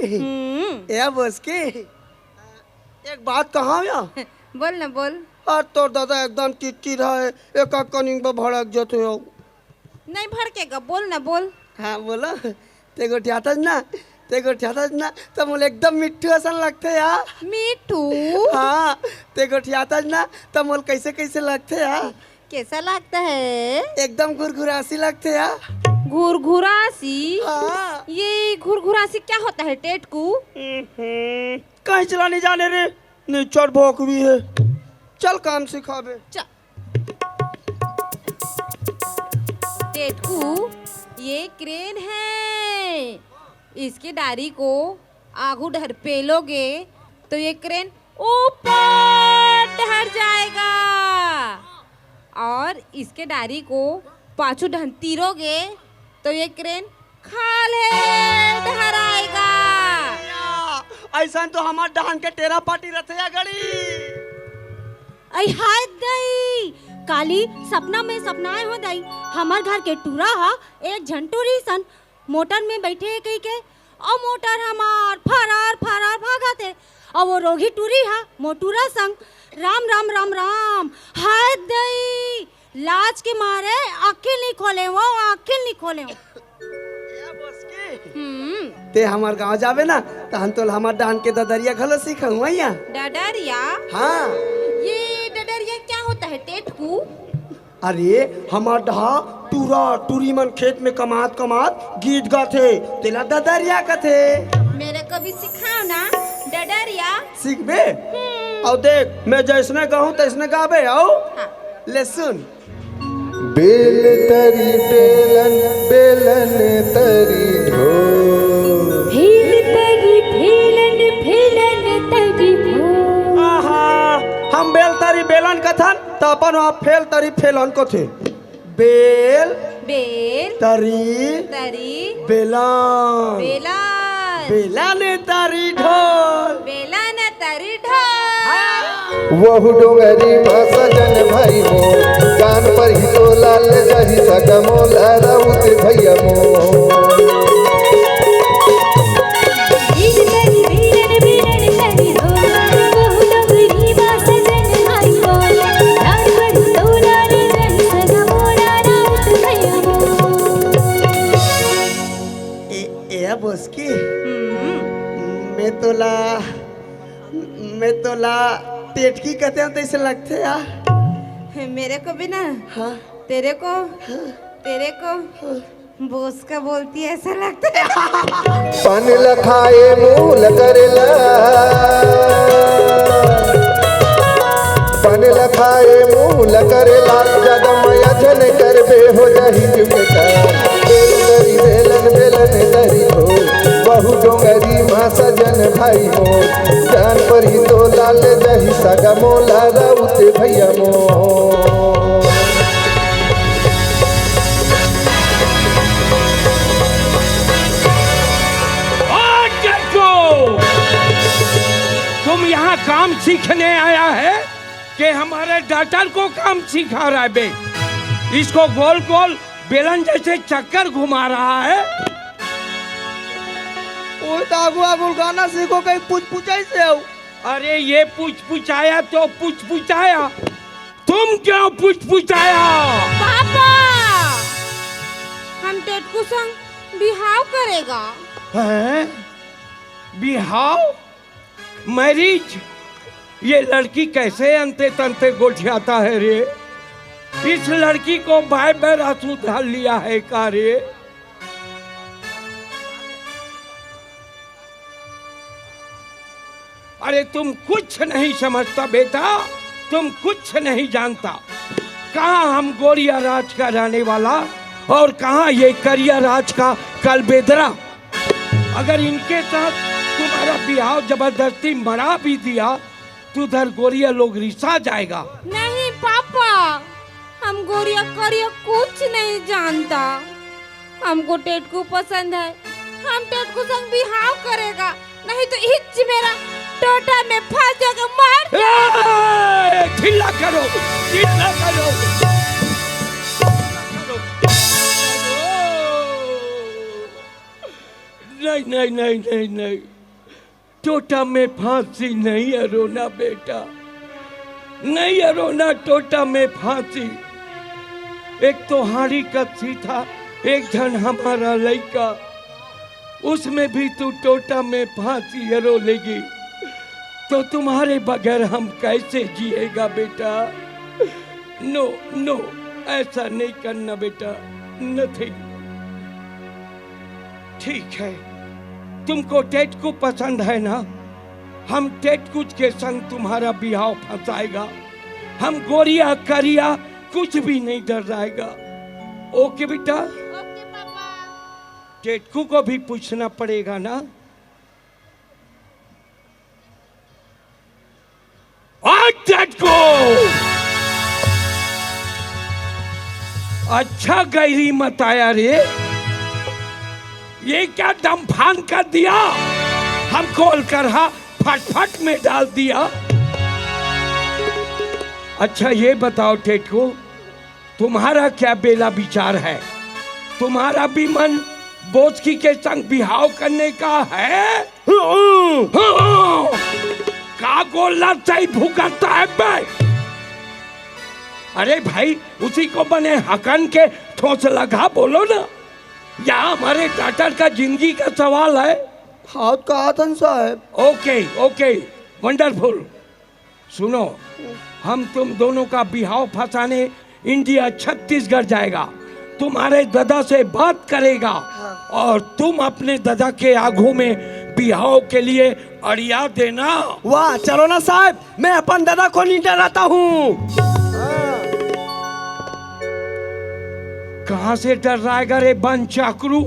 या बॉस्की। एक बात कहा या? बोल ना बोल। और तोर दादा एकदम चिट्ठी है, एक कनिंग पे भड़क जाते हो। नहीं भड़केगा, बोल ना बोल। हाँ बोलो। ते गोठियाता ना, ते गोठियाता ना, तो मुझे एकदम मिट्टू ऐसा लगते यार। मिट्टू? हाँ, ते गोठियाता ना, तो मुझे कैसे कैसे लगते यार। कैसा लगता है? एकदम घुरघुरासी लगते यार। घुरघुरासी? हाँ। ये घुरघुरासी क्या होता है टेटकू? कहीं चला नहीं जाने रे, नीचर भोक भी है। चल काम सिखावे। चल। टेटकू, ये क्रेन है है। इसकी डारी को आगू ढरपेलोगे तो ये क्रेन ऊपर ढर जाएगा और इसके डारी को पाछू ढंतीरोगे तो ये क्रेन खाले ढराएगा। ऐसा तो हमार डहान के टेरा पाटी रथे या गड़ी। आई हाय दई काली सपना में सपनाए हो दई हमार घर के टूरा हा एक झंटूरी सन मोटर में बैठे कही के और मोटर हमार फरार फरार भागा थे और वो रोगी टूरी हा मोटूरा संग राम राम राम राम हाय दई लाज के मारे आँखें नहीं खोले वो आँखें नहीं खोले ते हमार गांव जावे ना तो हम तो हमार डान के ददरिया घलो सीखा यहाँ। डडरिया? हाँ। ये डडरिया क्या होता है टेटकू? अरे हमार डहा टूरा टूरी मन खेत में कमात कमात गीत गाथे तेला ददरिया कथे। मेरे को भी सिखाओ ना डडरिया। सीख बे और देख मैं जैसने गाऊं तैसने गावे आओ। हाँ। ले सुन। बेल तरी बेलन बेलन तरी ढोल भेल तरी भेलन भेलन तरी ढोल। आहा हम बेल तरी बेलन कथन तो अपन वहाँ फेल तरी फेलन को थे। बेल बेल तरी तरी बेलन बेलन बेलन तरी ढोल बेलन तरी ढोल। वहु डोंगरी माँ सजन भाई मो कान पर ही तो लाल जही सगमो लहराउत भैया मो। भेल तरी भेलन भेलन तरी ढोल बहु डोंगरी माँ सजन भाई मो कान पर ही तो लाल जही सगमो लहराउत भैया मो। ए बसकी मैं तोला टेटकी कहते हैं तो ऐसे लगते यार। मेरे को भी ना। हाँ। तेरे को बोस का बोलती है ऐसा लगता है। पान लखाए मूल करेला पान लखाए मूल करेला जगमया जन करबे हो जही जुगता। बेल तरी बेलन बेलन तरी हो बहु डोंगरी माँ सजन भाई हो जान पर ही तो लाल जही सगा मोला राउत भैया मो। तुम यहाँ काम सीखने आया है कि हमारे डॉक्टर को काम सिखा रहा है बे? इसको गोल गोल बेलन जैसे चक्कर घुमा रहा है। वो तो आगू आगू गाना सीखो कहीं पूछ पूछाई से आओ। अरे ये पूछ पूछाया तो पूछ पूछाया, तुम क्यों पूछ पूछाया? पापा हम टेटकू संग बिहाव करेगा। हैं? बिहाव? मैरिज? ये लड़की कैसे अंते तंते गोठियाता है रे? इस लड़की को बाय बाय रासू ढाल लिया है का रे? अरे तुम कुछ नहीं समझता बेटा, तुम कुछ नहीं जानता। कहाँ हम गोरिया राज का रहने वाला और कहाँ ये करिया राज का कलबेदरा। अगर इनके साथ तुम्हारा बिहाव जबरदस्ती मरा भी दिया तो उधर गोरिया लोग रिसा जाएगा। नहीं पापा हम गोरिया करिया कुछ नहीं जानता। हमको टेटकू पसंद है, हम टेटकू संग बिहाव करेगा, नहीं तो हिच मेरा टोटा में फंस जाएगा। मार चिल्ला करो, चिल्ला करो। नहीं नहीं नहीं नहीं नहीं, टोटा में फांसी नहीं है रोना बेटा, नहीं है रोना टोटा में फांसी। एक तो हाड़ी कच्ची था, एक जन हमारा लड़का, उसमें भी तू टोटा में फांसी रो लेगी तो तुम्हारे बगैर हम कैसे जिएगा बेटा? नो नो ऐसा नहीं करना बेटा, नथिंग। ठीक है, तुमको टेटकू पसंद है ना? हम टेटकू के संग तुम्हारा बिहाव फंसाएगा। हम गोरिया करिया कुछ भी नहीं डर जाएगा। ओके बेटा? टेटकू को भी पूछना पड़ेगा ना। टेटकू, अच्छा गहरी मत आया रे, ये क्या दमफान कर दिया, हमको अलकरहा फटफट में डाल दिया। अच्छा ये बताओ टेटकू, तुम्हारा क्या बेला विचार है? तुम्हारा भी मन बोचकी के संग बिहाव करने का है? का गोला चाहिए भूखता है भाई? अरे भाई उसी को बने हकन के ठोस लगा बोलो ना, यहाँ हमारे टाटर का जिंदगी का सवाल है। हाथ का आतन साहब। Okay okay wonderful. सुनो, हम तुम दोनों का बिहाव फंसाने इंडिया छत्तीसगढ़ जाएगा, तुम्हारे दादा से बात करेगा और तुम अपने दादा के आगू में बिहाव के लिए अड़िया देना। वाह चलो ना साहब, मैं अपन दादा को नहीं डराता हूँ। कहाँ से डर जाएगा रे बन चाकरू?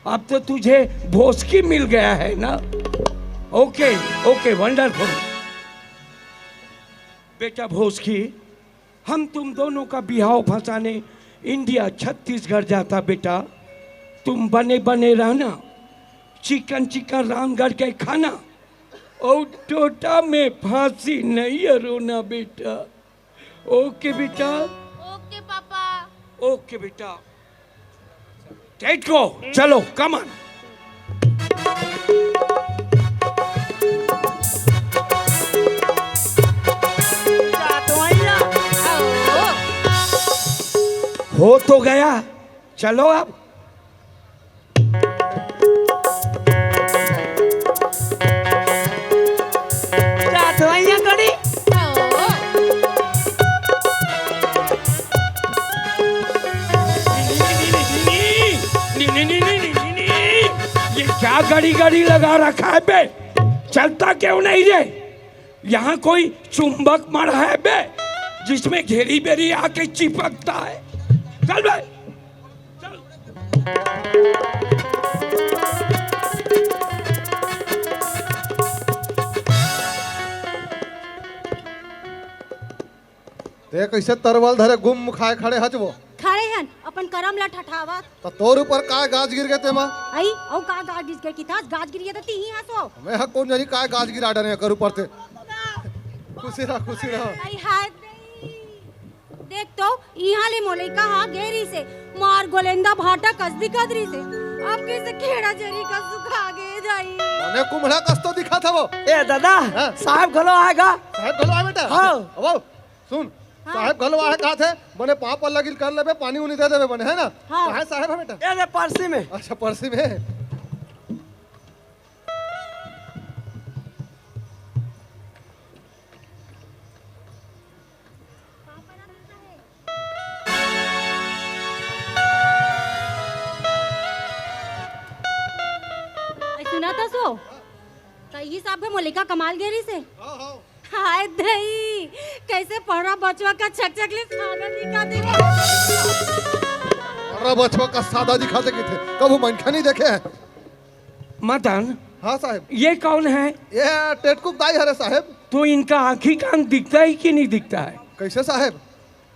अब तो तुझे भोसकी मिल गया है ना। Okay okay wonderful. बेटा भोसकी, हम तुम दोनों का बिहाव फंसाने इंडिया छत्तीसगढ़ जाता बेटा, तुम बने बने रहना, चिकन चिकन रामगढ़ के खाना और टोटा में फांसी नहीं है रोना बेटा। ओके बेटा। ओके पापा। ओके बेटा। टेटको चलो कम ऑन। हो तो गया, चलो अब। ये क्या गड़ी गड़ी लगा रखा है बे? चलता क्यों नहीं रे? यहाँ कोई चुंबक मरा है बे जिसमें घेरी बेरी आके चिपकता है? चल भाई चल। देख कैसे तरवल धरे गुम खाए खड़े हच वो खड़े हन अपन करम ला ठठावत। तो तोर ऊपर काय गाज गिर गए ते मां? आई औ का गाज गिर गई कितास गाज गिर गई ती ही हंसो। मैं हा कौन जानी काय गाज गिरा डरे कर ऊपर ते। खुशी रह। आई हाय देख तो यहाँ ले मोले का हा गेरी से मार गोलेंदा भाटा कसदी कदरी से अब कैसे खेड़ा जरी का सुखा गे जाई। मैंने कुम्हड़ा कस तो दिखा था वो। ए दादा साहब घलो आएगा। साहब घलो आए बेटा? हाँ। अब सुन साहब घलो आए कहा थे बने पाँव पर लगिल कर लेबे, पानी उनी दे देबे बने, है ना? हाँ। कहाँ साहब है बेटा? ए परसी में। अच्छा परसी में। सुना था सो कई साहब के मोलिका कमाल गेरी से। हाय दई कैसे पढ़ा बचवा का छक ले सादा दिखा दे। पढ़ा बचवा का सादा दिखा दे थे कबू मनखा नहीं देखे हैं। मदन। हाँ साहब। ये कौन है? ये टेटकुक दाई हरे साहब। तो इनका आँखी कान दिखता है कि नहीं दिखता है? कैसे साहब?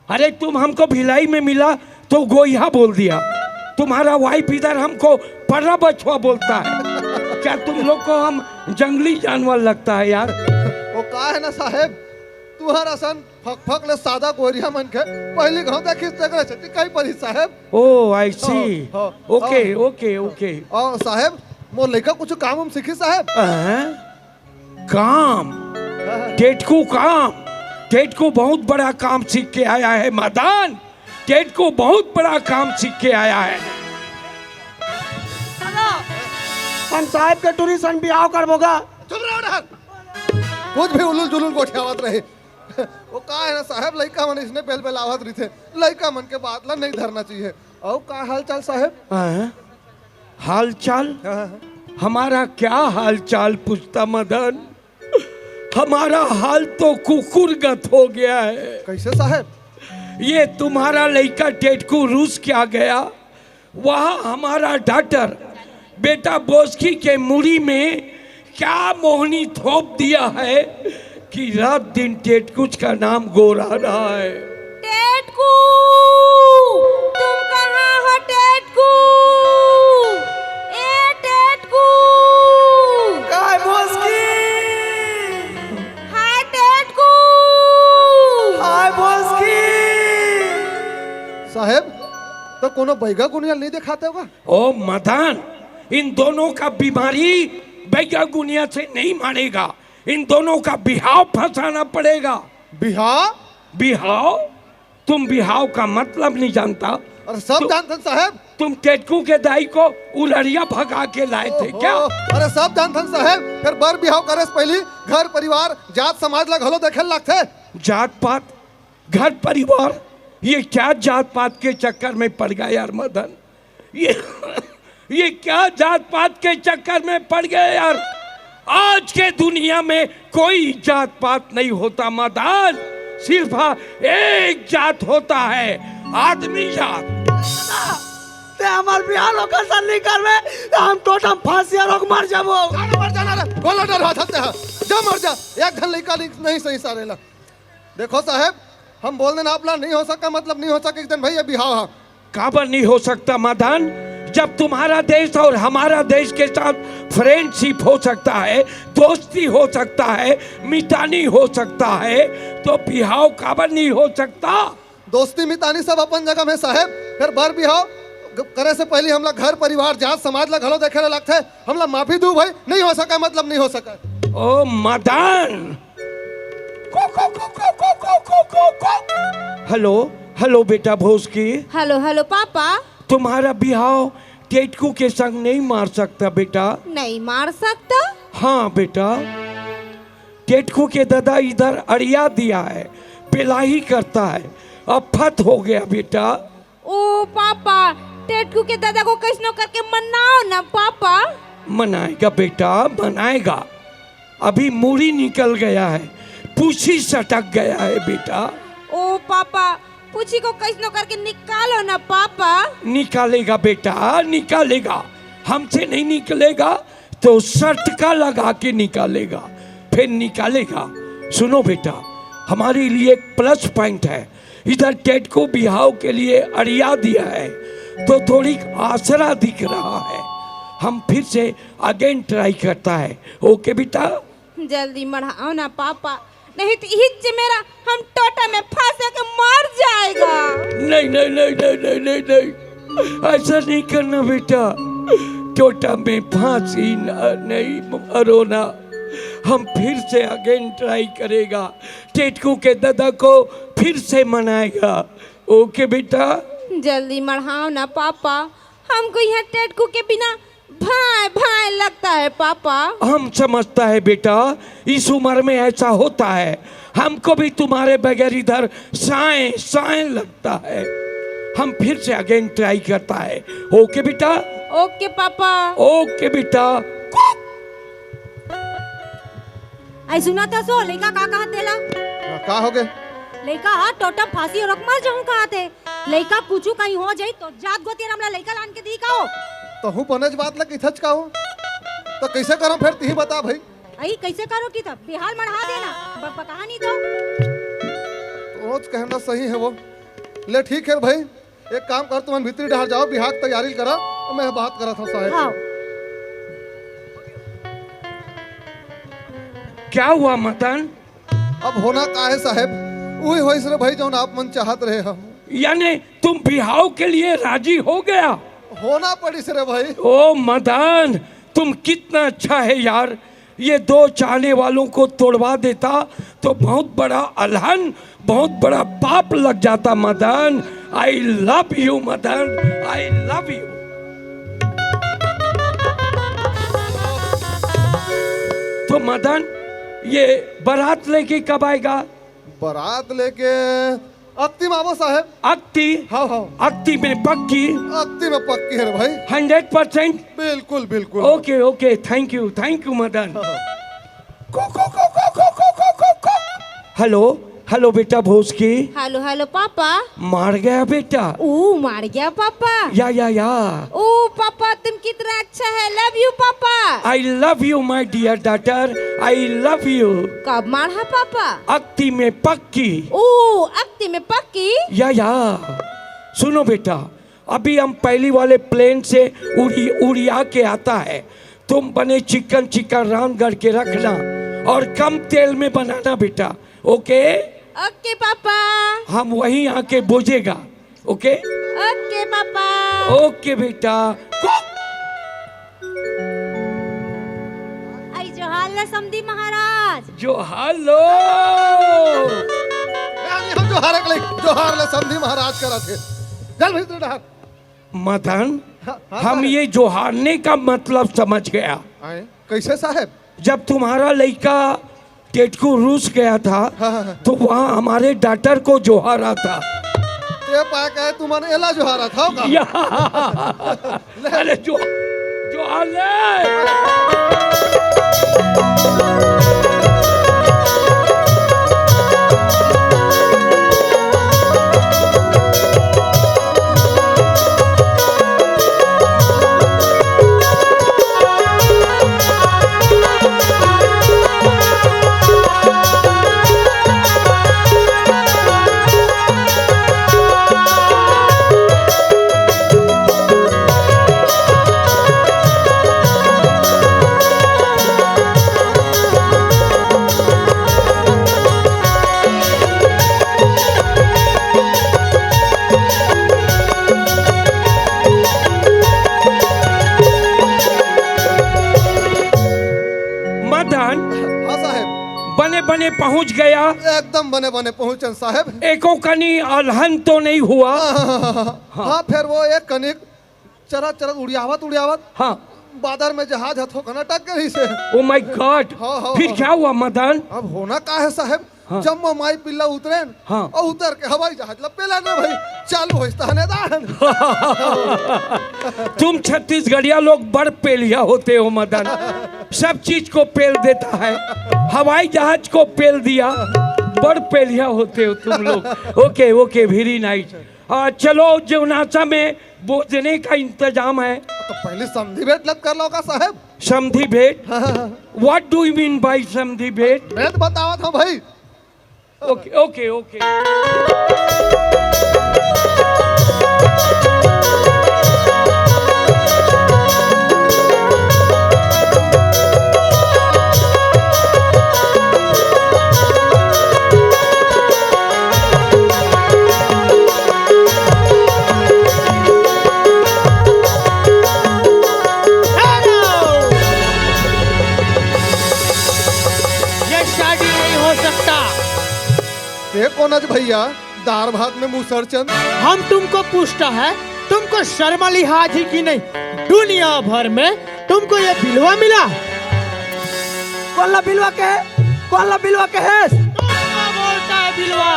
अरे तुम हमको भिलाई में मिला तो गोइहा बोल दिया, तुम्हारा वाइफ इधर हमको पढ़ा बचवा बोलता है। क्या तुम लोग को हम जंगली जानवर लगता है यार? वो का है ना साहब, तुहरा सन फक फक ले सादा गोरिया मन के पहली गांव देखी तगड़ा छती कई परी साहब। Oh I see. Okay okay okay. और साहब मोर लड़का कुछ काम हम सीखी साहब। काम? टेटकू काम? टेटकू बहुत बड़ा काम सीख के आया है मदन, टेटकू बहुत बड़ा काम सीख के आया है। हम साहब के टूरी सन बियाह करबोगा। चुप रहो डर, कुछ भी उलुल जुलुल गोठियावत रहे। वो का है ना साहब, लड़का मन इसने बेल बेलावत रही थे, लड़का मन के बादला नहीं धरना चाहिए। और का हाल चाल साहब? हाल चाल? हमारा क्या हाल चाल पूछता मदन? हमारा हाल तो कुकुरगत हो गया है। कैसे साहब? ये तुम्हारा लड़का टेटकू रूस क्या गया, वहाँ हमारा डॉक्टर बेटा बोस्की के मुड़ी में क्या मोहनी थोप दिया है कि रात दिन टेटकुच का नाम गोरा रहा है। टेटकू, तुम कहाँ हो टेटकू? ए टेटकू, काय बोस्की, हाय टेटकू। हाय बोस्की। साहेब तो कोनो बैगा गुनिया नहीं दिखाते होगा? ओ मदन, इन दोनों का बीमारी बैगा गुनिया से नहीं मारेगा, इन दोनों का बिहाव फंसाना पड़ेगा। बिहाव? बिहाव? तुम बिहाव का मतलब नहीं जानता? और सब जानते हैं साहेब। तुम टेटकू के दाई को उलरिया भगा के लाए थे क्या? अरे सब जानते हैं साहेब। फिर बर बिहाव करे से पहले घर परिवार जात समाज ला घलो देखे लगते। जात पात, घर परिवार, ये क्या जात पात के चक्कर में पड़ गया यार मदन? ये क्या जात पात के चक्कर में पड़ गए यार? आज के दुनिया में कोई जात पात नहीं होता मदन, सिर्फ एक जात होता है, आदमी जात। ते हमार बिहार लोग सन नहीं करवे, हम टोटम फांसी रोक मर जाबो। मर जाना रे, बोला डर हाथ है, जा मर जा। एक घन लड़का नहीं सही सारेला। देखो साहेब, हम बोल देना आपला नहीं हो सका मतलब नहीं हो सका। एक दिन भैया बिहाव है। काबर नहीं हो सकता मदन? जब तुम्हारा देश और हमारा देश के साथ फ्रेंडशिप हो सकता है, दोस्ती हो सकता है, मितानी हो सकता है, तो बिहाव काबर नहीं हो सकता? दोस्ती मितानी सब अपन जगह में साहेब। फिर बर बिहाव करे से पहले हमला घर परिवार जात समाज ला घलो देखे लगते। हमला माफी दू भाई, नहीं हो सका मतलब नहीं हो सका। ओ मदन, हेलो हेलो बेटा भोसकी। हेलो हेलो पापा। तुम्हारा बिहाव टेटकू के संग नहीं मार सकता बेटा? नहीं मार सकता? हाँ बेटा, टेटकू के दादा इधर अड़िया दिया है, पिलाही करता है, अब फत हो गया बेटा। ओ पापा, टेटकू के दादा को कैसे न करके मनाओ ना पापा। मनाएगा बेटा, मनाएगा। अभी मूड़ी निकल गया है, पूछी सटक गया है बेटा। ओ पापा, पूछी को कैसे न करके निकालो ना पापा। निकालेगा बेटा, निकालेगा। हमसे नहीं निकलेगा तो शर्त का लगा के निकालेगा, फिर निकालेगा। सुनो बेटा, हमारे लिए एक प्लस पॉइंट है, इधर टेटकू बिहाव के लिए अड़िया दिया है तो थोड़ी आसरा दिख रहा है। हम फिर से अगेन ट्राई करता है। ओके बेटा? जल्दी मढ़ाओ ना पापा, नहीं तो हिच मेरा हम टोटा में फंस के मर जाएगा। नहीं नहीं नहीं नहीं नहीं नहीं नहीं, ऐसा नहीं करना बेटा। टोटा में फांसी नहीं मरोना। हम फिर से अगेन ट्राई करेगा, टेटकू के दादा को फिर से मनाएगा। ओके बेटा? जल्दी मढ़ाओ ना पापा, हमको यहाँ टेटकू के बिना भाई भाई लगता है पापा। हम समझता है बेटा, इस उम्र में ऐसा होता है। हमको भी तुम्हारे बगैर इधर साए साए लगता है। हम फिर से अगेन ट्राई करता है। ओके बेटा? ओके पापा। ओके बेटा। आई सुना था सो लड़का का कहा तेला? का हो गए? लड़का हाथ टोटम फांसी और मर जाऊं कहा थे। लड़का कुछ कहीं हो जाई तो जात गोती हमला लड़का लान के दी काओ। तो हूँ पनज बात लग इथच का हो तो कैसे करो फिर ती बता भाई। आई कैसे करो की था बिहाल मढ़ा देना कहानी तो रोज कहना सही है वो। ले ठीक है भाई, एक काम कर, तुम भीतरी डहार जाओ, बिहार की तैयारी करा और मैं बात करा था साहब। हाँ। क्या हुआ मदन? अब होना का है साहब, वही हो रे भाई जो आप मन चाहत रहे हम। यानी तुम बिहाव के लिए राजी हो गया? होना पड़ी से रे भाई। ओ मदन, तुम कितना अच्छा है यार। ये दो चाहने वालों को तोड़वा देता तो बहुत बड़ा अलहन, बहुत बड़ा पाप लग जाता मदन। आई love you Madan, I love you. तो मदन, ये बारात लेके कब आएगा? बारात लेके अक्ति में आवो साहब। अक्ति? हाँ हाँ, अक्ति में पक्की? अक्ति में पक्की है भाई। 100%? बिल्कुल बिल्कुल। Okay okay, thank you Madan. Hello hello बेटा भोसकी। हेलो हेलो पापा। मार गया बेटा। ओ मार गया पापा। या ओ पापा तुम कितना अच्छा है। लव यू पापा। I love you my dear daughter, I love you. कब मारा पापा? अक्ति में पक्की। ओ अक्ति में पक्की। या सुनो बेटा, अभी हम पहली वाले प्लेन से उड़िया के आता है। तुम बने चिकन रान करके रखना और कम तेल में बनाना बेटा। ओके ओके पापा। हम वहीं आके बोझेगा। ओके ओके पापा। ओके बेटा। आई जोहार ला समधी महाराज। जोहार लो। जोहार ले समधी महाराज करा थे। चल भीतर डहार। मदन, हाँ, हम ये जोहारने का मतलब समझ गया। कैसे साहब? जब तुम्हारा लड़का टेटकू रूस गया था तो वहाँ हमारे डॉक्टर को जोहारा था। ते पा के तुम्हारे एला जोहारा था का? अरे जोहार ले। बने पहुंच गया। एकदम बने बने पहुंचन साहब। एको कनी अलहन तो नहीं हुआ? हाँ फिर वो एक कनिक चरत चरत उड़ियावत हाँ बादर में जहाज हथो कना टक गई से। Oh my God. फिर क्या हुआ मदन? अब होना का है साहब, जब माई पिल्ला उतरे और उतर के हवाई जहाज लपेला ना भाई चालू होता है दान। तुम छत्तीसगढ़िया लोग बड़ पेलिया होते हो मदन। सब चीज को पेल देता है, हवाई जहाज को पेल दिया। बड़ पेलिया होते हो तुम लोग। Okay okay very nice. चलो जीवनाचा में बोझने का इंतजाम है। तो पहले समधी भेंट लग कर लो का साहब। समधी भेंट? What do you mean by समधी भेंट? भेंट बतावा था भाई। Okay okay okay. कोनज भैया दार भात में मुसरचंद। हम तुमको पूछता है, तुमको शर्मा लिहाज ही की नहीं? दुनिया भर में तुमको ये बिलवा मिला? कौन बिलवा के है? बोलता है बिलवा?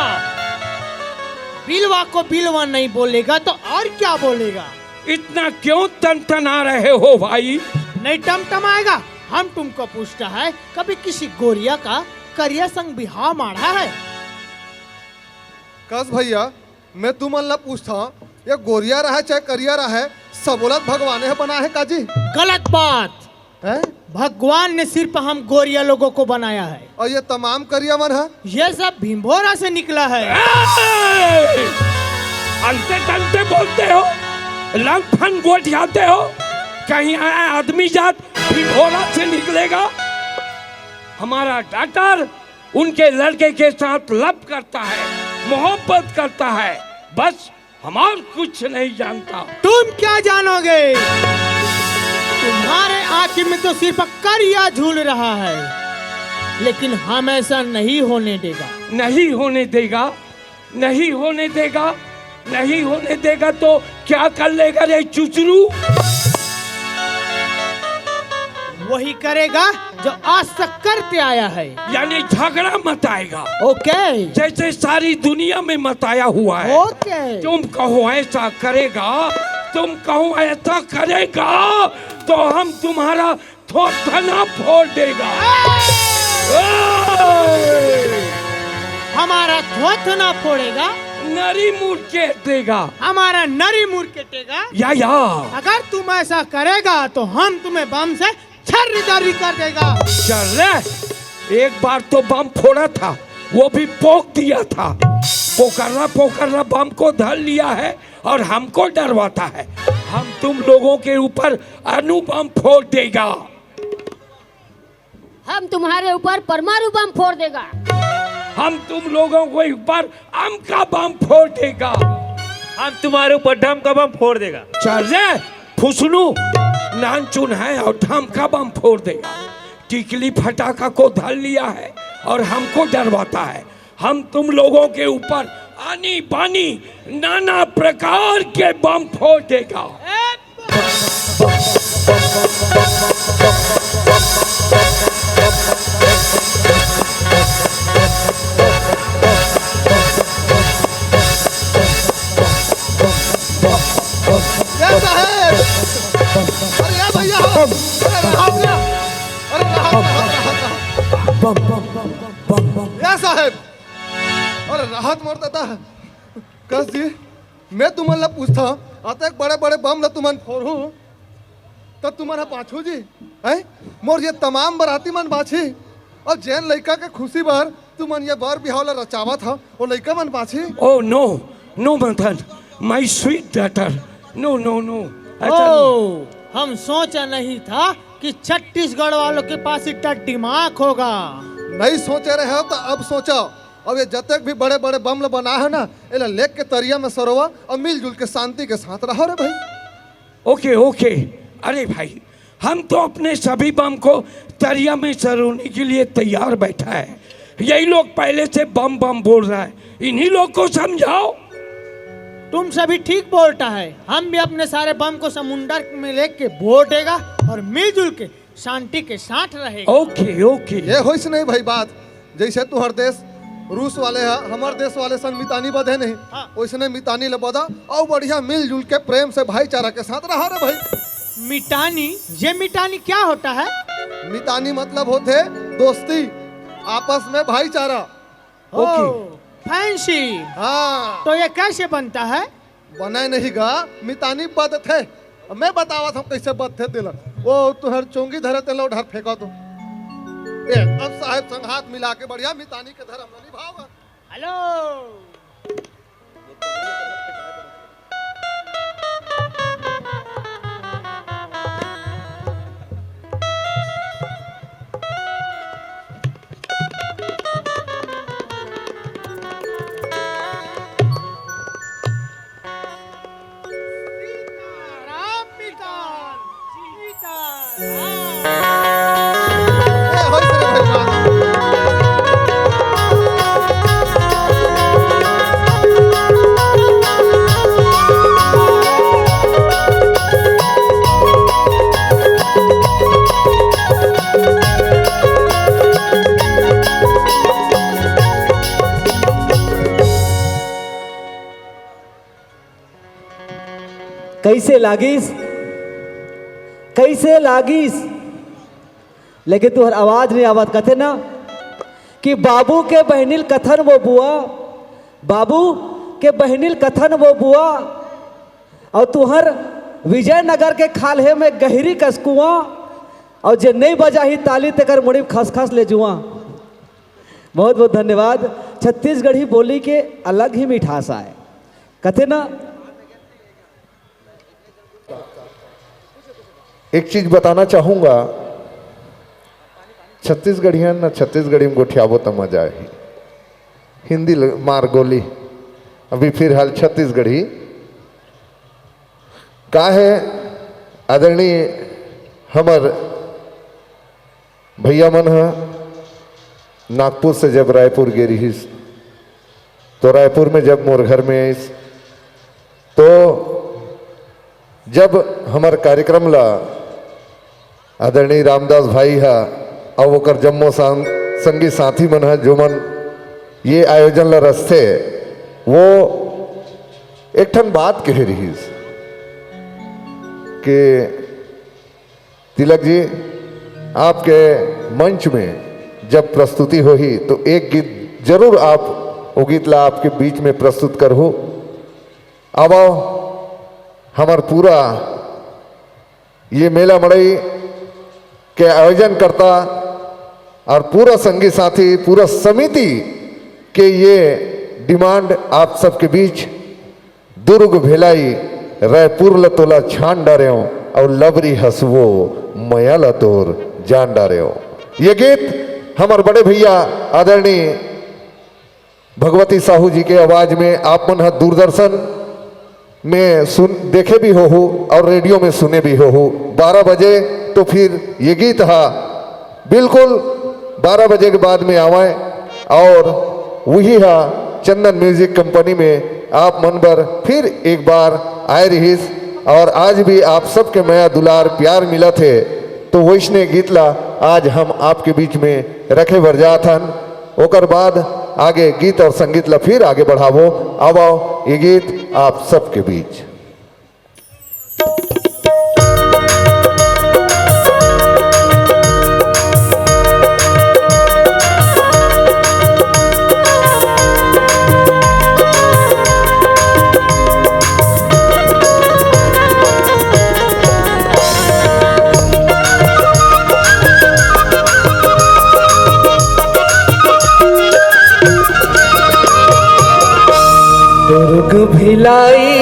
बिलवा को बिलवा नहीं बोलेगा तो और क्या बोलेगा? इतना क्यों तनतना रहे हो भाई? नहीं टमटमाएगा। हम तुमको पूछता है, कभी किसी गोरिया का करिया संग बिहाव मारा है? कस भैया मैं तुम अल्लाह पूछता, ये गोरिया रहा चाहे करिया रहा है, सबोलत भगवान है बना है काजी? गलत बात है। भगवान ने सिर्फ हम गोरिया लोगों को बनाया है। और ये तमाम करिया मन है? ये सब भीमभोरा से निकला है। अंते तंते बोलते हो, लंग फन गोट जाते हो। कहीं आया आदमी जात भीमभोरा से निकलेगा? हमारा डॉक्टर उनके लड़के के साथ लव करता है, मोहब्बत करता है, बस हमार कुछ नहीं जानता। तुम क्या जानोगे? तुम्हारे आंख में तो सिर्फ करिया झूल रहा है, लेकिन हम ऐसा नहीं होने देगा। नहीं होने देगा? नहीं होने देगा? नहीं होने देगा तो क्या कर लेगा रे चुचरू? वही करेगा जो आज तक करते आया है, यानी झगड़ा मचाएगा। ओके। जैसे सारी दुनिया में मचाया हुआ है। ओके। तुम कहो ऐसा करेगा, तुम कहो ऐसा करेगा तो हम तुम्हारा थोथना फोड़ देगा। हमारा थोथ ना फोड़ेगा, नरी मुड़ के देगा, हमारा नरी मुड़ के टेगा। या अगर तुम ऐसा करेगा तो हम तुम्हें बम से छर्रीदारी कर देगा। चल रे, एक बार तो बम फोड़ा था, वो भी पोक दिया था। पोकरना बम को धर लिया है और हमको डरवाता है। हम तुम लोगों के ऊपर अणु बम फोड़ देगा। हम तुम्हारे ऊपर परमाणु बम फोड़ देगा। हम तुम लोगों को ऊपर आम का बम फोड़ देगा। हम तुम्हारे ऊपर ढम का बम फोड़ देगा। चल रे फुसनू, नानचुन है और ढम का बम फोड़ देगा। टिकली फटाका को धर लिया है और हमको डरवाता है। हम तुम लोगों के ऊपर आनी बानी नाना प्रकार के बम फोड़ देगा। साहब, अरे राहत मोर देता है। कस जी, मैं तुम्हारा पूछता आता एक बड़े बड़े बम ला तुमन फोड़ू तो तुम्हारा पाछू जी है मोर ये तमाम बराती मन बाछी और जैन लड़का के खुशी बार तुमन ये बार बिहावला रचावा था वो लड़का मन बाछी। Oh no no Madan, my sweet daughter, no no no. ओ, हम सोचा नहीं था कि छत्तीसगढ़ वालों के पास इतना दिमाग होगा। नहीं सोचे रहे हो तो अब सोचो। अब ये जतक भी बड़े बड़े बम ला बना है ना, इला लेक के तरिया में सरोवा और मिलजुल के शांति के साथ रहो रे भाई। ओके ओके, अरे भाई हम तो अपने सभी बम को तरिया में सरोने के लिए तैयार बैठा है। यही लोग पहले से बम बम बोल रहा है, इन्हीं लोग को समझाओ। तुम सभी ठीक बोलता है। हम भी अपने सारे बम को समुंदर में लेके बोटेगा और मिलजुल के शांति के साथ रहेगा। ओके ओके, ये होइस नहीं भाई बात। जैसे तुहर देश रूस वाले है, हमार देश वाले सन मितानी बधे नहीं, वैसने मितानी ले बधा और बढ़िया मिलजुल के प्रेम से भाईचारा के साथ रहा रे भाई। मितानी, ये मितानी क्या होता है? मितानी मतलब होते दोस्ती, आपस में भाईचारा। Okay, fancy. हाँ, तो ये कैसे बनता है? बना नहीं गा, मितानी बद थे। मैं बतावा था कैसे बद थे दिलन। वो तुहर चोंगी धरे ते लो ढर फेंका तो अब साहब संग हाथ मिला के बढ़िया मितानी के धर्म निभावा। हेलो, कैसे लागिस, कैसे लागिस? लेकिन तुहर आवाज नहीं आवत। कथे ना कि बाबू के बहनिल कथन वो बुआ, बाबू के बहनिल कथन वो बुआ, और तुहर विजयनगर के खाले में गहरी कसकुआ, और जे नहीं बजा ही ताली तेकर मुड़ी खस खस ले जुआ। बहुत बहुत धन्यवाद। छत्तीसगढ़ी बोली के अलग ही मिठास है। कथे ना, एक चीज बताना चाहूंगा, छत्तीसगढ़िया ना छत्तीसगढ़ी में गोठियाबो तो मजा है। हिंदी मार गोली, अभी फिर हाल छत्तीसगढ़ी का है। आदरणीय हमर भैया मन है नागपुर से जब रायपुर गे रही, तो रायपुर में जब मोर घर में आईस, तो जब हमार कार्यक्रम ला आदरणीय रामदास भाई है और वो जम्मो संगी साथी मन है जो मन ये आयोजन ला रस्ते, वो एक ठन बात कह रही कि तिलक जी आपके मंच में जब प्रस्तुति होगी तो एक गीत जरूर आप वो गीत ला आपके बीच में प्रस्तुत करूँ। अब हमार पूरा ये मेला मड़ई के आयोजन करता और पूरा संगी साथी पूरा समिति के ये डिमांड आप सबके बीच दुर्ग भेलाई रायपुर लतोला छान डारे और लबरी हसवो मया लतोर जान डारे। ये गीत हमारे बड़े भैया आदरणीय भगवती साहू जी के आवाज में आप मन दूरदर्शन में देखे भी हो और रेडियो में सुने भी हो 12 बजे। तो फिर ये गीत बिल्कुल 12 बजे के बाद में आवाए और वही चंदन म्यूजिक कंपनी में आप मन पर फिर एक बार आए रहीस और आज भी आप सबके मया दुलार प्यार मिला थे। तो वैष्णव गीत ला आज हम आपके बीच में रखे बर जाथन। ओकर बाद आगे गीत और संगीत ला फिर आगे बढ़ावो। अब आओ ये गीत आप सबके बीच। दुर्ग भिलाई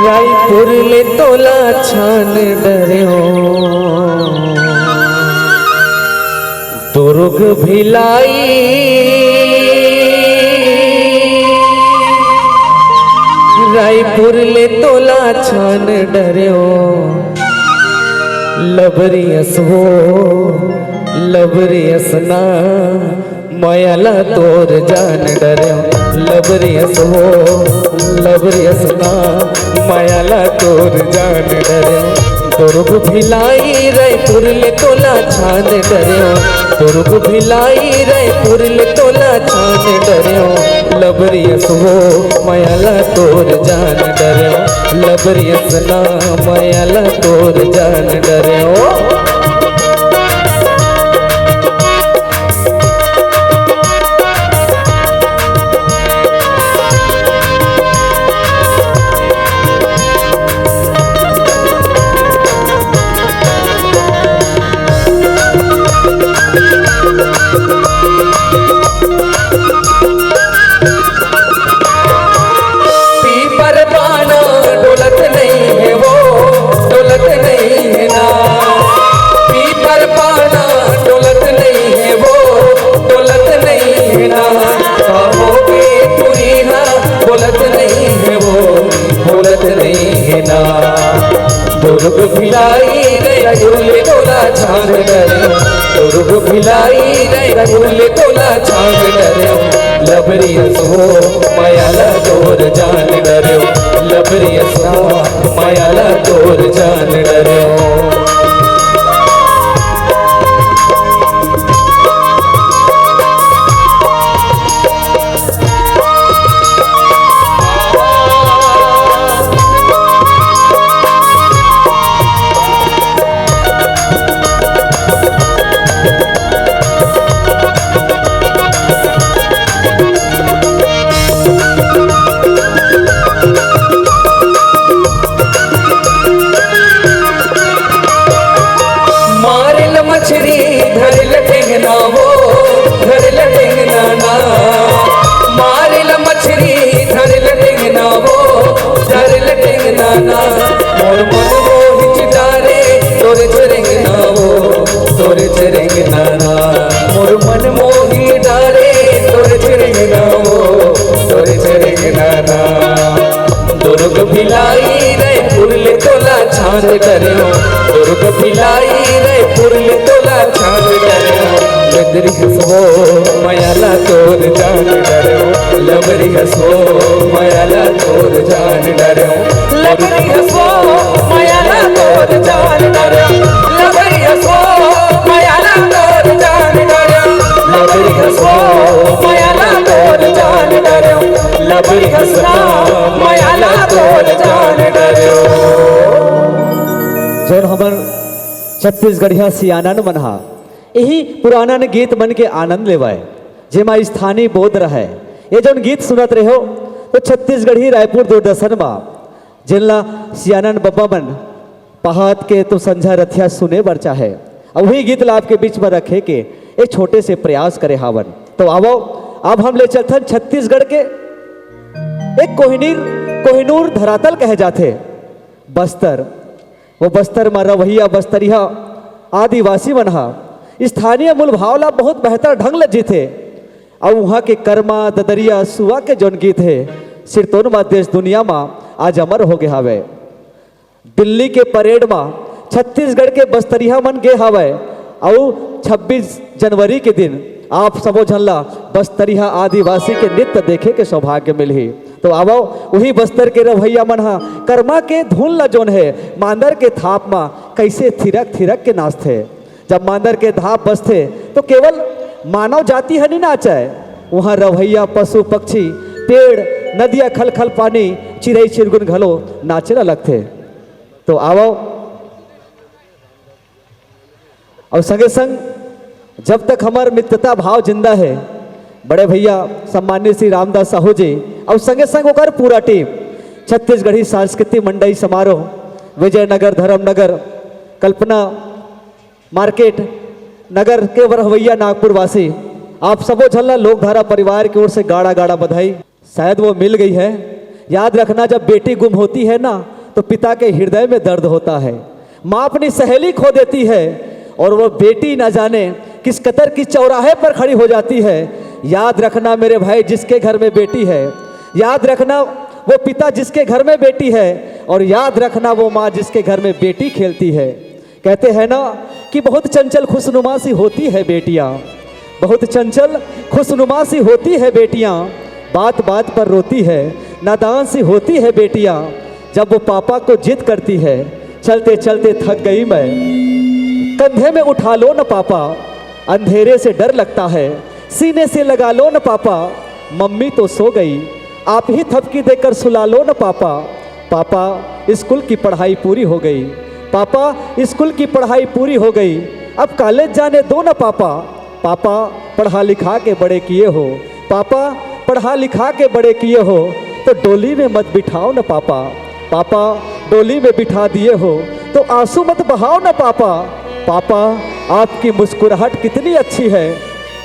रायपुर ले तोला छान डरियो। दुर्ग भिलाई रायपुर ले तोला छान डरियो। लबरियस हो लबरियसना मयाला तोर जान डरियो। लबरियस हो लबरियसना मयाला तोर जान डरियो। दुर्ग भिलाई रायपुर ले तोला छान डरियो। दुर्ग भिलाई रायपुर ले तोला छान डरियो। लबरियस हो मयाला तोर जान डरियो। लबरियसना मयाला तोर जान डरियो। दुर्ग भिलाई रायपुर ले तोला छान डरियो। दुर्ग भिलाई रायपुर ले तोला छान डरियो। लबरियस हो मयाला तोर जान डरियो। लबरियस हो मयाला तोर जान डरियो। दुर्ग भिलाई रायपुर ले तोला छान डरियो। दुर्ग भिलाई रायपुर ले तोला छान डरियो। लबरी हसो मयाला तोर जान डरियो। लबरी हसो मयाला तोर जान डरियो। लबरी हसो मयाला तोर जान डरियो। लबरी हसो मयाला तोर जान डरियो। लबरी हसो मयाला तोर जान डरियो। लबरी हसना मयाला तोर जान डरियो। जौन हमर छत्तीसगढ़िया सियानन मनहा यही पुराना ने गीत मन के आनंद लेवाए जेमा स्थानीय बोध रहे। ये जो गीत सुनत रहे हो तो छत्तीसगढ़ी रायपुर दूरदर्शन में जिला सियानन बब्बा मन पहाड़ के तो संझा रथिया सुने बर चाहे और वही गीत ला आपके बीच में रखे के एक छोटे से प्रयास करे हावन। तो आवो अब हम ले चलते छत्तीसगढ़ के एक कोहिनूर धरातल कहे जाते बस्तर। वो बस्तर में रवैया बस्तरिया आदिवासी मनहा स्थानीय मूल भावला बहुत बेहतर ढंग ले जीते और वहाँ के कर्मा ददरिया सुआ के जौन गीत है सिरतोन में देश दुनिया में आज अमर हो गए हावे। दिल्ली के परेड में छत्तीसगढ़ के बस्तरिया मन गे हावे और 26 जनवरी के दिन आप सबो झल्ला बस्तरिया आदिवासी के नृत्य देखे के सौभाग्य मिली। तो आवो वही बस्तर के रवैया मन हा कर्मा के धुन ला जोन है मांदर के थाप में कैसे थिरक थिरक के नाचते। जब मांदर के धाप बसते तो केवल मानव जाति है नहीं नाचे, वहाँ रवैया पशु पक्षी पेड़ नदिया खल खल पानी चिड़ई चिरगुन घलो नाचे न लगते। तो आवो और संगे संग जब तक हमार मित्रता भाव जिंदा है बड़े भैया सम्मानित श्री रामदास साहू जी और संगे संग होकर पूरा टीम छत्तीसगढ़ी सांस्कृतिक मंडई समारोह विजयनगर धर्मनगर कल्पना मार्केट नगर के रवैया नागपुर वासी आप सबो झल्ला लोकधारा परिवार की ओर से गाड़ा गाड़ा बधाई। शायद वो मिल गई है। याद रखना जब बेटी गुम होती है ना तो पिता के हृदय में दर्द होता है। माँ अपनी सहेली खो देती है और वो बेटी न जाने किस कतर की चौराहे पर खड़ी हो जाती है। याद रखना मेरे भाई जिसके घर में बेटी है, याद रखना वो पिता जिसके घर में बेटी है और याद रखना वो माँ जिसके घर में बेटी खेलती है। कहते हैं ना कि बहुत चंचल खुशनुमा सी होती है बेटियाँ, बहुत चंचल खुशनुमा सी होती है बेटियाँ, बात बात पर रोती है, नादान सी होती है बेटियाँ। जब वो पापा को जिद करती है चलते चलते थक गई मैं, कंधे में उठा लो न पापा, अंधेरे से डर लगता है, सीने से लगा लो न पापा, मम्मी तो सो गई, आप ही थपकी देकर सुला लो न पापा। पापा स्कूल की पढ़ाई पूरी हो गई, पापा स्कूल की पढ़ाई पूरी हो गई, अब कॉलेज जाने दो न पापा। पापा पढ़ा लिखा के बड़े किए हो, पापा पढ़ा लिखा के बड़े किए हो, तो डोली में मत बिठाओ न पापा। पापा डोली में बिठा दिए हो तो आंसू मत बहाओ न पापा। पापा आपकी मुस्कुराहट कितनी अच्छी है,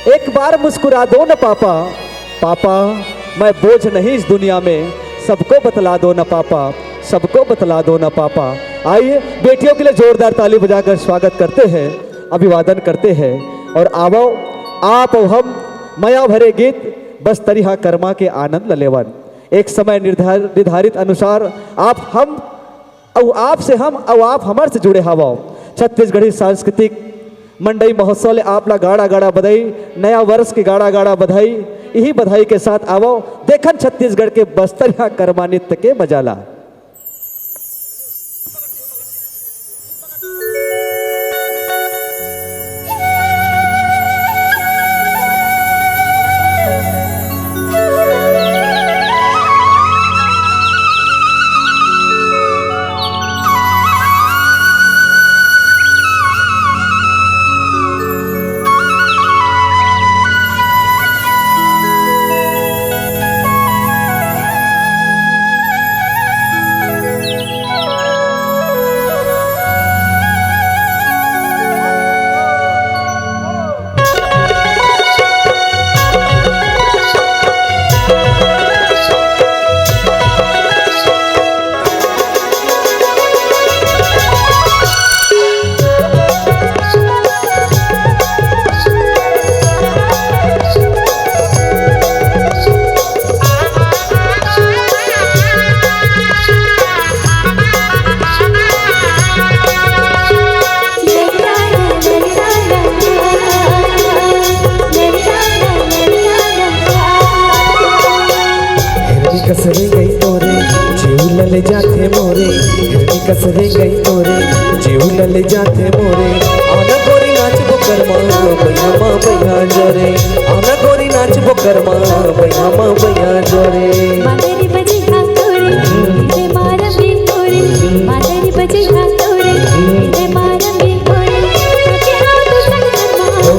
एक बार मुस्कुरा दो न पापा। पापा मैं बोझ नहीं इस दुनिया में, सबको बतला दो न पापा, सबको बतला दो न पापा। आइए बेटियों के लिए जोरदार ताली बजाकर स्वागत करते हैं, अभिवादन करते हैं और आवो आप और हम माया भरे गीत बस्तरिया कर्मा के आनंद लेवन। एक समय निर्धारित अनुसार आप हम और आप से हम और आप हमारे से जुड़े हवा। छत्तीसगढ़ी सांस्कृतिक मंडई महोत्सव ले आप ला गाड़ा गाड़ा बधाई, नया वर्ष की गाड़ा गाड़ा बधाई। यही बधाई के साथ आवो देखन छत्तीसगढ़ के बस्तरिया कर्मा नृत्य के मजाला। कसरे गई तोरे जीव लले जाते मोरे, हिरनी कसरे गई तोरे जीव लले जाते मोरे। आना गोरी नाच वो कर्मा भैया माँ भैया जोरे, आना गोरी नाच वो कर्मा भैया माँ भैया जोरे। मादरी बजे हाँ तोरे इधे मारा में तोरे, मादरी बजे हाँ तोरे इधे मारा में तोरे, सके हाँ तो संग कर्मा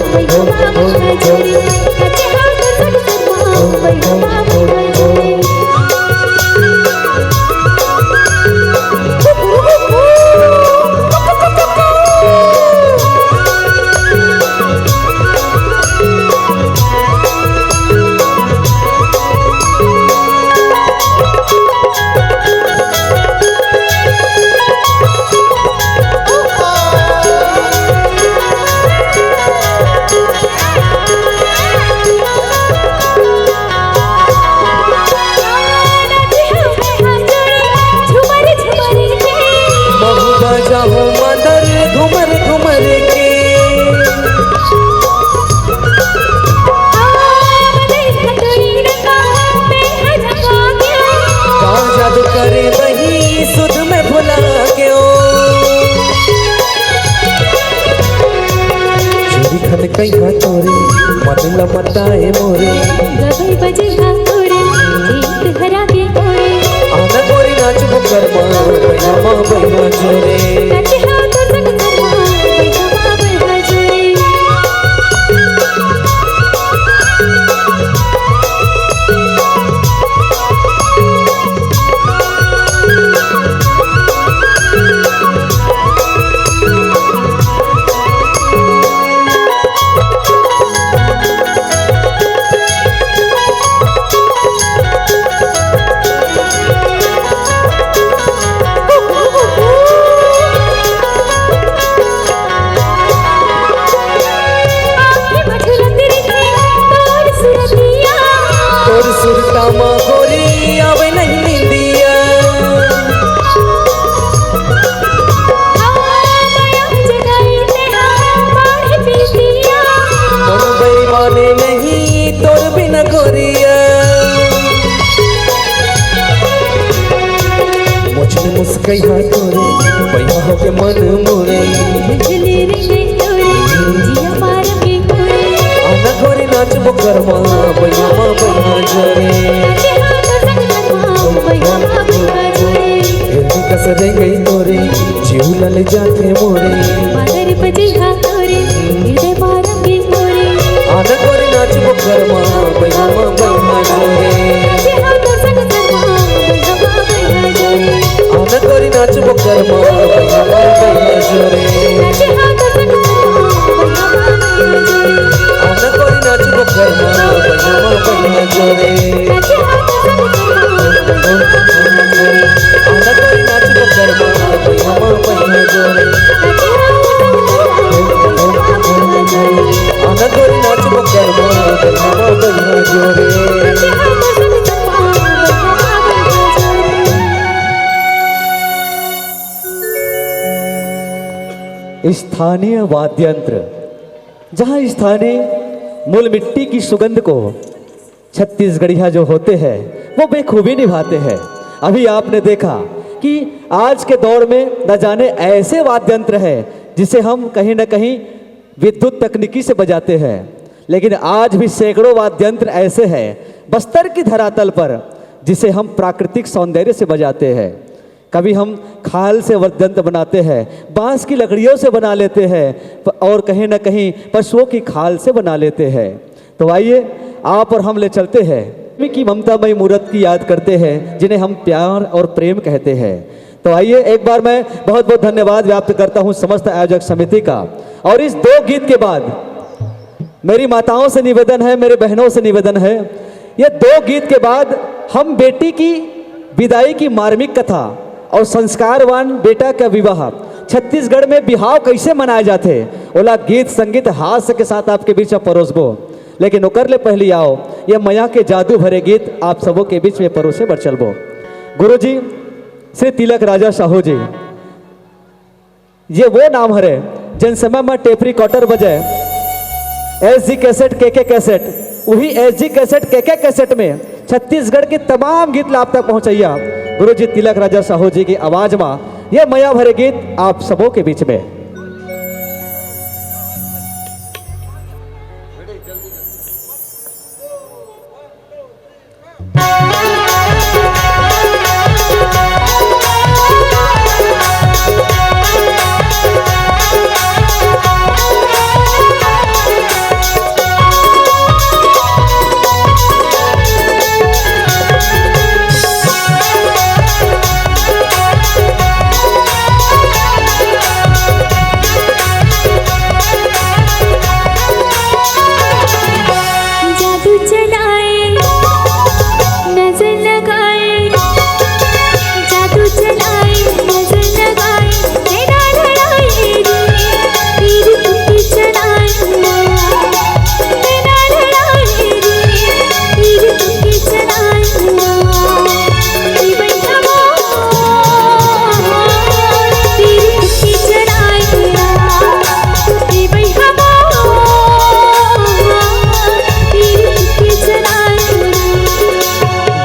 कामा गोरी आवे नहीं निंदिया मन बेईमाने नहीं तोर बिना गोरिया मुझे मुस्कैया तोरे बैया हो के मन मोरे आना गोरी नाच बुकरमा बैया मा बैया जोरे एती कसरे गई तोरे जीव लल जाते मोरे आना गोरी नाच बुकरमा बैया मा बैया जोरे आना गोरी नाच बुकरमा बैया मा बैया जोरे आना गोरी नाच बुकरमा बैया मा बैया जोरे आना गोरी नाच बुकरमा बैया मा बैया जोरे आना गोरी नाच बुकरमा बैया मा बैया जोरे स्थानीय वाद्यंत्र, जहाँ स्थानीय मूल मिट्टी की सुगंध को छत्तीसगढ़िया जो होते हैं वो बेखूबी निभाते हैं। अभी आपने देखा कि आज के दौर में न जाने ऐसे वाद्यंत्र हैं जिसे हम कहीं न कहीं विद्युत तकनीकी से बजाते हैं, लेकिन आज भी सैकड़ों वाद्यंत्र ऐसे हैं बस्तर की धरातल पर जिसे हम प्राकृतिक सौंदर्य से बजाते हैं। कभी हम खाल से वाद्यंत्र बनाते हैं, बांस की लकड़ियों से बना लेते हैं और कहीं ना कहीं पशुओं की खाल से बना लेते हैं। तो आइए आप और हम ले चलते हैं की ममतामयी मूर्त की याद करते हैं जिन्हें हम प्यार और प्रेम कहते हैं। तो आइए एक बार मैं बहुत बहुत धन्यवाद व्यक्त करता हूं समस्त आयोजक समिति का। और इस दो गीत के बाद मेरी माताओं से निवेदन है, मेरे बहनों से निवेदन है, ये दो गीत के बाद हम बेटी की विदाई की मार्मिक कथा और संस्कारवान बेटा का विवाह छत्तीसगढ़ में बिहाव कैसे मनाए जाते ओला गीत संगीत हास्य के साथ आपके बीच में परोसबो, लेकिन ओकर ले पहले आओ ये मया के जादू भरे गीत आप सबों के बीच में परोसे बर चलबो। गुरुजी श्री तिलक राजा साहू जी, ये वो नाम हरे जिन समय में टेप रिकॉर्डर बजे SG कैसेट KK कैसेट, वही SG कैसेट KK कैसेट में छत्तीसगढ़ के तमाम गीत लाभ तक पहुंचैया गुरुजी तिलक राजा साहू जी की आवाज में यह मया भरे गीत आप सबों के बीच में।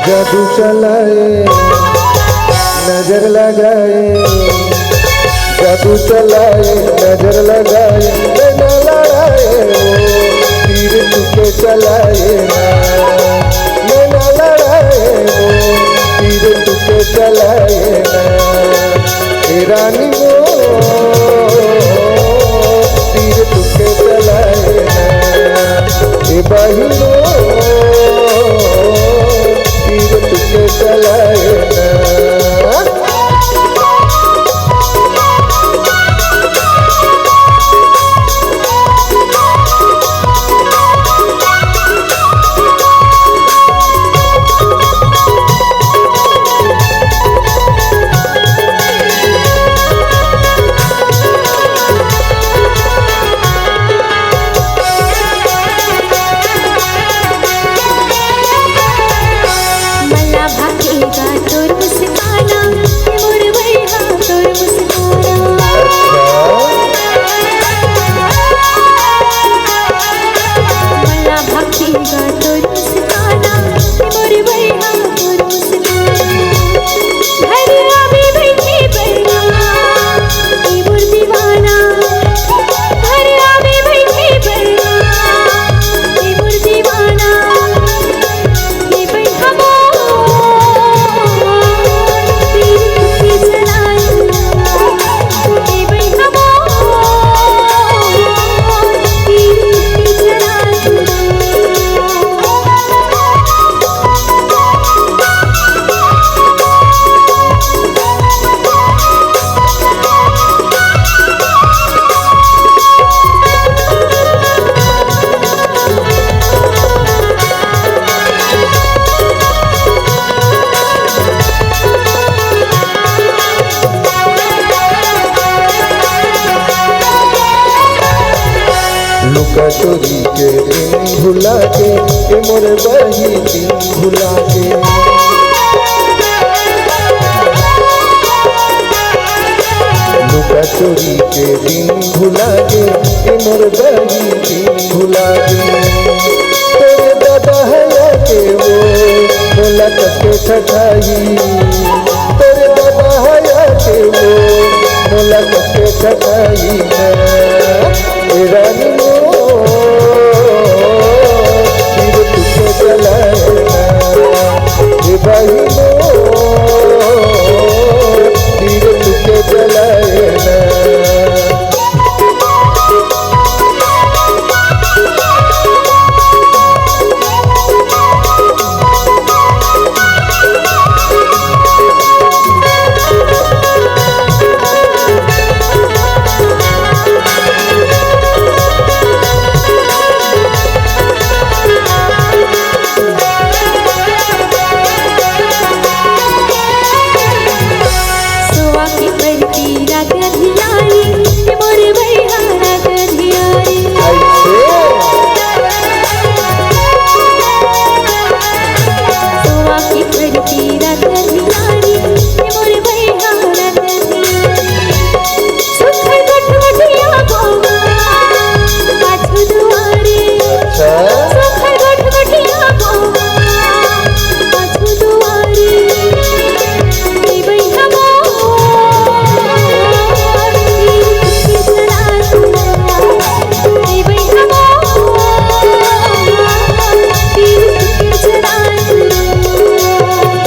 जादू चलाए नजर लगाए, जादू चलाए नजर लगाए, नैना लड़ाए वो तीर तुके चलाए ना, नैना लड़ाए वो तीर तुके चलाए ना, हे रानी वो तीर तुके चलाए ना, हे बहिनो तीर तुके चलाए ना। मोर बही दिन भुला के लुका चोरी के दिन भुला के मोर बही दिन भुला के तेरे दादा है के वो मोला के छठाई तेरे दादा है के वो मोला के छठाई रानी तुझे जलाएगा भाई तीर तुझे जलाएगा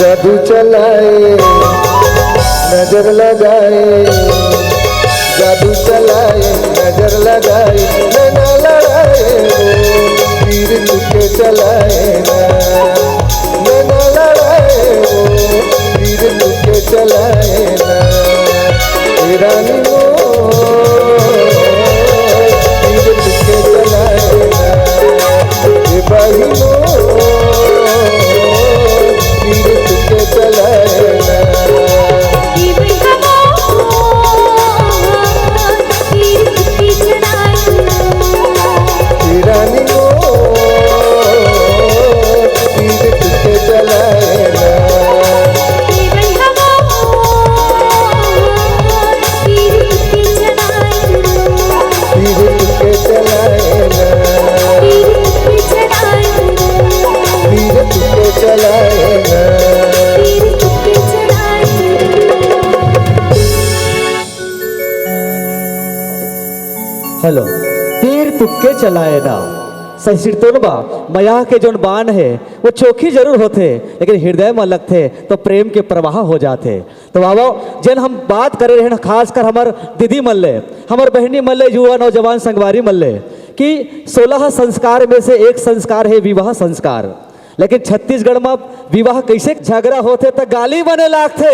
जादू चलाए नजर लगाए जादू चलाए नजर लगाए नैना लड़ाए वो तीर तुझे चलाए नैना लड़ाए वो तीर तुझे चलाए रानी वो तीर तुझे चलाए भाई तीर तुझे चलाएगा रानी वो तीर तुझे चलाएगा तीर तुझे चलाएगा तीर तुझे चलाएगा हेलो तीर तुक्के चलाए ना सही तोड़बा मया के जोन बाण है वो चोखी जरूर होते लेकिन हृदय में लगते तो प्रेम के प्रवाह हो जाते। तो बाबा जन हम बात करे रहे खासकर हमार दीदी मल्ले हमार बहनी मल्ले युवा नौजवान संगवारी मल्ले कि 16 संस्कार में से एक संस्कार है विवाह संस्कार। लेकिन छत्तीसगढ़ में विवाह कैसे झगड़ा होते तो गाली बने लागते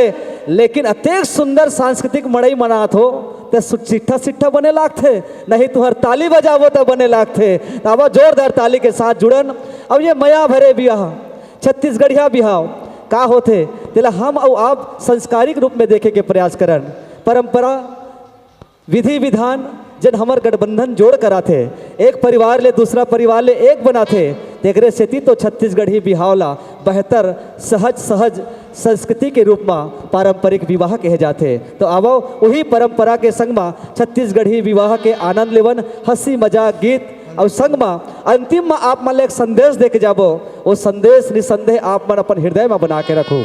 लेकिन अत्यंत सुंदर सांस्कृतिक मड़ई मनात हो तो सिट्ठा सिट्ठा बने लागते नहीं तुहर ताली बजावो तो बने लागते। अब जोरदार ताली के साथ जुड़न। अब ये मया भरे बियाह छत्तीसगढ़िया बिहाव का होते तेला हम और आप संस्कारिक रूप में देखे के प्रयास करन परंपरा विधि विधान जन हमार गठबंधन जोड़ कराथे एक परिवार ले दूसरा परिवार ले एक बनाथे तेरे सेती तो छत्तीसगढ़ी बिहावला बेहतर सहज सहज संस्कृति के रूप में पारंपरिक विवाह कहे जाते। तो आवो वही परंपरा के संग में छत्तीसगढ़ी विवाह के आनंद लेवन हंसी मजाक गीत और संग में अंतिम में आप मन एक संदेश दे के जाबो वो संदेश निसंदेह आप मन अपन हृदय में बना के रखो।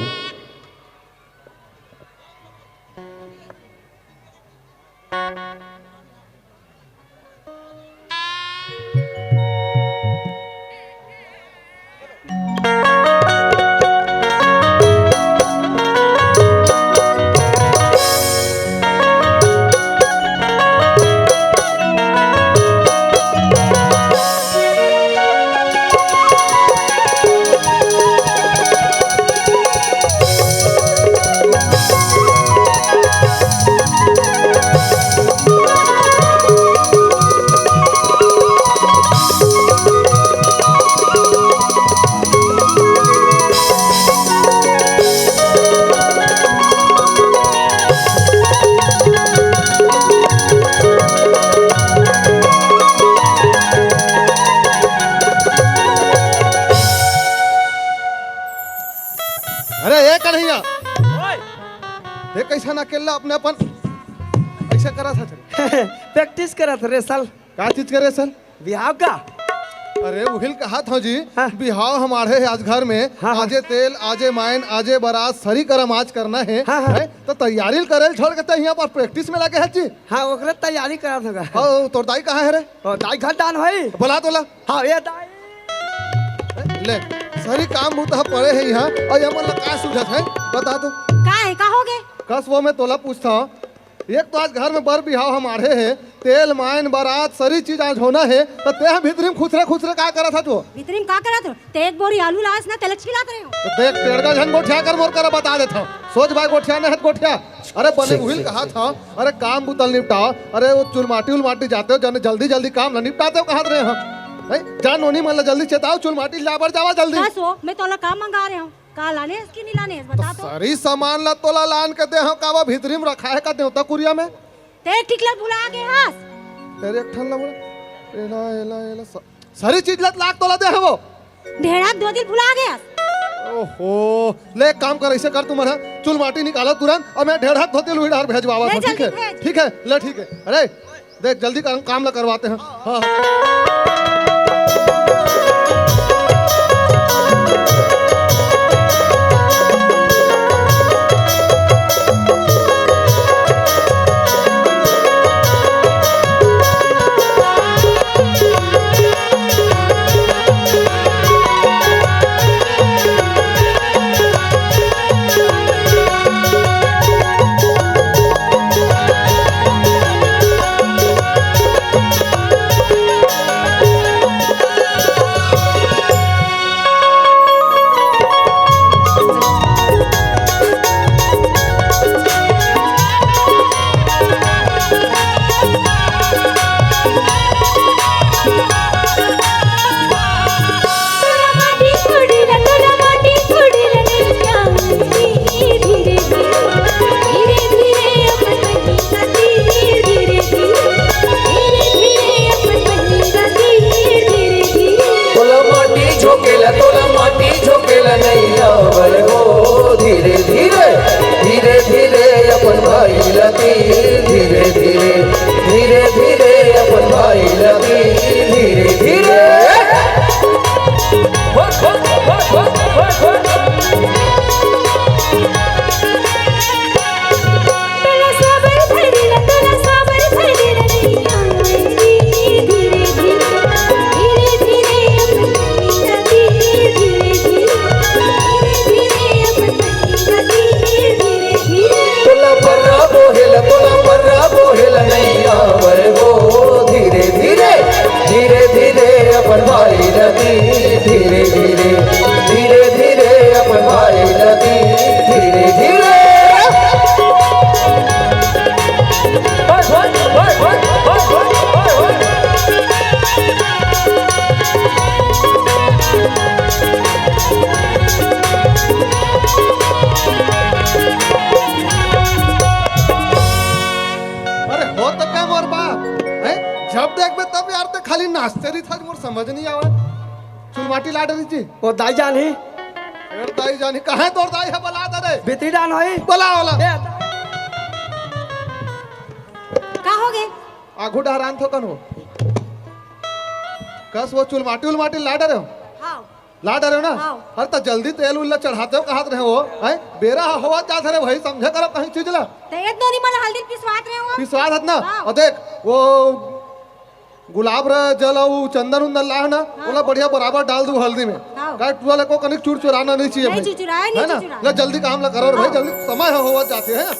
अरे ये कन्हैया ये कैसा ना अकेला अपने अपन ऐसा करा था प्रैक्टिस करा था रेसल। क्या चीज करे सन? बिहाव का। अरे उहिल कहा था जी बिहाव हमारे है आज घर में। आजे तेल आजे माइन आजे बारात सरी करम आज करना है, है? तो तैयारी करे छोड़ के यहाँ पर प्रैक्टिस में लगे है जी। हाँ ओकरे तैयारी करा था। हाँ तो दाई कहाँ है रे? दाई घर दान है। बोला तो ला। हाँ ये दाई ले सरी काम मुँह पड़े है यहाँ और यहाँ मतलब क्या सूझत है बता दो। का है का हो गए? कस वो मैं तोला पूछता हूँ। एक तो आज घर में बर बिहाव हमारे है, तेल माइन बारात सारी चीज आज होना है, तो ते भीतरी में खुसरे खुसरे का करा था तू? भीतरी में का करा था? ते एक बोरी आलू लास ना तेल छिलात रहे हो। तो देख टेड़गा झन गोठिया कर मोर कर बता देता हूँ। सोच भाई गोठिया नहीं है गोठिया। अरे बने उहिल कहा था अरे काम बुतल निपटाओ। अरे वो चुलमाटी उलमाटी जाते हो जन जल्दी जल्दी काम ना निपटाते हो कहा रहे हम जान नोनी मन जल्दी चेताओ चुलमाटी लाबर जावा जल्दी। मैं तोला काम मंगा रहे हूँ का लाने इसकी नहीं लाने बता दो। सारी सामान ला तोला लान के दे हो का वो भीतरी में रखा है का देवता कुरिया में ते टिकला भुला गए हास तेरे एक ठन ला एला एला एला सारी चीज लत लाख तोला दे है वो ढेड़ा 2 दिन भुला गया। ओहो ले एक काम कर ऐसे कर तुम चुल माटी निकालो तुरंत और मैं ढेड़ा धोते लुईडार भेजवावा। ठीक है ठीक है ले ठीक है। अरे देख जल्दी काम ला करवाते हैं। हाँ समझ नहीं आवा चुलमाटी लाड रही थी वो दाई जान ही दाई जान ही कहाँ तोड़ दाई है बला दे बित्री डान होई बला वाला का हो गए आगू डहरान थो कन हो कस वो चुलमाटी उलमाटी लाड रहे हो। हां लाड रहे हो ना। अरे तो जल्दी तेल उल्ला चढ़ाते हो कहात रहे हो हैं बेरा होवा जात रहे भाई समझे करो कहीं चीज ला ते एक दोनी मन हल्दी पिसवात रहे हो पिसवात हत ना। और देख वो गुलाब रे जल और चंदन उंदन ला है ना बोला बढ़िया बराबर डाल दू हल्दी में काय टुवाले को कनिक चूर चुराना नहीं चाहिए भाई है ना। ले जल्दी काम ला करो भाई जल्दी समय होवा जाते हैं।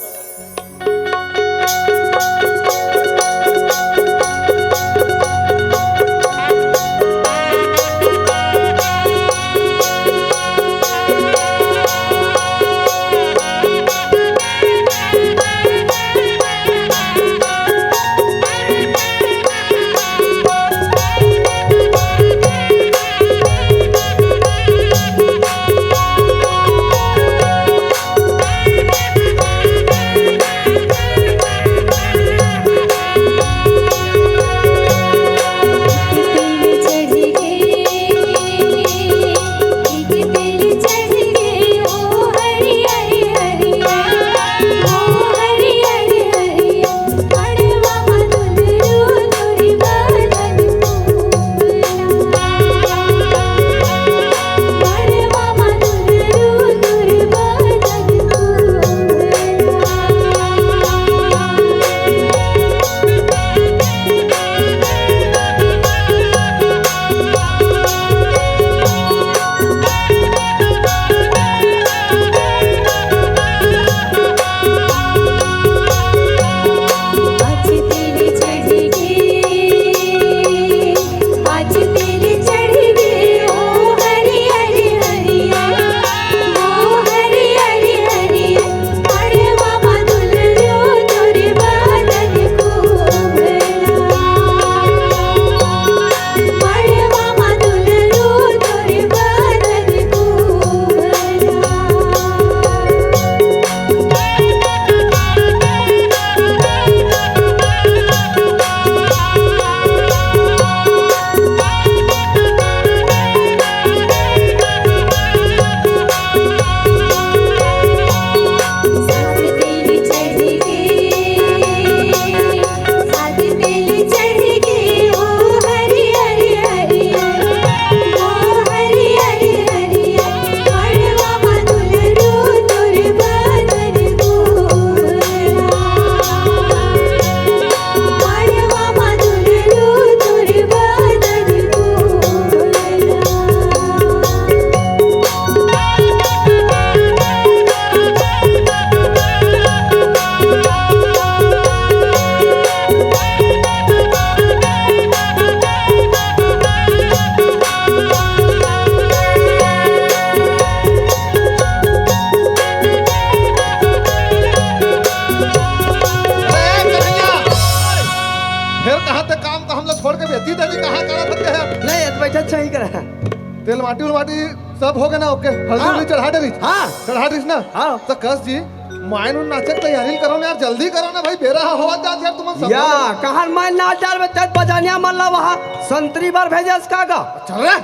उलमाटी उलमाटी सब हो गए ना? ओके, हल्दी उल्दी चढ़ा डरी? हाँ चढ़ा डीस ना? हाँ। तो कस जी मायन उन नाचक तैयारी करो ना यार, जल्दी करो ना भाई, बेरा होवा जात यार, तुम या कहाँ माइन नाच डाल में तेज बजानिया मन ला वहाँ संतरी बार भेजे इसका गा चल रहा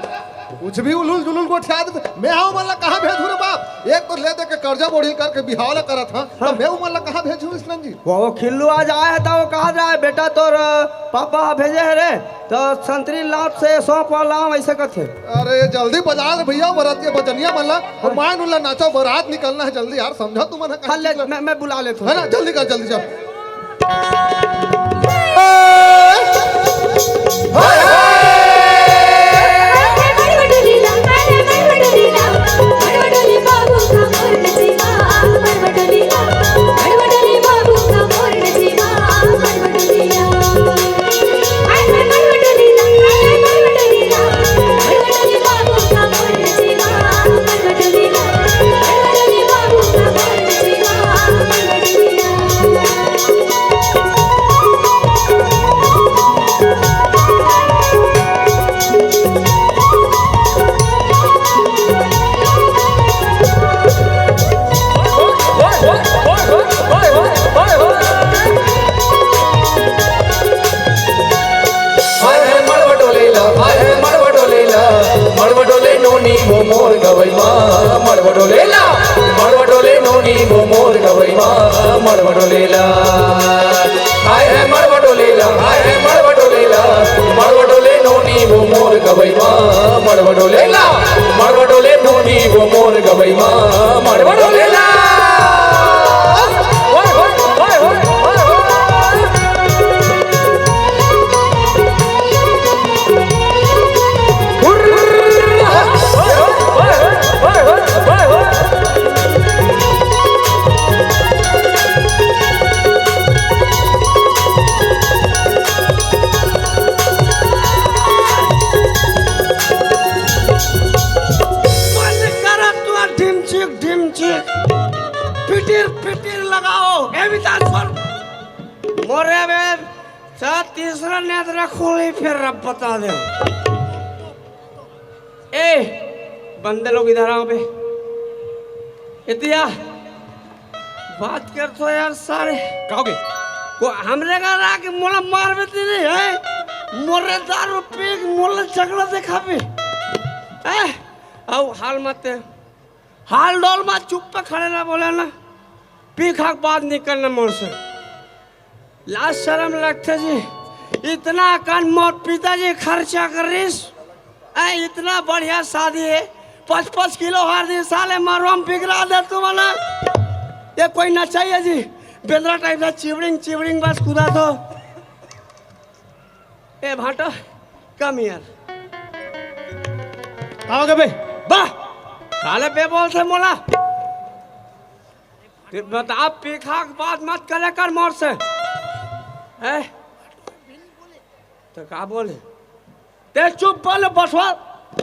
कुछ भी उलुल जुलुल को ठिया दे। मैं आओ मन ला कहाँ भेजू रे बाप? एक तो ले दे के कर्जा बोड़ी करके बिहाव ला करत हां, तो मैं मन ला कहाँ भेजू इसलन जी? वो खिल्लू आज आया है तो वो कहा जाए बेटा तोर पापा भेजे है रे तो संतरी लाभ से सौंप लाम ऐसे करते। अरे जल्दी बजा रे भैया, बरात के बजनिया मन ला और मायन उन ला नाचो, बारात निकलना है जल्दी यार, समझो तुम ना? मैं बुला लेता हूँ है ना, जल्दी कर जल्दी जा। मड़वडोले नोनी वो मोर गवई माँ मड़वडोले ला, मड़वडोले नोनी वो मोर गवई माँ मड़वडोले ला। आए है मड़वडोले ला, आए है मड़वडोले ला, मड़वडोले नोनी वो मोर गवई माँ मड़वडोले ला, मड़वडोले नोनी वो मोर गवई माँ मड़वडोले ला। पिटीर लगाओ मोरे में तीसरा नेत्र खोली फिर रब बता दे। ए बंदे लोग इधर आओ बे, इतिया बात कर तो यार सारे कहोगे को हमरे घर आके मोला मार बेती नहीं है, मोरे दारू पी मोला झगड़ा देखा भी आओ हाल मत हाल डोल मत, चुप पे खड़े ना बोले ना, पी खा बात निकलना मोर से लाज शर्म लगते जी। इतना कान मोर पिताजी खर्चा कर रही इतना बढ़िया शादी है, 5-5 किलो हार दी साले मरवाम बिगड़ा दे तुम ना। ये कोई ना चाहिए जी, बेंद्रा टाइप का चिवड़िंग बस कूदा तो ए भाटो कम यार आओगे बे बा साले पे बोल से मोला बता पीखा बात मत करे कर मोर से है तो का बोले ते चुप बोल बसवा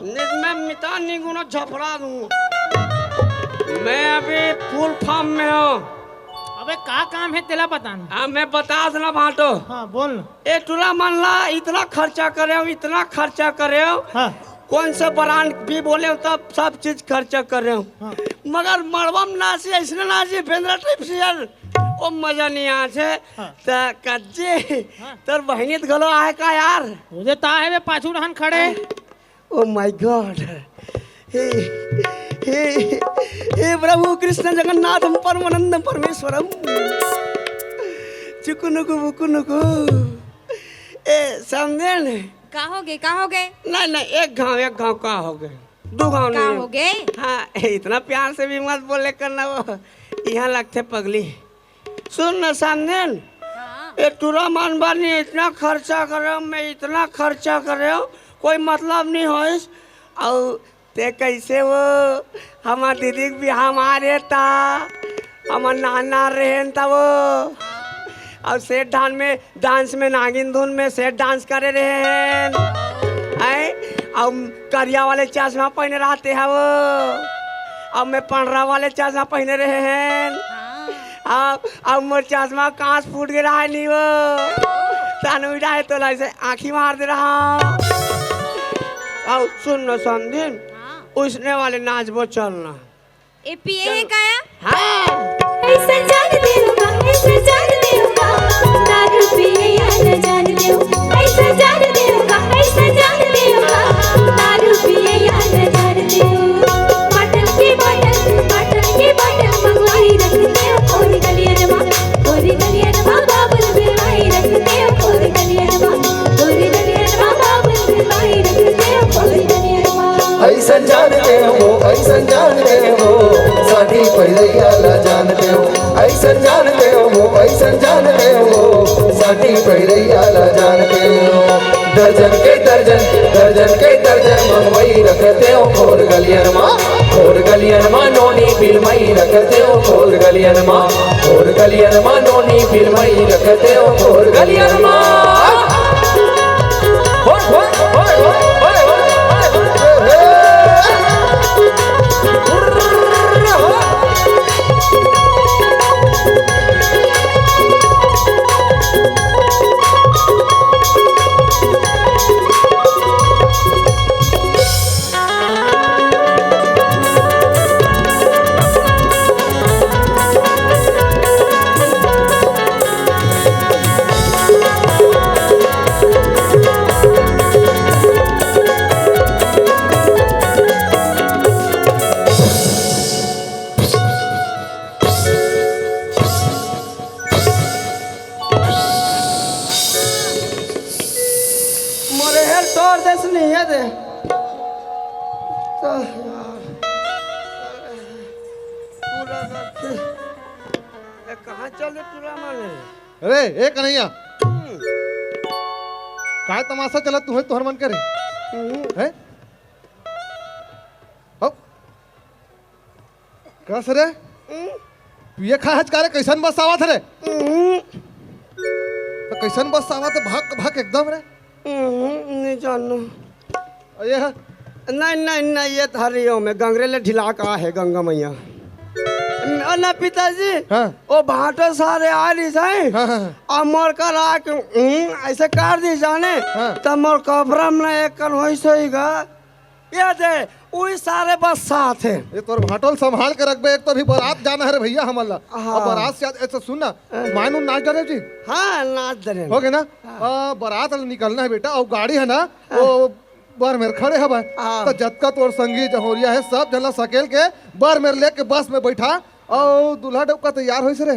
मैं मिता नहीं गुना झपड़ा दूं। मैं अभी फुल फॉर्म में हूँ। अबे का काम है तेला पता नहीं? हाँ मैं बता देना भाटो। हाँ बोल। ए टूला मान ला इतना खर्चा करे हो, इतना खर्चा करे हो। हाँ। कौन सा ब्रांड भी बोले तब सब चीज खर्चा कर रहे हो। हाँ। मगर मड़वम नाची ऐसे नाची बेंद्रा टाइप से यार वो मजा नहीं आ छे। हाँ। तो कज्जे तर बहनीत गलो आए का यार मुझे ता है वे पाछू रहन खड़े। ओ माय गॉड हे हे हे प्रभु कृष्ण जगन्नाथ परमानंद परमेश्वरम चुकुनुकु बुकुनुकु ए समझे का हो गए नहीं एक गांव का हो गए, 2 गांव का हो गए। हाँ इतना प्यार से भी मत बोले करना, वो यहाँ लगते पगली। सुन न समझे ये तुरा मान बानी इतना खर्चा कर रहे हो, मैं इतना खर्चा कर रहे हो, कोई मतलब नहीं हो। और ते कैसे वो हमार दीदी भी हमारे था, हमार नाना रहन था वो, और सेठ डांस में नागिन धुन में सेठ डांस करे रहे हैं। और करिया वाले चश्मा पहने रहते हैं वो, अब मैं पंडरा वाले चश्मा पहने रहे हैं। अब मोर चश्मा कांच फूट गया है नहीं वो तानु है तो ऐसे आँखी मार दे रहा। और सुन न समझे उसने वाले नाच वो चलना। ए पिए है काया? हाँ। ऐसा जान देगा, ऐसा जान देगा, दारू पिए या न जान देगा, ऐसा जान देगा, ऐसा जान देगा, दारू पिए या न जान देगा। बाटल की बाटल मंगवाई रखते हो और गलियन माँ बाबुल बिरवाई रखते हो और गलियन माँ बाबुल बिरवाई रखते हो और गलियन माँ। ऐसा जानते हो, ऐसा जानते हो, शादी पहलैया ला जानते हो, ऐसा जानते हो, ऐसा जानते हो, शादी पहलैया ला जानते हो। दर्जन के दर्जन मंगवाई रखते हो खोर गलियन माँ नोनी फिल्मई रखते हो खोर गलियन माँ नोनी फिल्मई रखते हो खोर गलियन माँ। कहाँ चले तुरा माने? अरे ए कन्हैया, काय तमाशा चला तुम्हें तोहर मन करे हैं? अब कस रे पिए खा हज करे कैसन बस आवत रे? तो कैसन बस आवत भाग भाग एकदम रे? नहीं जानू। ये नहीं ये हरियो में गंगरेले ढिला का है गंगा मैया। ना पिताजी हाँ। वो भाटो सारे आ रही है और मोर कर आके ऐसे कर दी जाने तब मोर कब्रम ना एक कन होई सोईगा ये दे वही सारे बस साथ है। ये तोर भाटोल संभाल के रखबे। एक तो भी बारात जाना है रे भैया हमला। अब बारात से ऐसा सुनना मानू नाच डरे जी। हाँ नाच डरे हो गए ना। बारात निकलना है बेटा और गाड़ी है ना वो बार मेरे खड़े है तो जतका तोर संगी जहोरिया है सब जना सकेल के बार मेरे लेके बस में बैठा और दूल्हा डबका तैयार हो रे।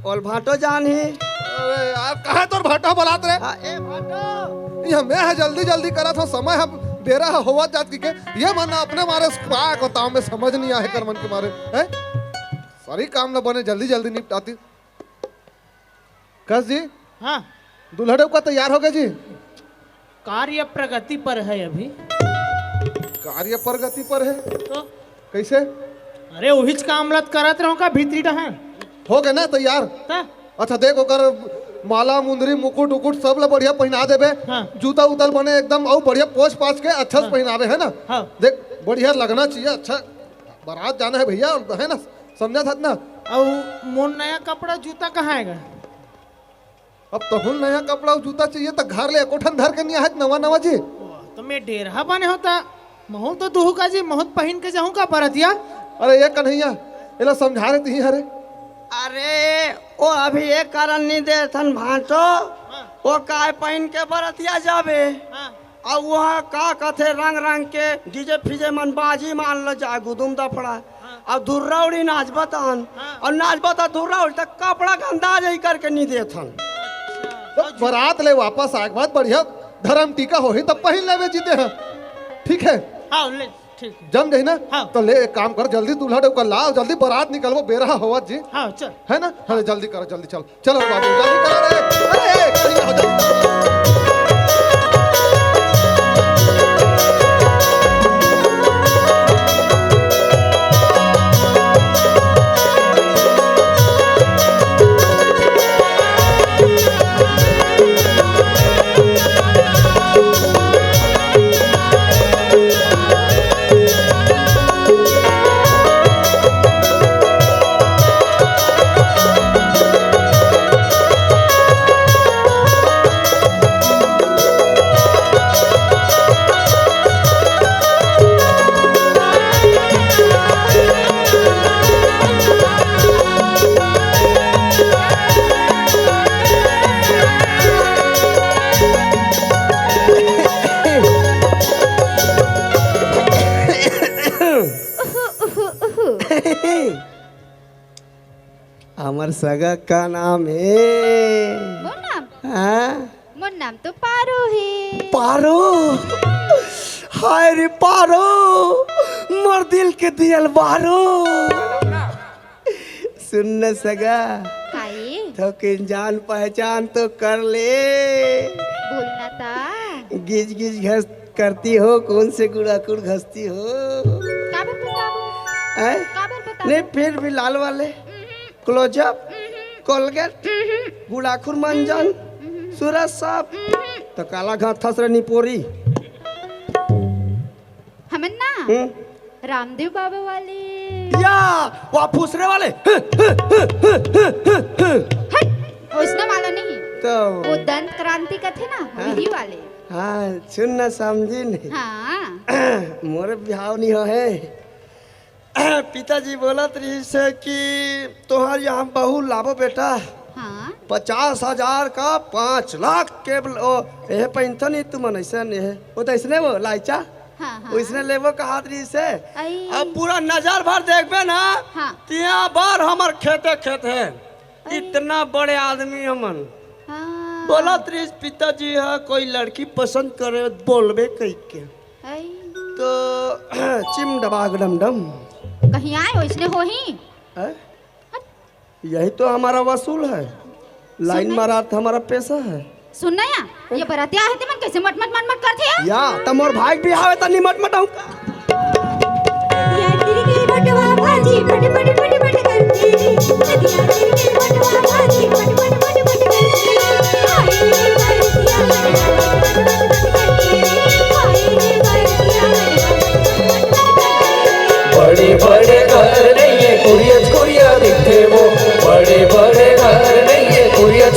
और भाटो जान ही अरे यार कहाँ तोर भाटो बलात रे? ए भाटो ये मैं है जल्दी करा था समय हम बेरा होवा जात की के ये मना अपने मारे स्क्वाक होता में समझ नहीं आए कर मन के मारे हैं सारी काम न बने जल्दी निपटाती। कस जी हाँ दूल्हा डबका तैयार हो गए जी? कार्य प्रगति पर है अभी। कार्य प्रगति पर है तो कैसे? अरे वही काम लत करत रहो का भीतरी डहन हो गए ना तैयार? अच्छा देख ओकर माला मुंदरी मुकुट उकुट सब ला बढ़िया पहना देबे। जूता उतल बने एकदम और बढ़िया पोछ पाछ के अच्छा से पहनावे है ना। देख बढ़िया लगना चाहिए। अच्छा बारात जाना है भैया है ना समझा था ना। और मोन नया कपड़ा जूता कहाँ आएगा? अब तो हुन नया कपड़ा और जूता चाहिए तो घर ले कोठन धर के नहीं है नवा जी। तो मैं डेरहा बने होता महू तो दुहू का जी महूत पहन के जाऊँ का परतिया। अरे ये कन्हैया इला समझा रहे थी। अरे वो अभी एक कारण नहीं दे थन भाटो वो काय पहन के बरतिया जाबे और वहाँ का कथे रंग के डीजे फिजे मन बाजी मान लो जाए गुदुम दफड़ा और धुर्रौड़ी नाच बतान और नाच बता धुर्रौड़ी तक कपड़ा गंदा जाई करके नहीं दे थन। तो बारात ले वापस आए बाद बढ़िया धर्म टीका हो ही तब पहन लेवे जीते हैं। ठीक है हाँ ले ठीक जम जाए ना। तो ले एक काम कर जल्दी दूल्हा डबका लाओ जल्दी बारात निकलवो बेरा होवा जी। हाँ चल है ना। हाँ जल्दी करो जल्दी चलो बाबू जल्दी करो रे। अरे कन्हैया हो जल्दी। हमार सगा का नाम है मोर नाम हाँ? मोर नाम तो पारो है। पारो हाय रे पारो मोर दिल के दियल बारो सुन सगा काई तो कि जान पहचान तो कर ले बोलना था गिज गिज घस करती हो कौन से गुड़ाकुड़ घसती हो काबर बताबो हैं? काबर बताबो नहीं फिर भी लाल वाले क्लोजअप कोलगेट गुड़ाखुर मंजन सूरज साहब तो काला घाट थसरे निपोरी हमें ना रामदेव बाबा वाले या वो फुसरे वाले उसने वाला नहीं तो वो दंत क्रांति का थे ना वही वाले। हाँ सुन ना समझी नहीं हाँ मोरे बिहाव नहीं हो है पिताजी बोलत रही से कि तोहार यहाँ बहू लाभो बेटा हाँ 50,000 का 5 लाख केवल ओ ये पैंथो नहीं तुम ऐसा नहीं है वो तो इसने वो लाइचा हाँ हाँ उसने लेवो कहा रही से आई अब पूरा नजर भर देखबे ना हाँ तिया बार हमार खेते खेत है इतना बड़े आदमी हमन हाँ बोला त्रिश पिताजी है कोई लड़की पसंद करे बोलबे कही के आई तो चिम डबाग डम डम कहीं आए वैसने हो ही है? यही तो हमारा वसूल है लाइन मारा तो हमारा पैसा है सुनना या ये बरातिया है ते मन कैसे मट मट मट मट करते हैं या तम और भाई भी आवे तनी मट मट आऊं नदिया तेरी के बटवा भाजी बट बट बट बट करती नदिया तेरी के बटवा भाजी बट बट बट बट करती हाय रे बरतिया हाय रे बरतिया बड़े बड़े घर नहीं है कुरिया दिखते वो बड़े बड़े घर नहीं है कुरिया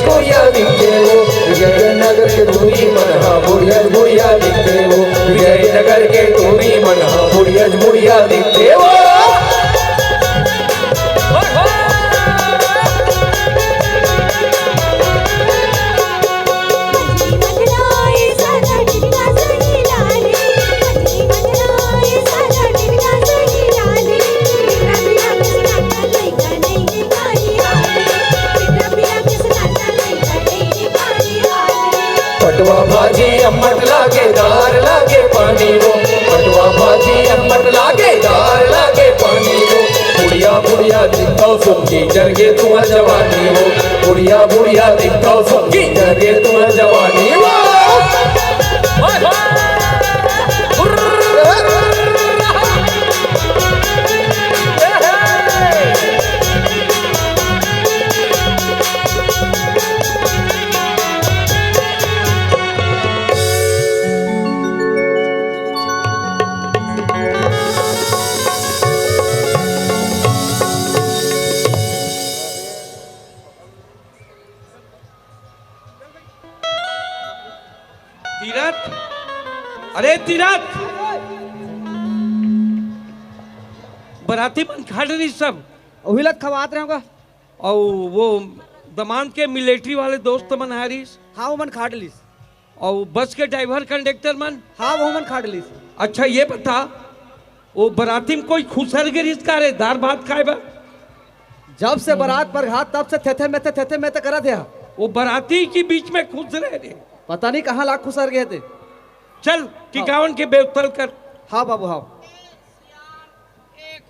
दिखते वो विजयनगर के दूरी मनहा बुढ़िया दिखते वो विजयनगर के दूरी मनहा बुढ़िया दिखते वो पटवा भाजी अम्मट लागे दार लागे पानी वो पटवा भाजी अम्मट लागे दार लागे पानी वो बुढ़िया दिखता सुखी जरगे तुम्हार जवानी हो बुढ़िया दिखता सुखी जरगे तुम्हार जवानी वो अरे तीरथ बराती बन खा रही सब उहिलत खवात रहे होगा और वो दमान के मिलिट्री वाले दोस्त मन हारिस हाँ वो मन खा डलिस और बस के ड्राइवर कंडक्टर मन हाँ वो मन खा डलिस। अच्छा ये बता वो बराती में कोई खुसर गिरिस का रे दार भात खाए बा जब से बारात पर घात तब से थे में करा थे वो बराती के बीच में खुश रहे रे पता नहीं कहाँ लाख खुसर गए थे। चल टिकावन के बेवतल कर हाँ बाबू हाँ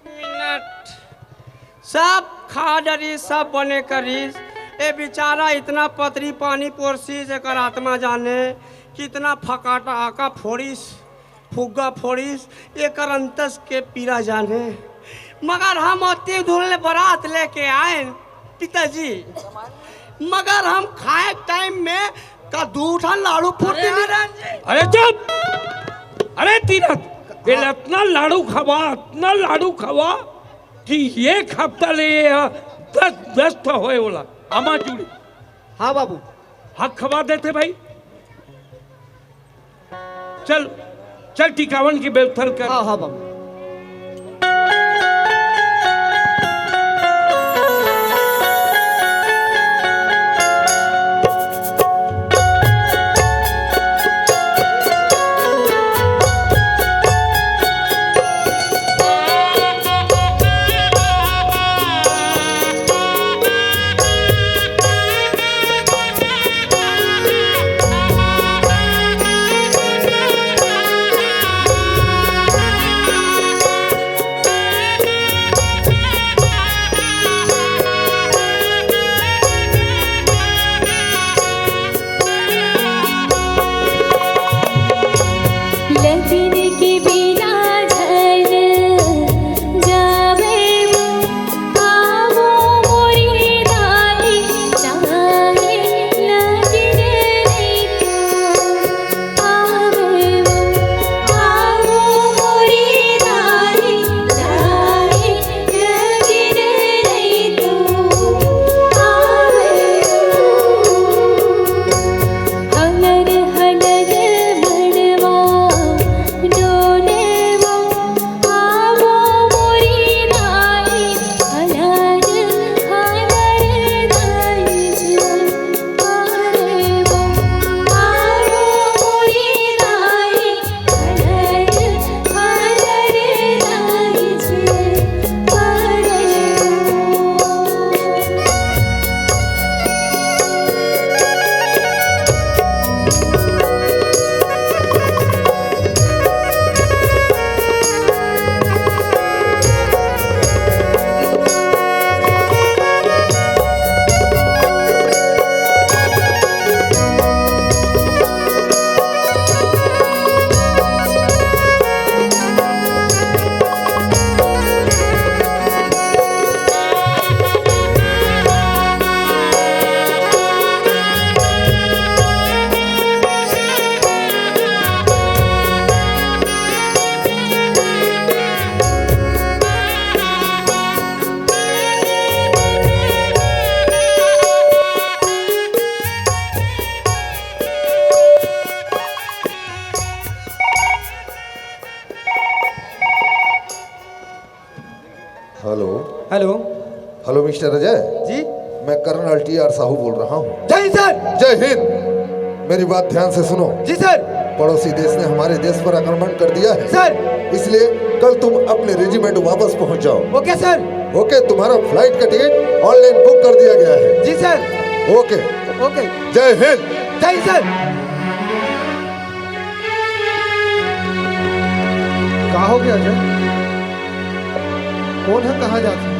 मिनट सब खा डरी सब बने करीस ए बेचारा इतना पतरी पानी पोरसीस एक आत्मा जाने कितना फकाटा आका फोड़ीस फुग्गा फोड़ीस एक अंतस के पीरा जाने मगर हम अति धुल बारात लेके आए पिताजी मगर हम खाए टाइम में का दूठा लाड़ू फूटे अरे चुप अरे तीरथ इतना लाड़ू खवा कि एक हफ्ता ले 10 तो होए बोला अमा जुड़ी हाँ बाबू हक खवा देते भाई चल चल टिकावन की बेवथल कर हाँ हाँ बाबू हेलो मिस्टर अजय जी, मैं कर्नल टी.आर. साहू बोल रहा हूँ। जय सर। जय हिंद। मेरी बात ध्यान से सुनो। जी सर। पड़ोसी देश ने हमारे देश पर आक्रमण कर दिया है सर, इसलिए कल तुम अपने रेजिमेंट वापस पहुंच जाओ। Okay sir. ओके, तुम्हारा फ्लाइट का टिकट ऑनलाइन बुक कर दिया गया है। जी सर। Okay okay. जय हिंद। जय सर। कहा हो गया अजय? कौन है, कहाँ जाते?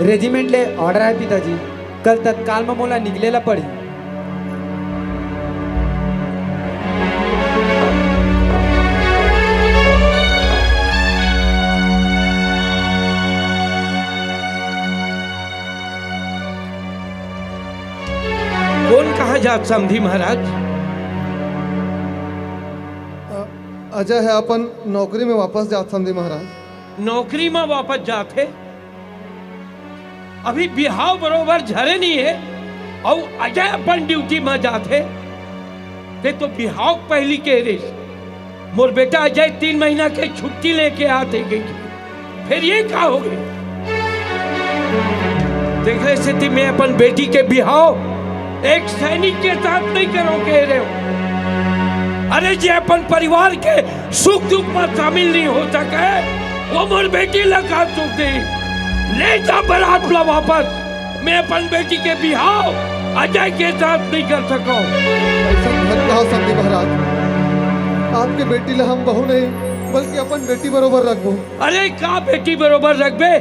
रेजिमेंट ले ऑर्डर है पिताजी, कल तत्काल में मोला निकलेला पड़ी। कौन कहा जात समधी महाराज? अजय है अपन नौकरी में वापस जात समझी महाराज। नौकरी में वापस जाते? अभी बिहाव बरोबर झरे नहीं है और अजय अपन ड्यूटी में जाते ते तो बिहाव पहली के रेस। मोर बेटा अजय 3 महीना के छुट्टी लेके आते गई, फिर ये क्या हो गई? देखे स्थिति में अपन बेटी के बिहाव एक सैनिक के साथ नहीं करो कह रहे हो। अरे जे अपन परिवार के सुख दुख में शामिल नहीं हो सके वो मोर बेटी लगा सुख दे। ले जा बारात ला वापस। मैं अपन बेटी के बिहाव अजय के साथ नहीं कर सका। ऐसा मत कहो समझी महाराज, आपके बेटी ला हम बहू नहीं बल्कि अपन बेटी बरोबर रखबो। अरे का बेटी बरोबर रखबे?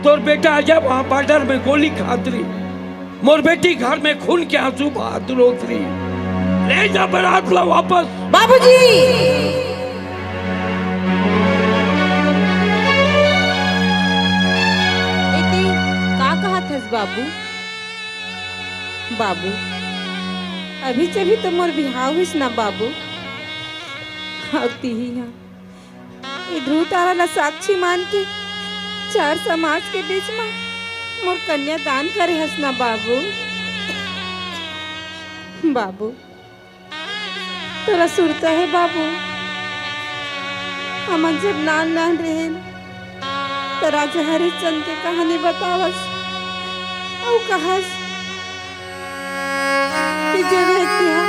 तोर बेटा अजय वहां बॉर्डर में गोली खातरी, मोर बेटी घर में खून के आंसू बहात रोतरी। ले जा बारात ला वापस। बाबूजी, इतनी का कहा थस बाबू? बाबू अभी चभी तो मोर बिहाव हुईस ना बाबू। आती ही यहाँ ये ध्रुव तारा ला साक्षी मान के 4 समाज के बीच में मोर कन्या दान करे हस ना बाबू। बाबू तोरा सुरता है बाबू, हम जब नान नान रहे तो राजा हरिश्चंद्र के कहानी बतावस और कहस कि जो व्यक्ति है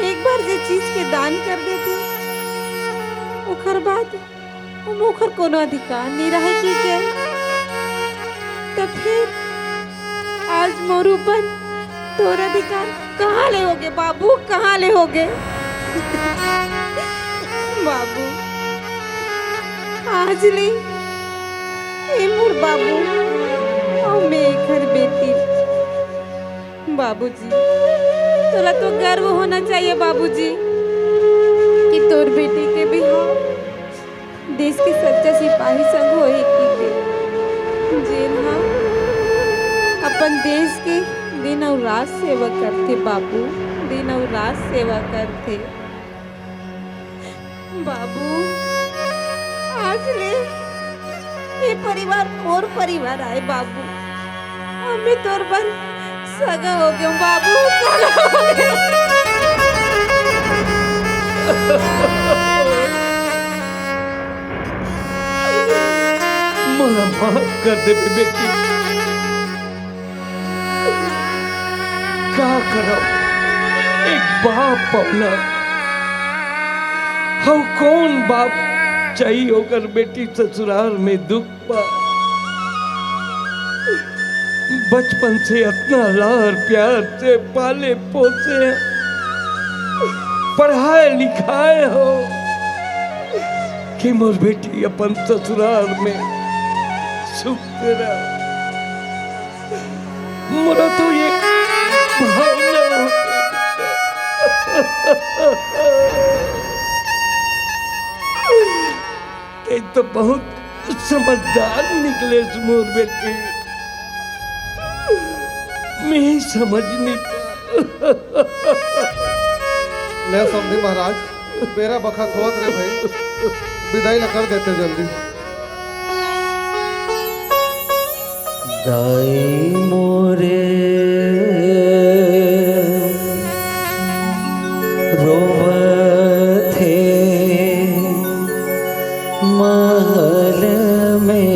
एक बार जे चीज के दान कर देते ओकर बाद ओकर कोनो अधिकार नहीं रहे की के। तो फिर आज मोरूपन तोर अधिकार कहाँ ले होगे बाबू, कहाँ ले होगे? बाबू आज ले ए मोर बाबू और मैं घर बेटी। बाबूजी तोरा तो गर्व होना चाहिए बाबूजी कि तोर बेटी के बिहाव देश के सच्चा सिपाही संग होए की जेल हाँ अपन देश के दिन और रात सेवा करते बाबू, दिन और रात सेवा करते। बाबू आज ले ये परिवार और परिवार आए बाबू, हमें तोर बन सगा हो गया बाबू, सगा हो गया। मोला माफ कर दे बेटी, क्या करो एक बाप पौना हम कौन बाप चाहिए होकर बेटी ससुराल में दुख पा। बचपन से इतना लार प्यार से पाले पोसे पढ़ाए लिखाए हो कि मोर बेटी अपन ससुराल में सुख तेरा मोरा तो ये भावना ये तो बहुत समझदार निकले मोर बेटी, मैं ही समझ नहीं ले समझी महाराज, मेरा बखत होत रे भाई, विदाई ला कर देते जल्दी। दाई मोरे रोवथे महल में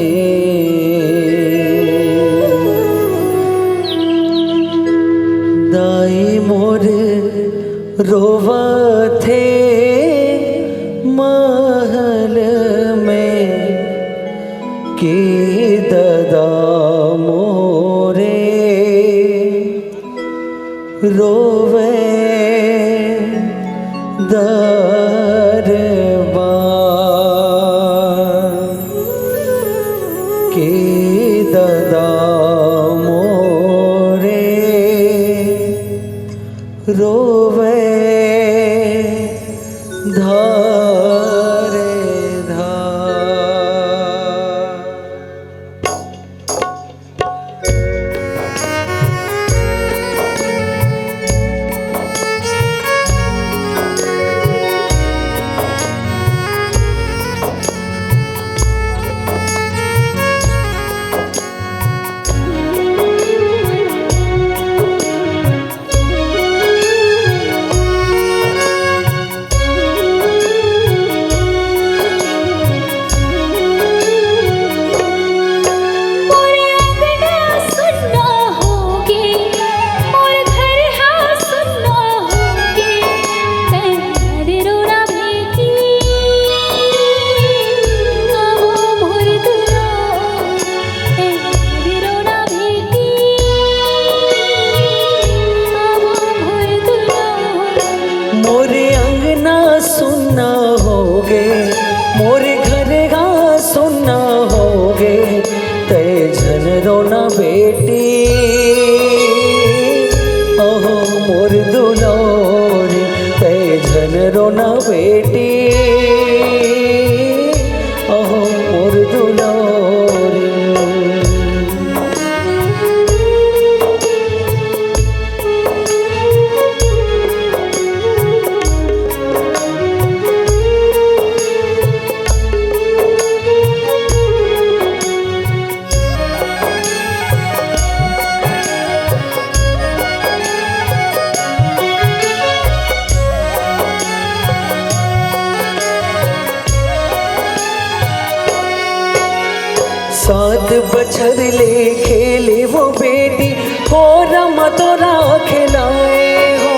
रोवथे महल में की ददा मोरे रोवे दरबार की ददा मोरे रोवे धारे धार। मोरे अंगना सुनना होगे, मोरे घर गा सुनना होगे, तय झन रोना बेटी ओहो मोर दुलारी, तय झन रोना बेटी ओहो मोर दुलारी। सात बछर ले खेले वो बेटी हो रम तोरा खिलाए हो।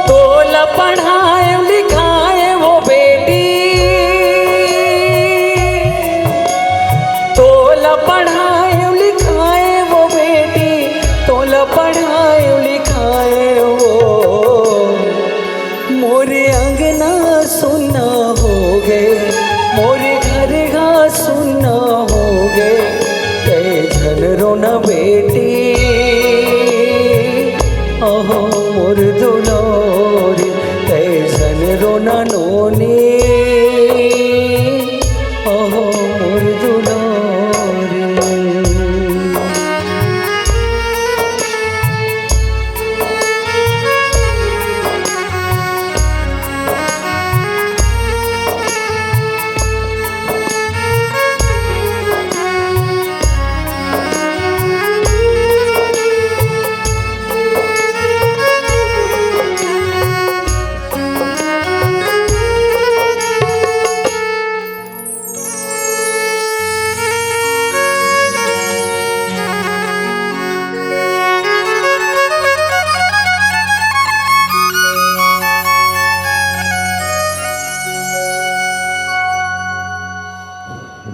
तोला पढ़ाए लिखाए वो बेटी, तोला पढ़ाए लिखाए वो बेटी, तोला पढ़ाए लिखाए वो। मोरे अंगना सुनना होगे, मोरे घर गा सुनना होगे, तय झन रोना बेटी ओहो मोर दुलारी, तय झन रोना नोनी ओहो मोर दुलारी।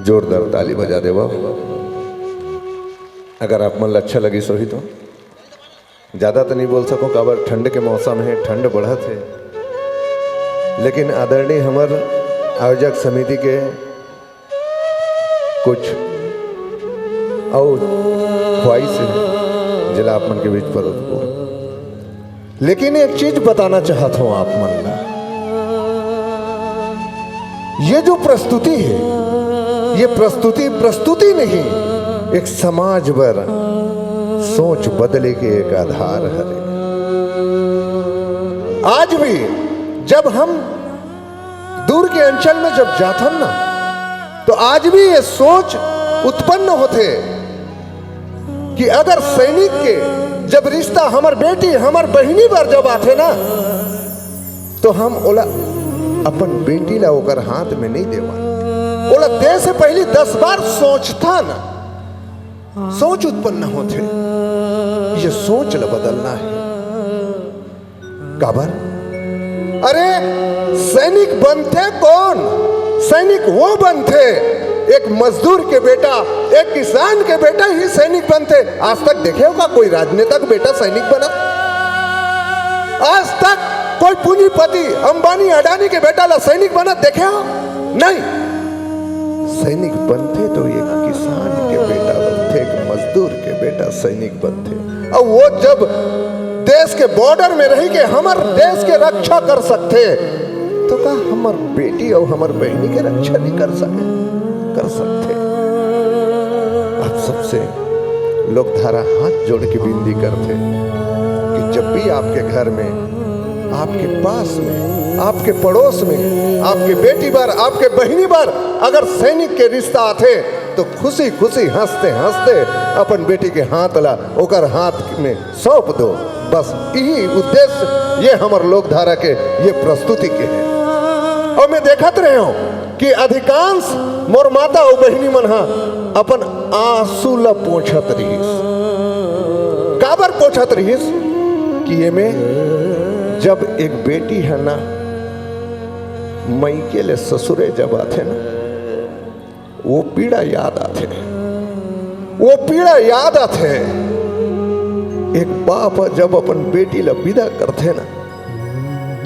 जोरदार ताली बजा देवा अगर आप मन अच्छा लगी सो ही तो। ज़्यादा तो नहीं बोल सकूँ काबर ठंड के मौसम है, ठंड बढ़त है, लेकिन आदरणीय हमार आयोजक समिति के कुछ और ख्वाहिश है जिला आप मन के बीच पर उसको। लेकिन एक चीज बताना चाहता हूँ आप मन ला, ये जो प्रस्तुति है ये प्रस्तुति नहीं, एक समाज पर सोच बदले के एक आधार है। आज भी जब हम दूर के अंचल में जब जाथन ना, तो आज भी ये सोच उत्पन्न होते कि अगर सैनिक के जब रिश्ता हमार बेटी हमार बहिनी पर जब आते ना, तो हम ओला अपन बेटी ला ओकर हाथ में नहीं देवा। ओला दे से पहले 10 बार सोचता ना, सोच उत्पन्न होते। ये सोच ला बदलना है। काबर? अरे सैनिक बनते कौन? सैनिक वो बनते, एक मजदूर के बेटा, एक किसान के बेटा ही सैनिक बनते। आज तक देखे होगा कोई राजनेता का बेटा सैनिक बना? आज तक कोई पूंजीपति अंबानी अडानी के बेटा ला सैनिक बना देखे हो? नहीं। सैनिक बनते तो एक किसान के बेटा बनते, एक मजदूर के बेटा सैनिक बनते। और वो जब देश के बॉर्डर में रह के हमार देश के रक्षा कर सकते, तो का हमार बेटी और हमार बहनी के रक्षा नहीं कर सकते। आप सबसे लोग धारा हाथ जोड़ के विनती करते कि जब भी आपके घर में, आपके पास में, आपके पड़ोस में, आपके बेटी बार, आपके बहनी बार अगर सैनिक के रिश्ता आते, तो खुशी खुशी हंसते हंसते अपन बेटी के हाथ ला ओकर हाथ में सौंप दो। बस यही उद्देश्य ये हमार लोक धारा के ये प्रस्तुति के है। और मैं देखत रहे हूं कि अधिकांश मोर माता और बहनी मन अपन आंसू ला पोंछत रहीस। काबर पोंछत रहीस? कि ये में जब एक बेटी है ना, मई के लिए ससुरे जब आते ना, वो पीड़ा याद आते, वो पीड़ा याद आते। एक बाप जब अपन बेटी ला विदा करते ना,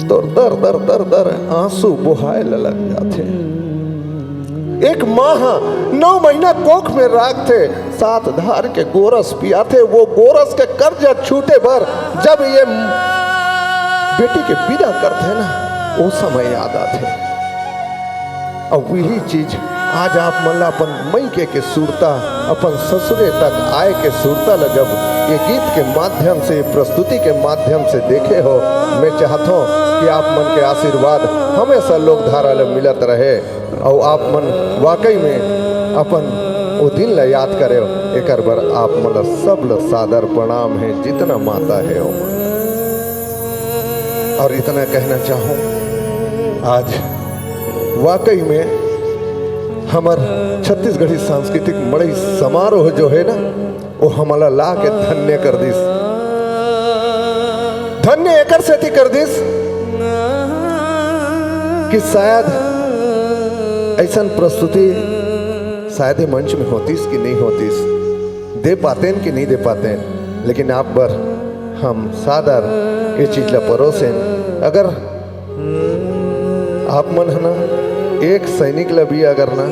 तो दर दर दर दर आंसू बुहाए लग जाते। एक माँ 9 महीना कोख में रखते, 7 धार के गोरस पियाते। वो गोरस के कर्जा छूटे भर जब ये बेटी के विदा करते ना, वो समय याद आते। और वही चीज आज आप मल्ला अपन मई के सूरता, अपन ससुरे तक आए के सूरता ला जब ये गीत के माध्यम से, प्रस्तुति के माध्यम से देखे हो, मैं चाहता हूँ कि आप मन के आशीर्वाद हमेशा लोक धारा ला मिलत रहे। और आप मन वाकई में अपन वो दिन ला याद करे हो। एक बार आप मन सब ला सादर प्रणाम है, जितना माता है वो। और इतना कहना चाहूँ, आज वाकई में हमार छत्तीसगढ़ी सांस्कृतिक मड़ई समारोह जो है ना, वो हमारा ला के धन्य कर दिस, धन्य एकर से कर दिस कि शायद ऐसा प्रस्तुति शायद मंच में होतीस कि नहीं होतीस, दे पाते कि नहीं दे पाते। लेकिन आप बर हम सादर ये चीज ला परोसे। अगर आप मन है ना एक सैनिक ला भी अगर ना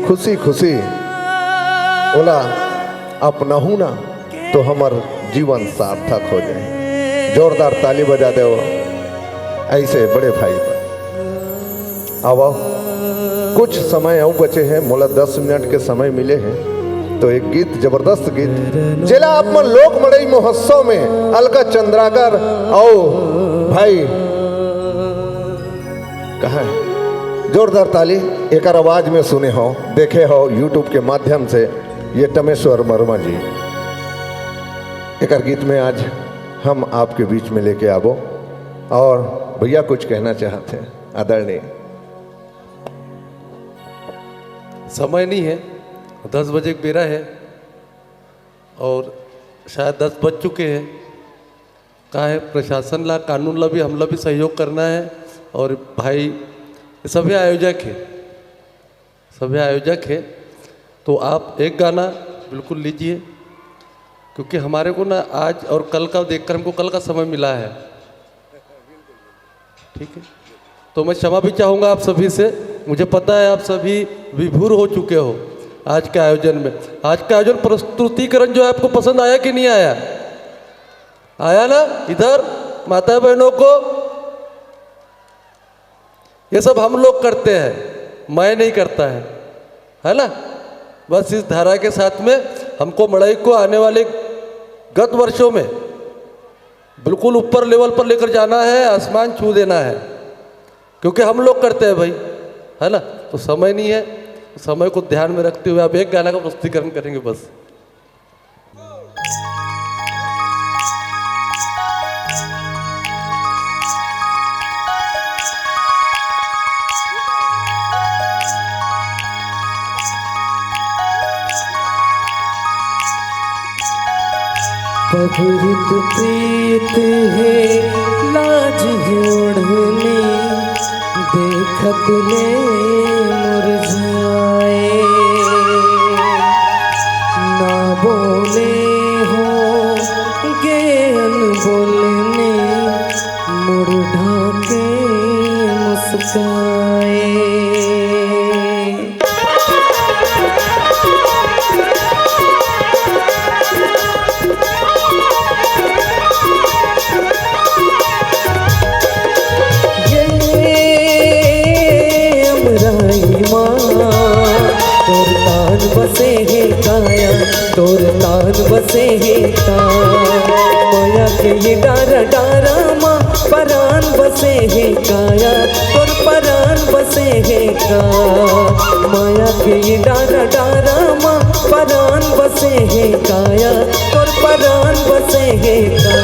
खुशी खुशी ओला अपनाहू ना, तो हमार जीवन सार्थक हो जाए। जोरदार ताली बजा दे वो ऐसे बड़े भाई पर। आओ कुछ समय और बचे हैं, मोला 10 मिनट के समय मिले हैं, तो एक गीत, जबरदस्त गीत जिला आप मन लोक मड़ई महोत्सव में अलका चंद्राकर और भाई कहा है, जोरदार ताली एक आवाज में सुने हो, देखे हो यूट्यूब के माध्यम से, ये तमेश्वर वर्मा जी। एक गीत में आज हम आपके बीच में लेके आवो। और भैया कुछ कहना चाहते हैं आदरणीय। समय नहीं है, 10 बजे बेरा है और शायद 10 बज चुके हैं। कहा है प्रशासन ला, कानून ला भी हम ला भी सहयोग करना है। और भाई सभी आयोजक है, तो आप एक गाना बिल्कुल लीजिए, क्योंकि हमारे को ना आज और कल का देखकर हमको कल का समय मिला है। ठीक है, तो मैं क्षमा भी चाहूँगा आप सभी से। मुझे पता है आप सभी विभोर हो चुके हो आज के आयोजन में। आज का आयोजन प्रस्तुतिकरण जो है आपको पसंद आया कि नहीं आया? आया ना? इधर माता बहनों को, ये सब हम लोग करते हैं, मैं नहीं करता है ना। बस इस धारा के साथ में हमको मड़ई को आने वाले गत वर्षों में बिल्कुल ऊपर लेवल पर लेकर जाना है, आसमान छू देना है, क्योंकि हम लोग करते हैं भाई, है ना। तो समय नहीं है, समय को ध्यान में रखते हुए आप एक गाना का प्रस्तुतिकरण करेंगे बस। पगुरित प्रीत है लाज है ओढ़नी देखत ले मुरझाए ना बोले हो गे अनबोलने मुड़ ढाके मुस्काए बसे है काया तोर तान बसे है का माया के ये डारा डारा माँ परान बसे है काया तोर परान बसे है का माया के ये डारा डारा माँ परान बसे है काया तोर परान बसे है का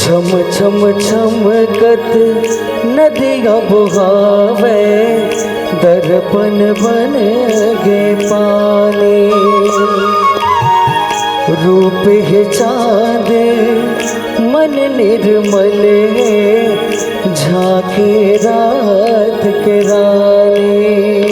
छम छम छमकत नदिया बुहावे दर्पण बन गे पानी रूप है चाँद मन निर्मल झाके रात के रानी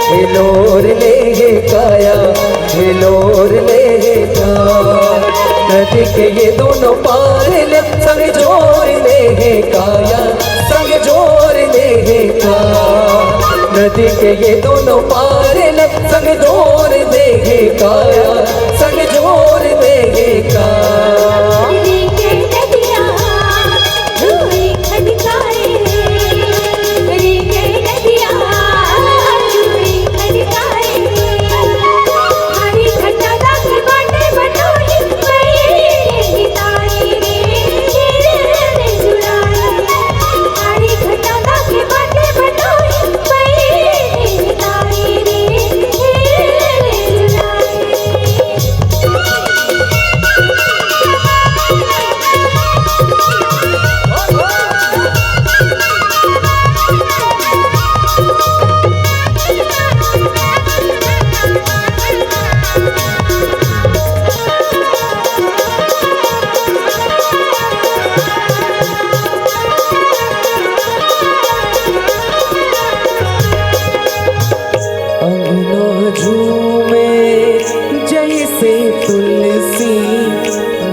हिलोर ले काया हिलोर ले का नदी के ये दोनों पार ले संग जोर ले काया संग जोर ले का नदी के ये दोनों पार ले संग जोर ले काया संग जोर ले का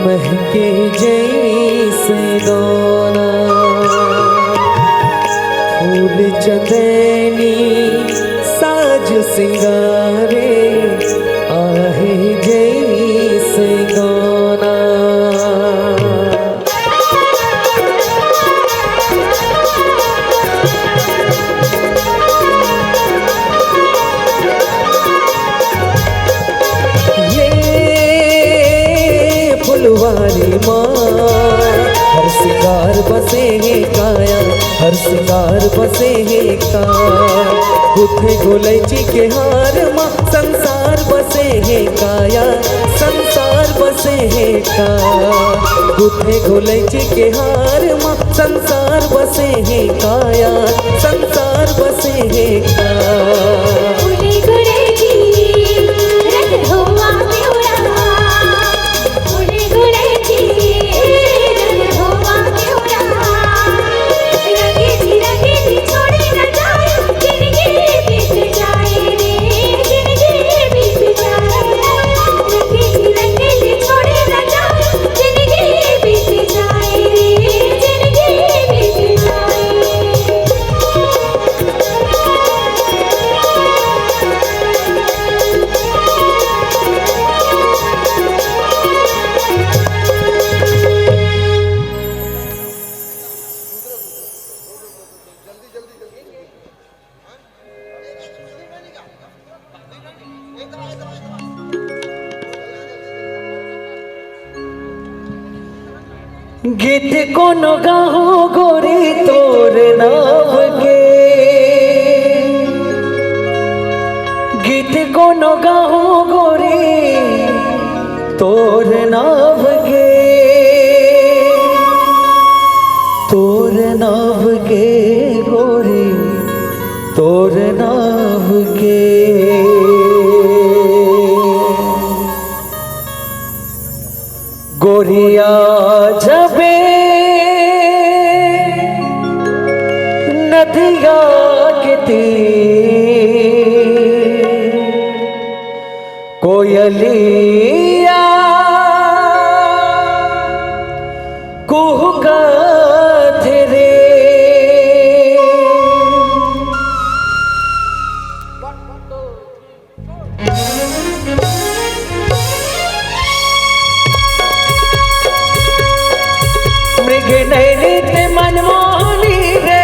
महके जैसे दोना फूल चंदनी साज सिंगारे आहे जैसे गाना फुलवारी माँ हर सिंगार बसे है काया हर सिंगार बसे है का गुथे गोलैची के हार माँ संसार बसे है काया संसार बसे है का गुथे गोलैची के हार माँ संसार बसे है काया संसार बसे है का छोड़ी न जाए जिंदगी बीत जाए रे गीत कोनो गाहो गोरी तोर नाव के, गीत कोनो गाहो गोरी तोर नाव के, तोर नाव के गोरी तोर नाव के। गोरिया जबे नदिया के तीर, कोयलिया कुहकत रे, मृग नैनित मनमोहनी रे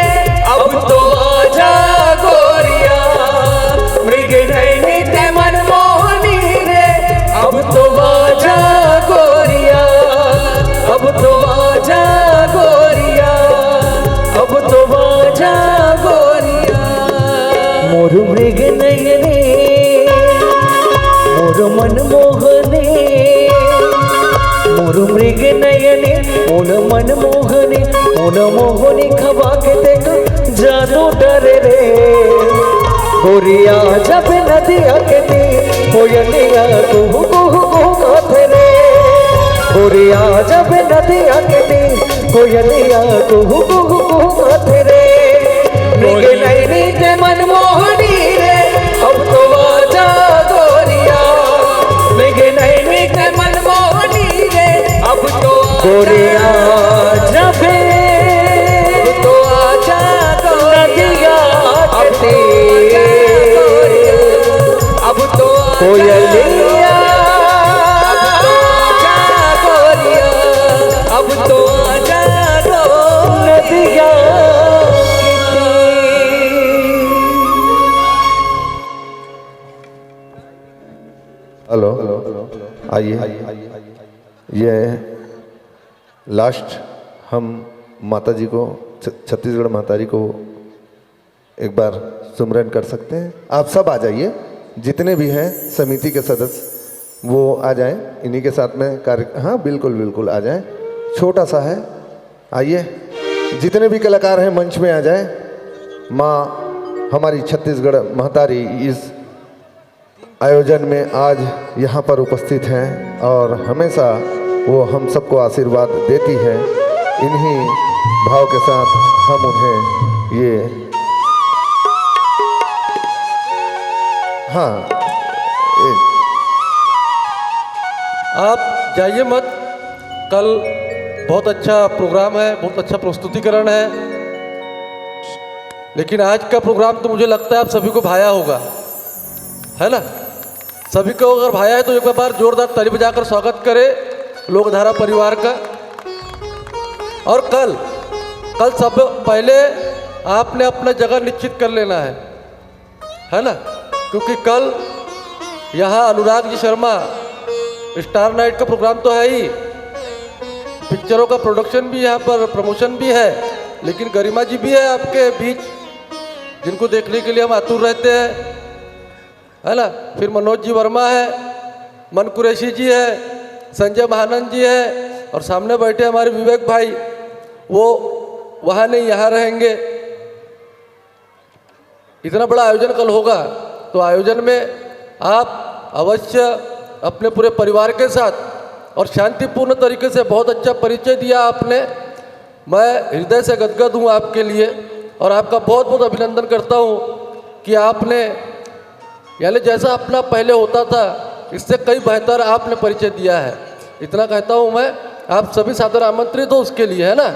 अब तो आजा गोरिया, मृग नैनित मनमोहनी रे अब तो आजा गोरिया, अब तो आजा गोरिया, अब तो आजा गोरिया। मोर मृग नयने मोर मनमोहने, मोर मृग नयने मोर मनमोहने, मोर मोहनी खबा के देख जादू डरे रे। गोरिया जब नदिया के तीर, कोयलिया कुहू कुहू कुहकत रे, गोरिया जब नदिया के तीर, कोयलिया कुहू कुहू कुहकत रे। मृग नयनी ते मनमोहनी रे अब तो आजा गोरिया, मृग नयनी ते मनमोहनी रे अब तो गोरिया जबे तो आजा नदिया के तीर, अब तो कोयलिया अब तो आजा गोरिया, अब तो आजा नदिया के तीर। हेलो, आइए। ये लास्ट हम माता जी को, छत्तीसगढ़ माता जी को एक बार सुमरन कर सकते हैं। आप सब आ जाइए, जितने भी हैं समिति के सदस्य वो आ जाएं, इन्हीं के साथ में कार्य, हाँ बिल्कुल बिल्कुल आ जाएं। छोटा सा है, आइए। जितने भी कलाकार हैं मंच में आ जाएं। माँ हमारी छत्तीसगढ़ महतारी इस आयोजन में आज यहाँ पर उपस्थित हैं और हमेशा वो हम सबको आशीर्वाद देती है। इन्हीं भाव के साथ हम उन्हें ये, हाँ आप जाइए मत, कल बहुत अच्छा प्रोग्राम है, बहुत अच्छा प्रस्तुतिकरण है, लेकिन आज का प्रोग्राम तो मुझे लगता है आप सभी को भाया होगा, है ना? सभी को अगर भाया है तो एक बार जोरदार ताली बजाकर स्वागत करें लोकधारा परिवार का। और कल सब पहले आपने अपना जगह निश्चित कर लेना है ना? क्योंकि कल यहाँ अनुराग जी शर्मा स्टार नाइट का प्रोग्राम तो है ही, पिक्चरों का प्रोडक्शन भी यहाँ पर, प्रमोशन भी है, लेकिन गरिमा जी भी है आपके बीच जिनको देखने के लिए हम आतुर रहते हैं, है ना? फिर मनोज जी वर्मा है, मन कुरैशी जी है, संजय महानंद जी है, और सामने बैठे हमारे विवेक भाई, वो वहाँ नहीं यहाँ रहेंगे। इतना बड़ा आयोजन कल होगा, तो आयोजन में आप अवश्य अपने पूरे परिवार के साथ और शांतिपूर्ण तरीके से, बहुत अच्छा परिचय दिया आपने, मैं हृदय से गदगद हूँ आपके लिए और आपका बहुत बहुत अभिनंदन करता हूँ कि आपने, यानी जैसा अपना पहले होता था इससे कई बेहतर आपने परिचय दिया है। इतना कहता हूँ मैं, आप सभी सादर आमंत्रित हो उसके लिए, है ना?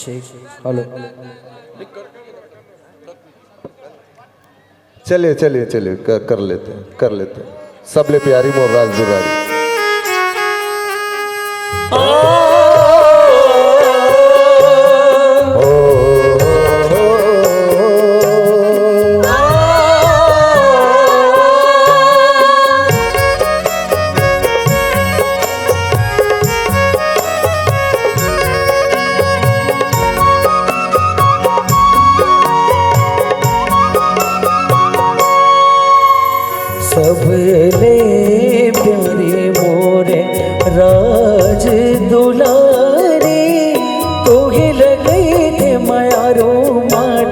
हेलो, चलिए चलिए चलिए कर लेते हैं सबले प्यारी मोर राज दुरारी।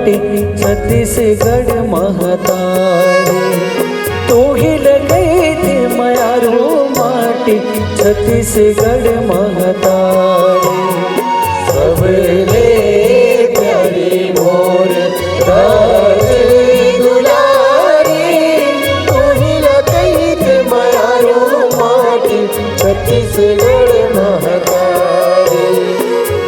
माटी छत्तीसगढ़ महतारी तू ही लगाई थी मायारू माटी छत्तीसगढ़ महतारी सबले प्यारी मोर राज दुलारी तू ही लगाई थी मायारू माटी छत्तीसगढ़ महतारी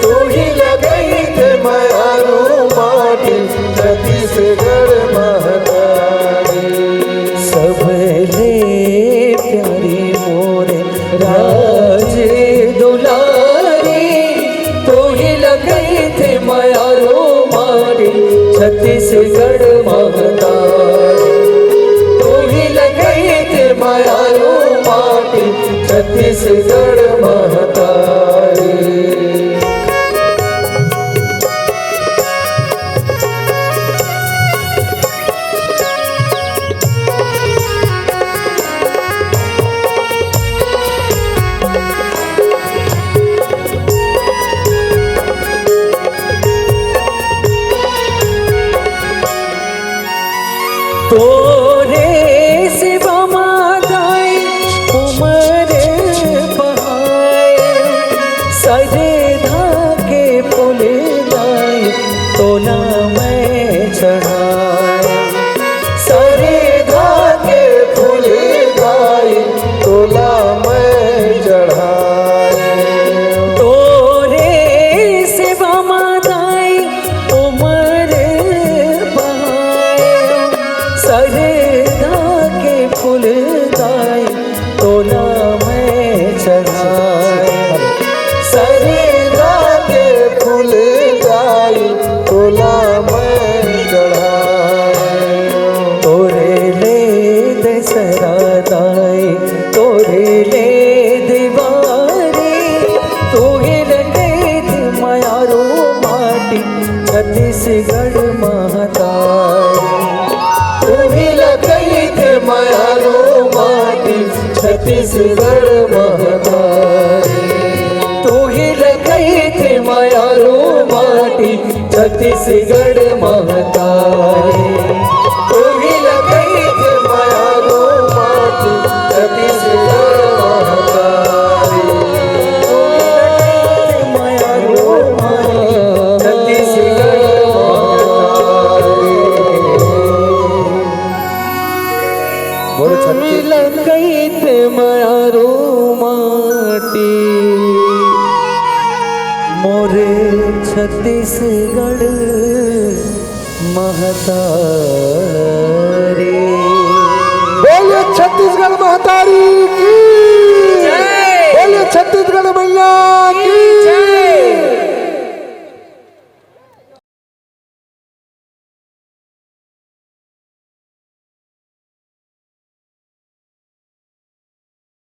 तू ही लगाई थी मायारू माटी छत्तीसगढ़ महतारी सबले प्यारी मोर राज दुलारी तू ही लगाई थी मायारू माटी छत्तीसगढ़ महतारी तू ही लगाई थी मायारू माटी छत्तीसगढ़ महतारी तोरे सिवा मागाई उमर बहाए सजे धागे फूल गाई तो ना मैं चढ़ाए सरे धागे फूल गाई तो ना मैं चढ़ाए तोरे सिवा मागाई उमर सरे धागे फूल गाए तो ना मैं चढ़ाए सरे धागे फूल गाए तो ना मैं चढ़ाए तोरे ले दसरा दाई तोरे ले दीवारी तू ही लगे थी मायारू माटी छत्तीसगढ़ महतारी तू ही लगाई थे मायारू माटी छत्तीसगढ़ महतारी तू ही लगाई थे मायारू माटी छत्तीसगढ़ महतारी तू ही लगाई थे मायारू माटी छत्तीसगढ़ महतारी तू ही लगाई थे मायारू माटी छत्तीसगढ़ महतारी मिलन गई थे मायारू माटी मोरे छत्तीसगढ़ महतारी बोलिए छत्तीसगढ़ महतारी की बोलिए छत्तीसगढ़ मैया की